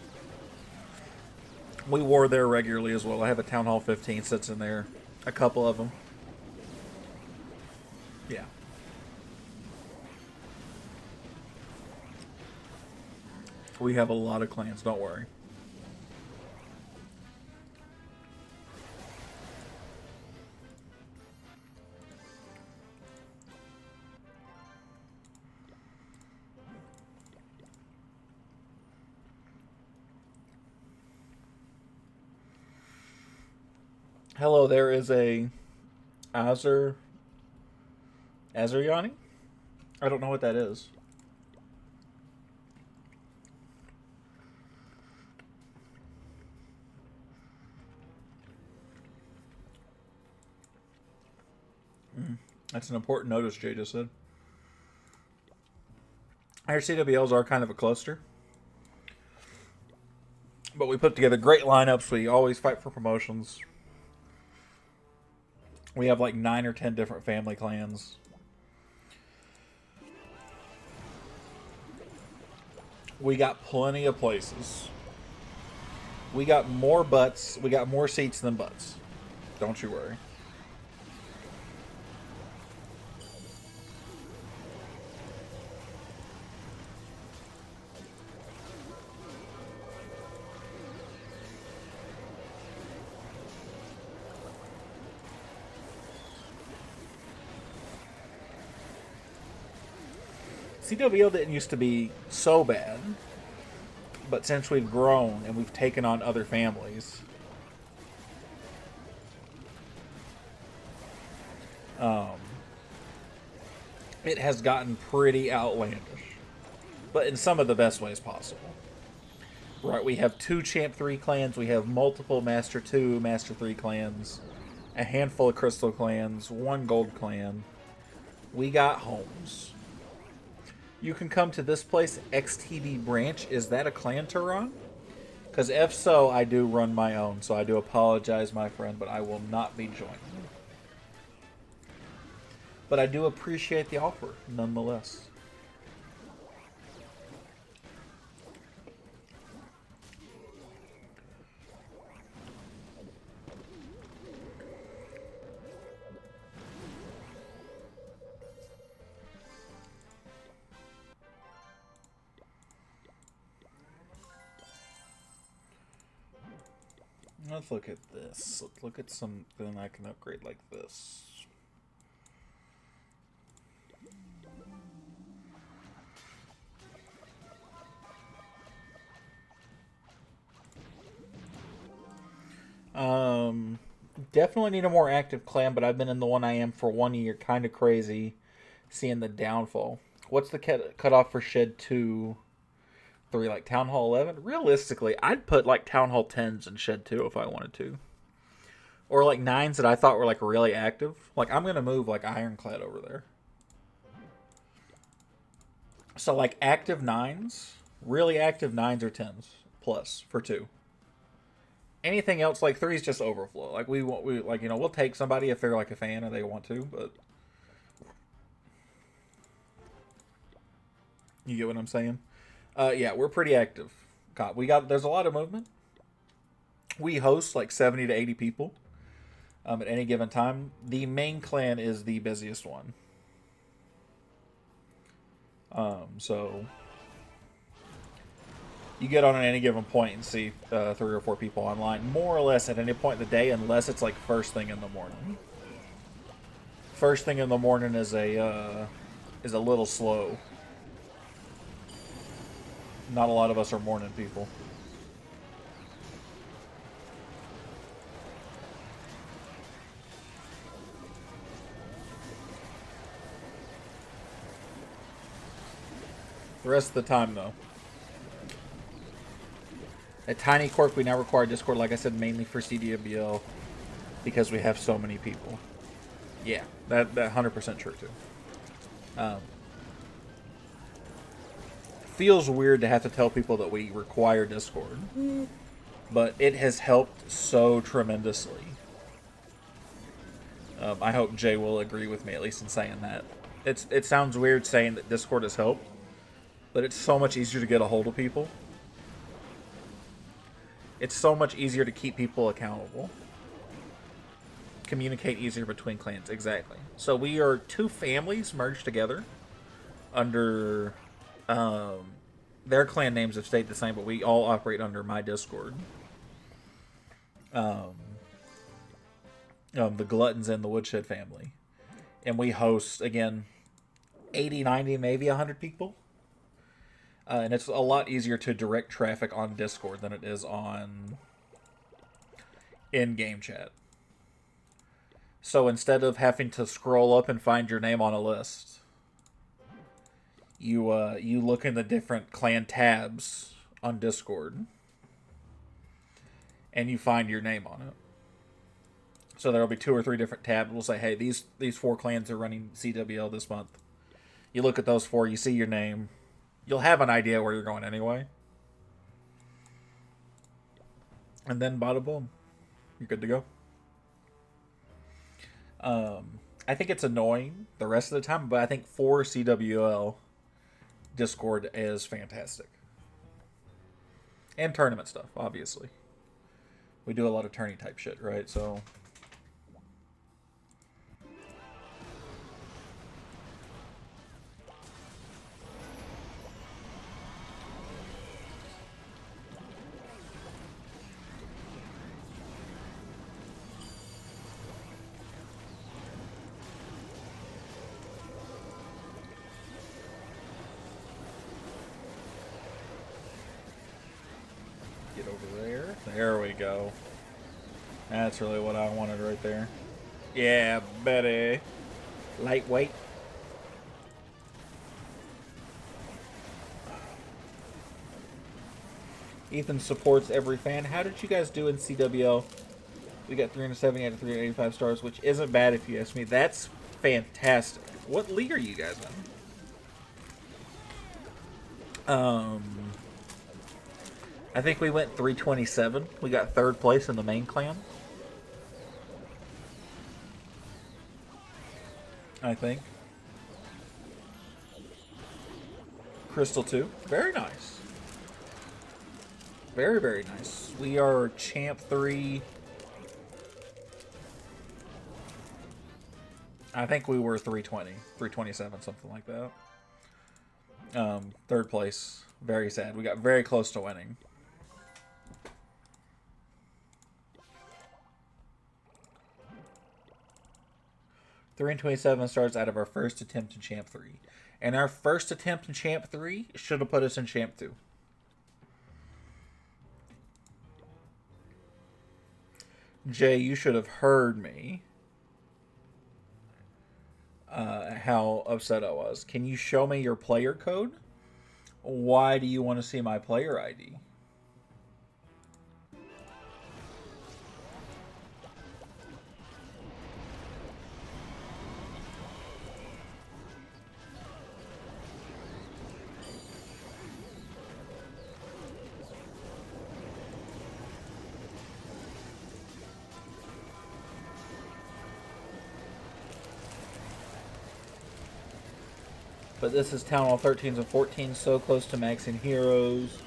We war there regularly as well. I have a Town Hall 15 sits in there. A couple of them. Yeah. We have a lot of clans, don't worry. Hello, there is a Azeryani? I don't know what that is. That's an important notice Jay just said. Our CWLs are kind of a cluster. But we put together great lineups. We always fight for promotions. We have like 9 or 10 different family clans. We got plenty of places. We got more butts. We got more seats than butts. Don't you worry. CWL didn't used to be so bad But since we've grown and we've taken on other families, um, it has gotten pretty outlandish. But in some of the best ways possible. Right, we have 2 Champ 3 clans, we have multiple Master 2, Master 3 clans, a handful of Crystal clans, 1 Gold clan. We got homes. You can come to this place, XTB Branch. Is that a clan to run? Because if so, I do run my own, so I do apologize, my friend, but I will not be joining. But I do appreciate the offer, nonetheless. Let's look at this. Let's look at something I can upgrade like this. Definitely need a more active clan, but I've been in the one I am for 1 year. Kind of crazy seeing the downfall. What's the cutoff for Shed 2? 3, like Town Hall 11? Realistically, I'd put like Town Hall 10s in Shed 2 if I wanted to. Or like 9s that I thought were like really active. Like I'm going to move like Ironclad over there. So like active 9s, really active 9s or 10s plus for 2. Anything else like 3 is just overflow. Like we like, you know, we'll take somebody if they're like a fan and they want to, but you get what I'm saying? Yeah, we're pretty active. There's a lot of movement. We host like 70 to 80 people at any given time. The main clan is the busiest one. So you get on at any given point and see 3 or 4 people online, more or less at any point in the day, unless it's like first thing in the morning. First thing in the morning is a little slow. Not a lot of us are morning people. The rest of the time, though. At Tiny Corp, we now require Discord, like I said, mainly for CDWL, because we have so many people. Yeah, that 100% true, too. Feels weird to have to tell people that we require Discord, but it has helped so tremendously. I hope Jay will agree with me, at least in saying that. It sounds weird saying that Discord has helped, but it's so much easier to get a hold of people. It's so much easier to keep people accountable. Communicate easier between clans, exactly. So we are 2 families merged together under... their clan names have stayed the same, but we all operate under my Discord. The Gluttons and the Woodshed family. And we host, again, 80, 90, maybe 100 people. And it's a lot easier to direct traffic on Discord than it is on in-game chat. So instead of having to scroll up and find your name on a list, you look in the different clan tabs on Discord, and you find your name on it. So there will be 2 or 3 different tabs. We'll say, hey, these 4 clans are running CWL this month. You look at those 4, you see your name. You'll have an idea where you're going anyway. And then bada boom. You're good to go. I think it's annoying the rest of the time, but I think for CWL, Discord is fantastic. And tournament stuff, obviously. We do a lot of tourney type shit, right? So... over there. There we go. That's really what I wanted right there. Yeah, Betty. Lightweight. Ethan supports every fan. How did you guys do in CWL? We got 370 out of 385 stars, which isn't bad if you ask me. That's fantastic. What league are you guys in? I think we went 327. We got third place in the main clan. I think. Crystal 2. Very nice. Very, very nice. We are champ 3. I think we were 320, 327, something like that. Third place. Very sad. We got very close to winning. Three and 27 stars out of our first attempt in Champ 3. And our first attempt in Champ 3 should have put us in Champ 2. Jay, you should have heard me. How upset I was. Can you show me your player code? Why do you want to see my player ID? But this is Town Hall 13s and 14s, so close to maxing heroes.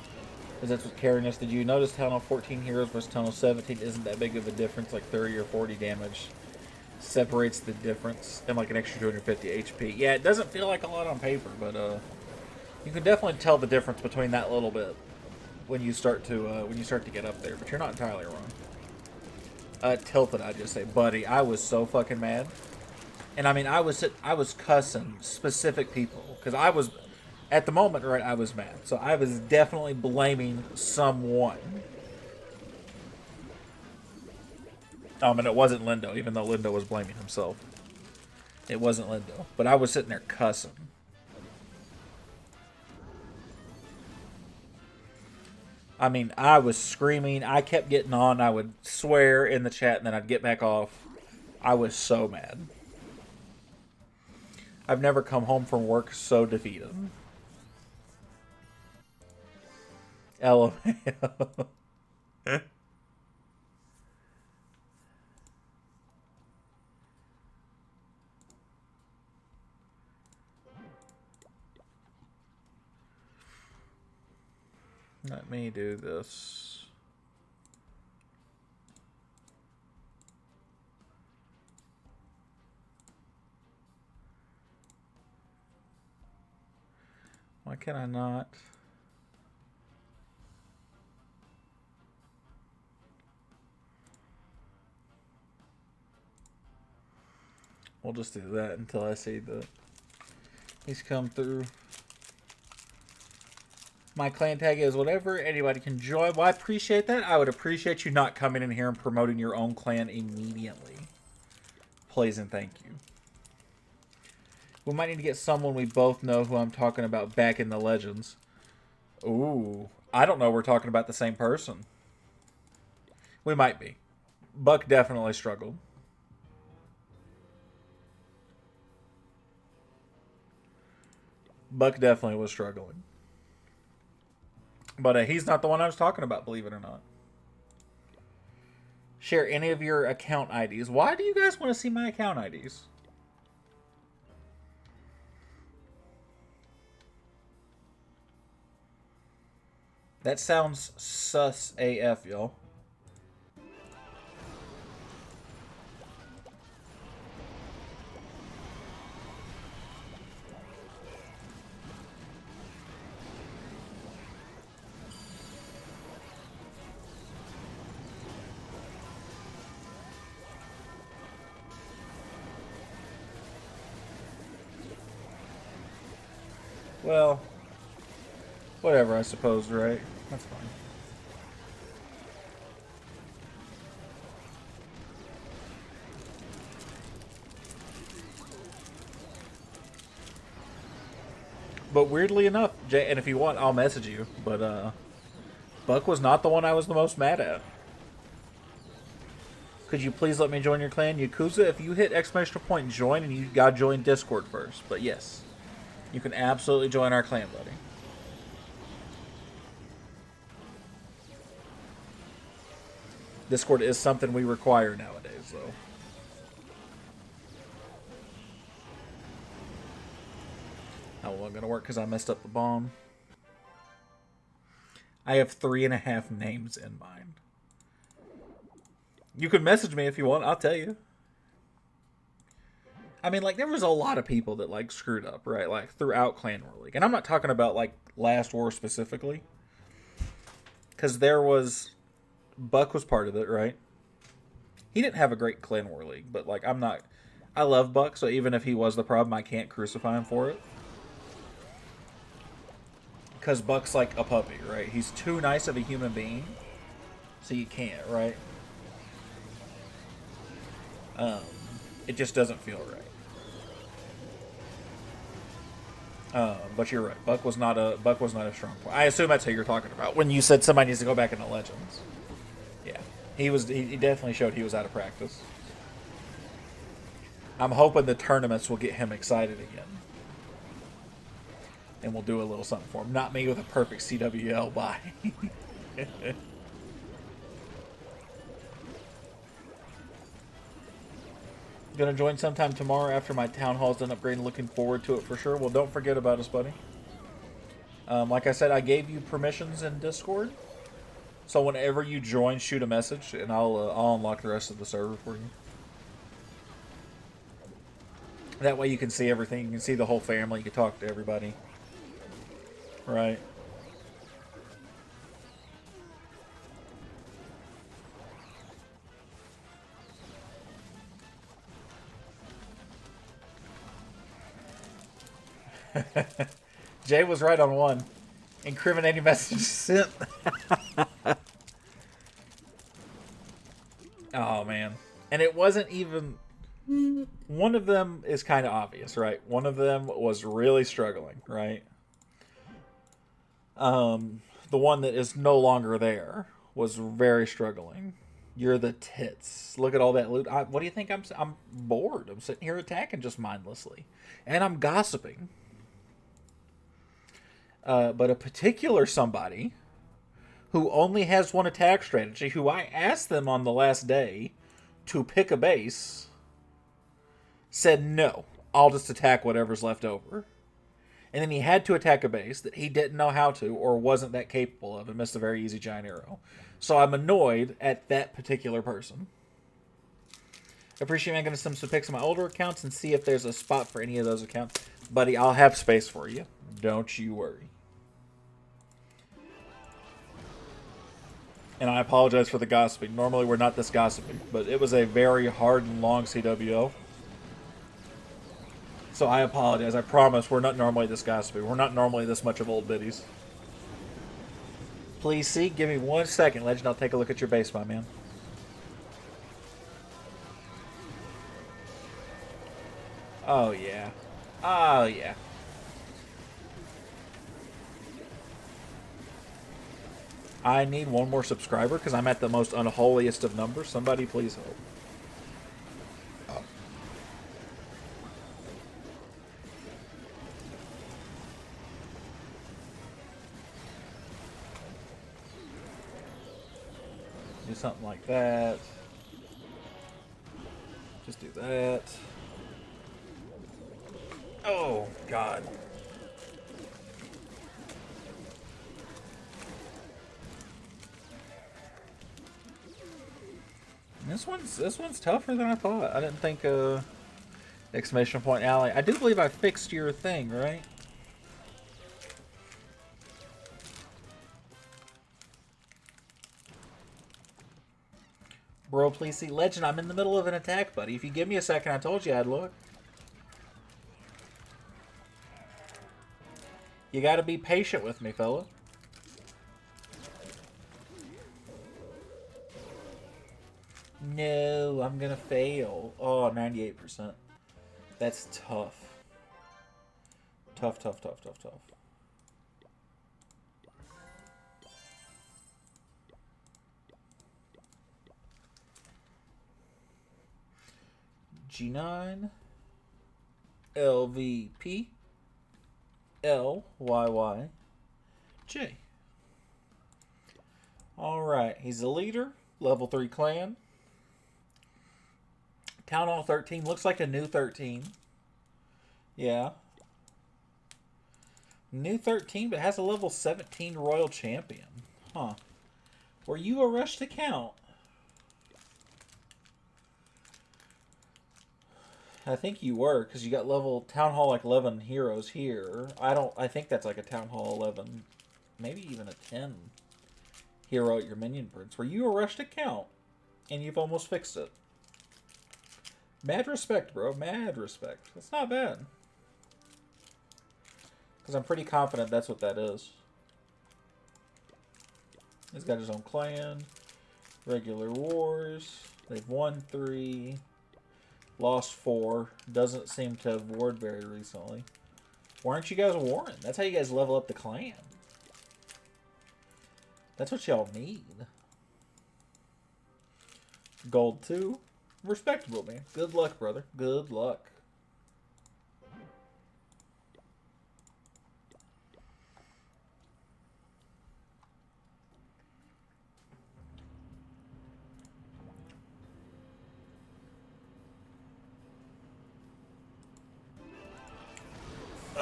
Because that's what's carrying us. Did you notice Town Hall 14 heroes versus Town Hall 17 isn't that big of a difference? Like 30 or 40 damage separates the difference. And like an extra 250 HP. Yeah, it doesn't feel like a lot on paper, but you can definitely tell the difference between that little bit when you start to get up there. But you're not entirely wrong. Tilted, I just say, buddy, I was so fucking mad. And I mean, I was cussing specific people because I was, at the moment, right? I was mad, so I was definitely blaming someone. And it wasn't Lindo, even though Lindo was blaming himself. It wasn't Lindo, but I was sitting there cussing. I mean, I was screaming. I kept getting on. I would swear in the chat, and then I'd get back off. I was so mad. I've never come home from work so defeated. LMAO. Let me do this. Why can I not? We'll just do that until I see that he's come through. My clan tag is whatever. Anybody can join. Well, I appreciate that. I would appreciate you not coming in here and promoting your own clan immediately. Please and thank you. We might need to get someone we both know who I'm talking about back in the Legends. Ooh. I don't know we're talking about the same person. We might be. Buck definitely struggled. Buck definitely was struggling. But he's not the one I was talking about, believe it or not. Share any of your account IDs. Why do you guys want to see my account IDs? That sounds sus AF, yo. Well, whatever, I suppose, right? That's fine. But weirdly enough, Jay, and if you want, I'll message you. But Buck was not the one I was the most mad at. Could you please let me join your clan, Yakuza? If you hit exclamation point join, and you gotta join Discord first. But yes, you can absolutely join our clan, buddy. Discord is something we require nowadays, though. How well gonna work because I messed up the bomb. I have 3.5 names in mind. You can message me if you want. I'll tell you. I mean, like, there was a lot of people that, like, screwed up, right? Like, throughout Clan War League. And I'm not talking about, like, last war specifically. Because there was... Buck was part of it, right? He didn't have a great Clan War League. But, like, I'm not... I love Buck, so even if he was the problem, I can't crucify him for it. Because Buck's like a puppy, right? He's too nice of a human being. So you can't, right? It just doesn't feel right. But you're right. Buck was not a strong point. I assume that's who you're talking about when you said somebody needs to go back into Legends. Yeah, he definitely showed he was out of practice. I'm hoping the tournaments will get him excited again, and we'll do a little something for him. Not me with a perfect CWL. Bye. Gonna join sometime tomorrow after my town hall's done upgrading. Looking forward to it for sure. Well, don't forget about us, buddy. Like I said, I gave you permissions in Discord, so whenever you join, shoot a message, and I'll unlock the rest of the server for you. That way, you can see everything. You can see the whole family. You can talk to everybody. Right. Jay was right on one. Incriminating messages sent. Oh, man. And it wasn't even... One of them is kind of obvious, right? One of them was really struggling, right? The one that is no longer there was very struggling. You're the tits. Look at all that loot. What do you think? I'm bored. I'm sitting here attacking just mindlessly. And I'm gossiping. But a particular somebody who only has one attack strategy, who I asked them on the last day to pick a base, said no, I'll just attack whatever's left over. And then he had to attack a base that he didn't know how to or wasn't that capable of and missed a very easy giant arrow. So I'm annoyed at that particular person. Appreciate I'm going to send some pics of my older accounts and see if there's a spot for any of those accounts. Buddy, I'll have space for you. Don't you worry. And I apologize for the gossiping. Normally we're not this gossiping, but it was a very hard and long CWO. So I apologize. I promise we're not normally this gossipy. We're not normally this much of old biddies. Please see. Give me 1 second, Legend. I'll take a look at your base, my man. Oh, yeah. Oh, yeah. I need one more subscriber because I'm at the most unholiest of numbers. Somebody please help. Do something like that. Just do that. Oh, God. This one's tougher than I thought. I didn't think exclamation point ally. I do believe I fixed your thing, right? Bro, please see. Legend, I'm in the middle of an attack, buddy. If you give me a second, I told you I'd look. You gotta be patient with me, fella. No, I'm gonna fail. Oh, 98%. That's tough. Tough, tough, tough, tough, tough. G9, LVP, LYY, J. Alright, he's a leader, level 3 clan. Town Hall 13, looks like a new 13. Yeah. New 13, but has a level 17 Royal Champion. Huh. Were you a rush to count? I think you were, because you got level Town Hall like 11 heroes here. I think that's like a Town Hall 11, maybe even a 10 hero at your minion prints. Were you a rush to count? And you've almost fixed it. Mad respect, bro. Mad respect. That's not bad. Because I'm pretty confident that's what that is. He's got his own clan. Regular wars. They've won 3. Lost 4. Doesn't seem to have warred very recently. Why aren't you guys warring? That's how you guys level up the clan. That's what y'all need. Gold 2. Respectable, man. Good luck, brother. Good luck.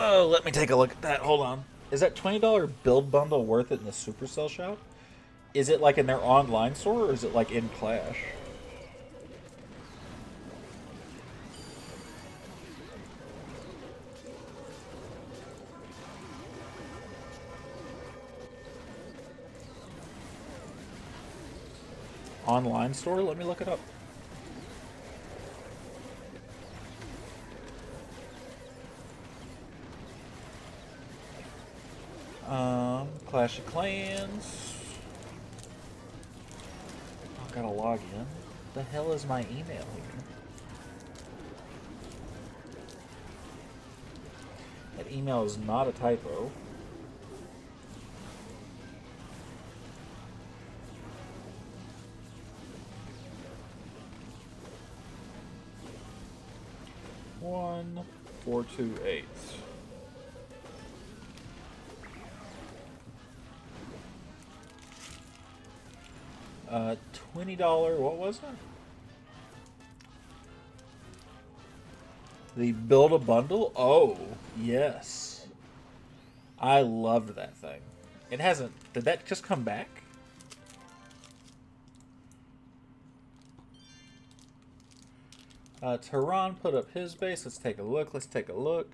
Oh, let me take a look at that. Hold on. Is that $20 build bundle worth it in the Supercell shop? Is it like in their online store, or is it like in Clash? Online store? Let me look it up. Clash of Clans. I gotta log in. The hell is my email here? That email is not a typo. One, 428. $20, what was it? The build a bundle? Oh, yes. I loved that thing. It hasn't, did that just come back? Tehran put up his base. Let's take a look. Let's take a look.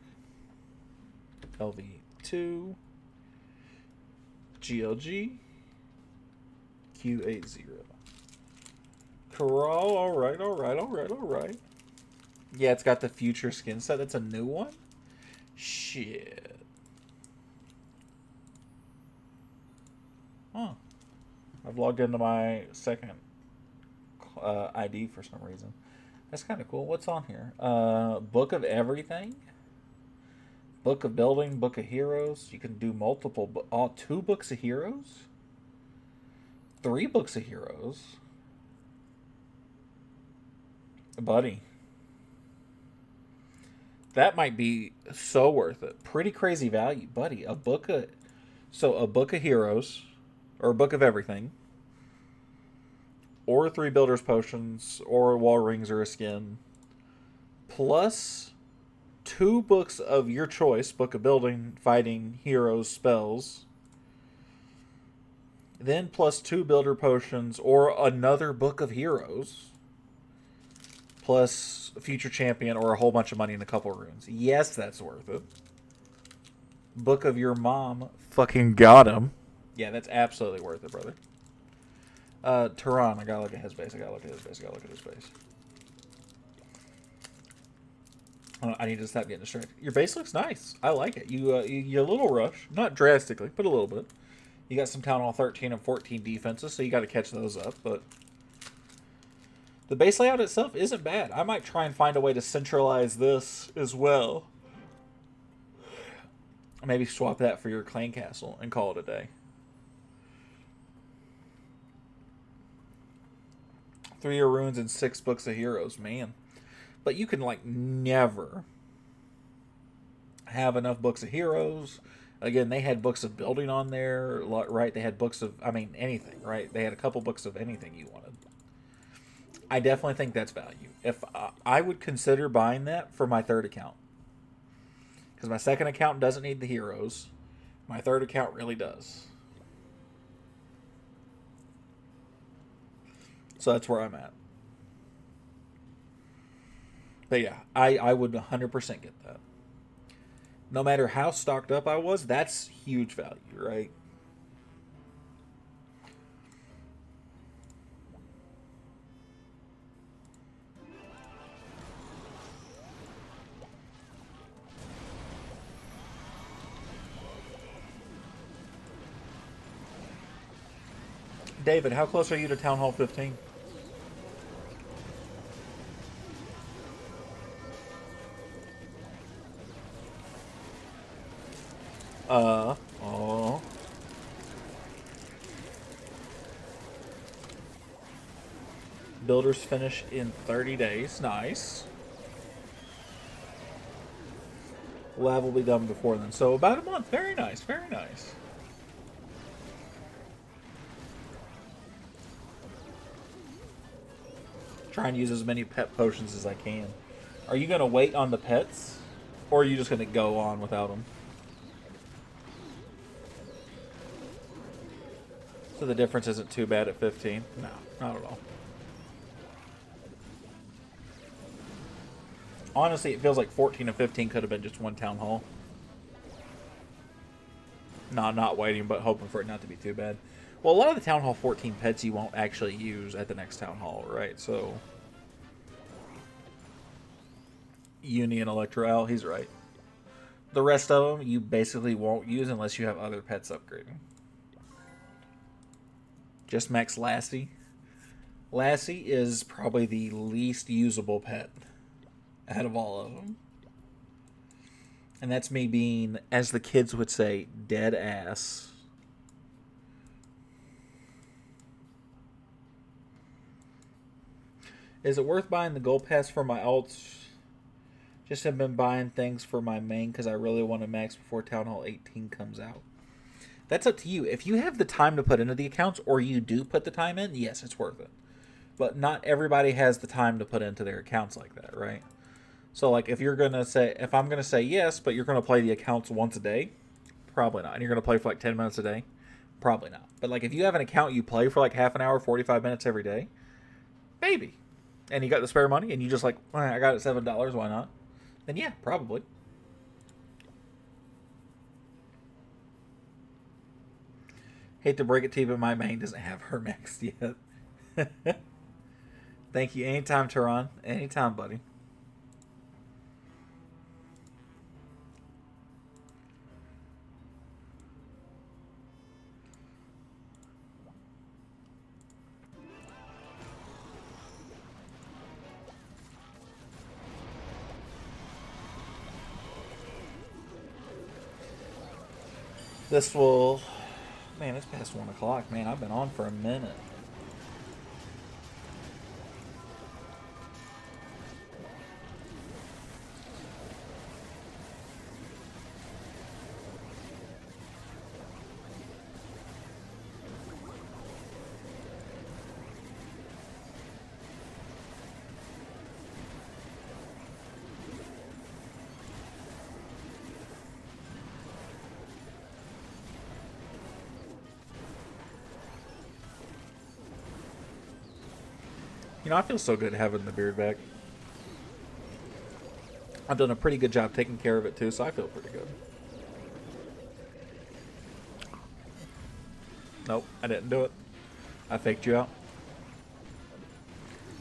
LV2. GLG. Q80. Corral. Alright, alright, alright, alright. Yeah, it's got the future skin set. That's a new one? Shit. Huh. I've logged into my second ID for some reason. That's kind of cool. What's on here? Book of everything. Book of building. Book of heroes. You can do multiple. 2 books of heroes. 3 books of heroes. Buddy. That might be so worth it. Pretty crazy value, buddy. A book of heroes, or a book of everything, or 3 builder's potions, or wall rings, or a skin, plus 2 books of your choice, book of building, fighting, heroes, spells, then plus 2 builder potions, or another book of heroes, plus a future champion, or a whole bunch of money in a couple runes. Yes, that's worth it. Book of your mom. Fucking got him. Yeah, that's absolutely worth it, brother. Tehran. I gotta look at his base. I gotta look at his base. I need to stop getting distracted. Your base looks nice. I like it. You're a little rush. Not drastically, but a little bit. You got some Town Hall 13 and 14 defenses, so you got to catch those up, but the base layout itself isn't bad. I might try and find a way to centralize this as well. Maybe swap that for your clan castle and call it a day. 3 runes and 6 books of heroes, man. But you can like never have enough books of heroes. Again, they had books of building on there, right? They had books of, I mean, anything, right? They had a couple books of anything you wanted. I definitely think that's value. If I would consider buying that for my third account, because my second account doesn't need the heroes, my third account really does. So that's where I'm at. But yeah, I would 100% get that. No matter how stocked up I was, that's huge value, right? David, how close are you to Town Hall 15? Oh. Builders finish in 30 days. Nice. Lab will be done before then. So about a month. Very nice. Very nice. Try and use as many pet potions as I can. Are you going to wait on the pets? Or are you just going to go on without them? So the difference isn't too bad at 15? No, not at all. Honestly, it feels like 14 and 15 could have been just one town hall. No, not waiting, but hoping for it not to be too bad. Well, a lot of the Town Hall 14 pets you won't actually use at the next Town Hall, right? So... Uni and Electro, he's right. The rest of them you basically won't use unless you have other pets upgrading. Just Max Lassie. Lassie is probably the least usable pet out of all of them. And that's me being, as the kids would say, dead ass. Is it worth buying the gold pass for my alts? Just have been buying things for my main because I really want to max before Town Hall 18 comes out. That's up to you. If you have the time to put into the accounts, or you do put the time in, yes, it's worth it. But not everybody has the time to put into their accounts like that, right? So, like, if I'm going to say yes, but you're going to play the accounts once a day, probably not. And you're going to play for like 10 minutes a day, probably not. But, like, if you have an account you play for like half an hour, 45 minutes every day, maybe. And you got the spare money, and you just like, well, I got it $7, why not? Then yeah, probably. Hate to break it to you, but my main doesn't have her maxed yet. Thank you. Anytime, Tehran. Anytime, buddy. This will... Man, it's past 1 o'clock. Man, I've been on for a minute. You know, I feel so good having the beard back. I've done a pretty good job taking care of it too, so I feel pretty good. Nope, I didn't do it. I faked you out.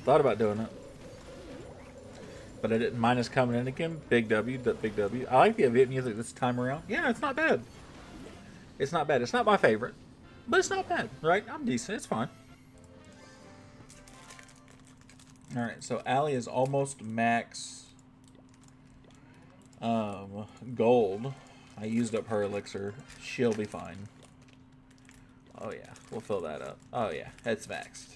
Thought about doing it. But I didn't. Mine is coming in again. Big W, big W. I like the event music this time around. Yeah, it's not bad. It's not bad. It's not my favorite. But it's not bad, right? I'm decent. It's fine. Alright, so Allie is almost max gold. I used up her elixir. She'll be fine. Oh, yeah. We'll fill that up. Oh, yeah. It's maxed.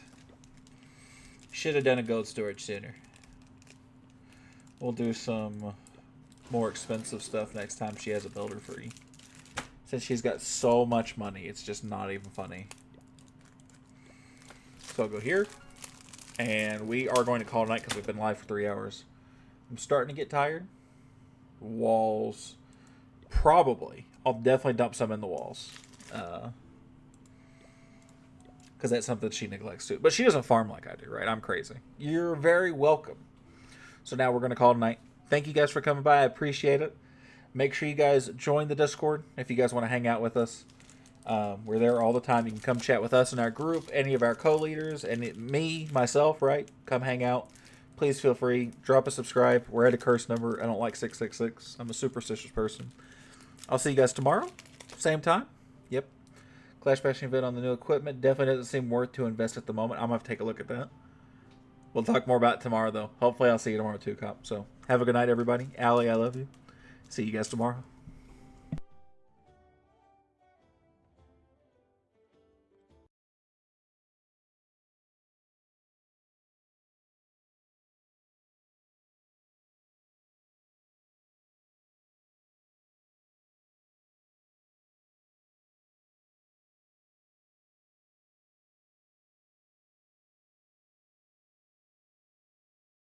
Should have done a gold storage sooner. We'll do some more expensive stuff next time she has a builder free. Since she's got so much money, it's just not even funny. So I'll go here. And we are going to call tonight because we've been live for 3 hours. I'm starting to get tired. Walls. Probably. I'll definitely dump some in the walls. Because that's something she neglects too. But she doesn't farm like I do, right? I'm crazy. You're very welcome. So now we're going to call tonight. Thank you guys for coming by. I appreciate it. Make sure you guys join the Discord if you guys want to hang out with us. We're there all the time. You can come chat with us in our group, any of our co-leaders, and me, myself, right? Come hang out. Please feel free. Drop a subscribe. We're at a curse number. I don't like 666. I'm a superstitious person. I'll see you guys tomorrow. Same time. Yep. Clash bashing event on the new equipment. Definitely doesn't seem worth to invest at the moment. I'm going to have to take a look at that. We'll talk more about it tomorrow, though. Hopefully I'll see you tomorrow, too, Cop. So have a good night, everybody. Allie, I love you. See you guys tomorrow.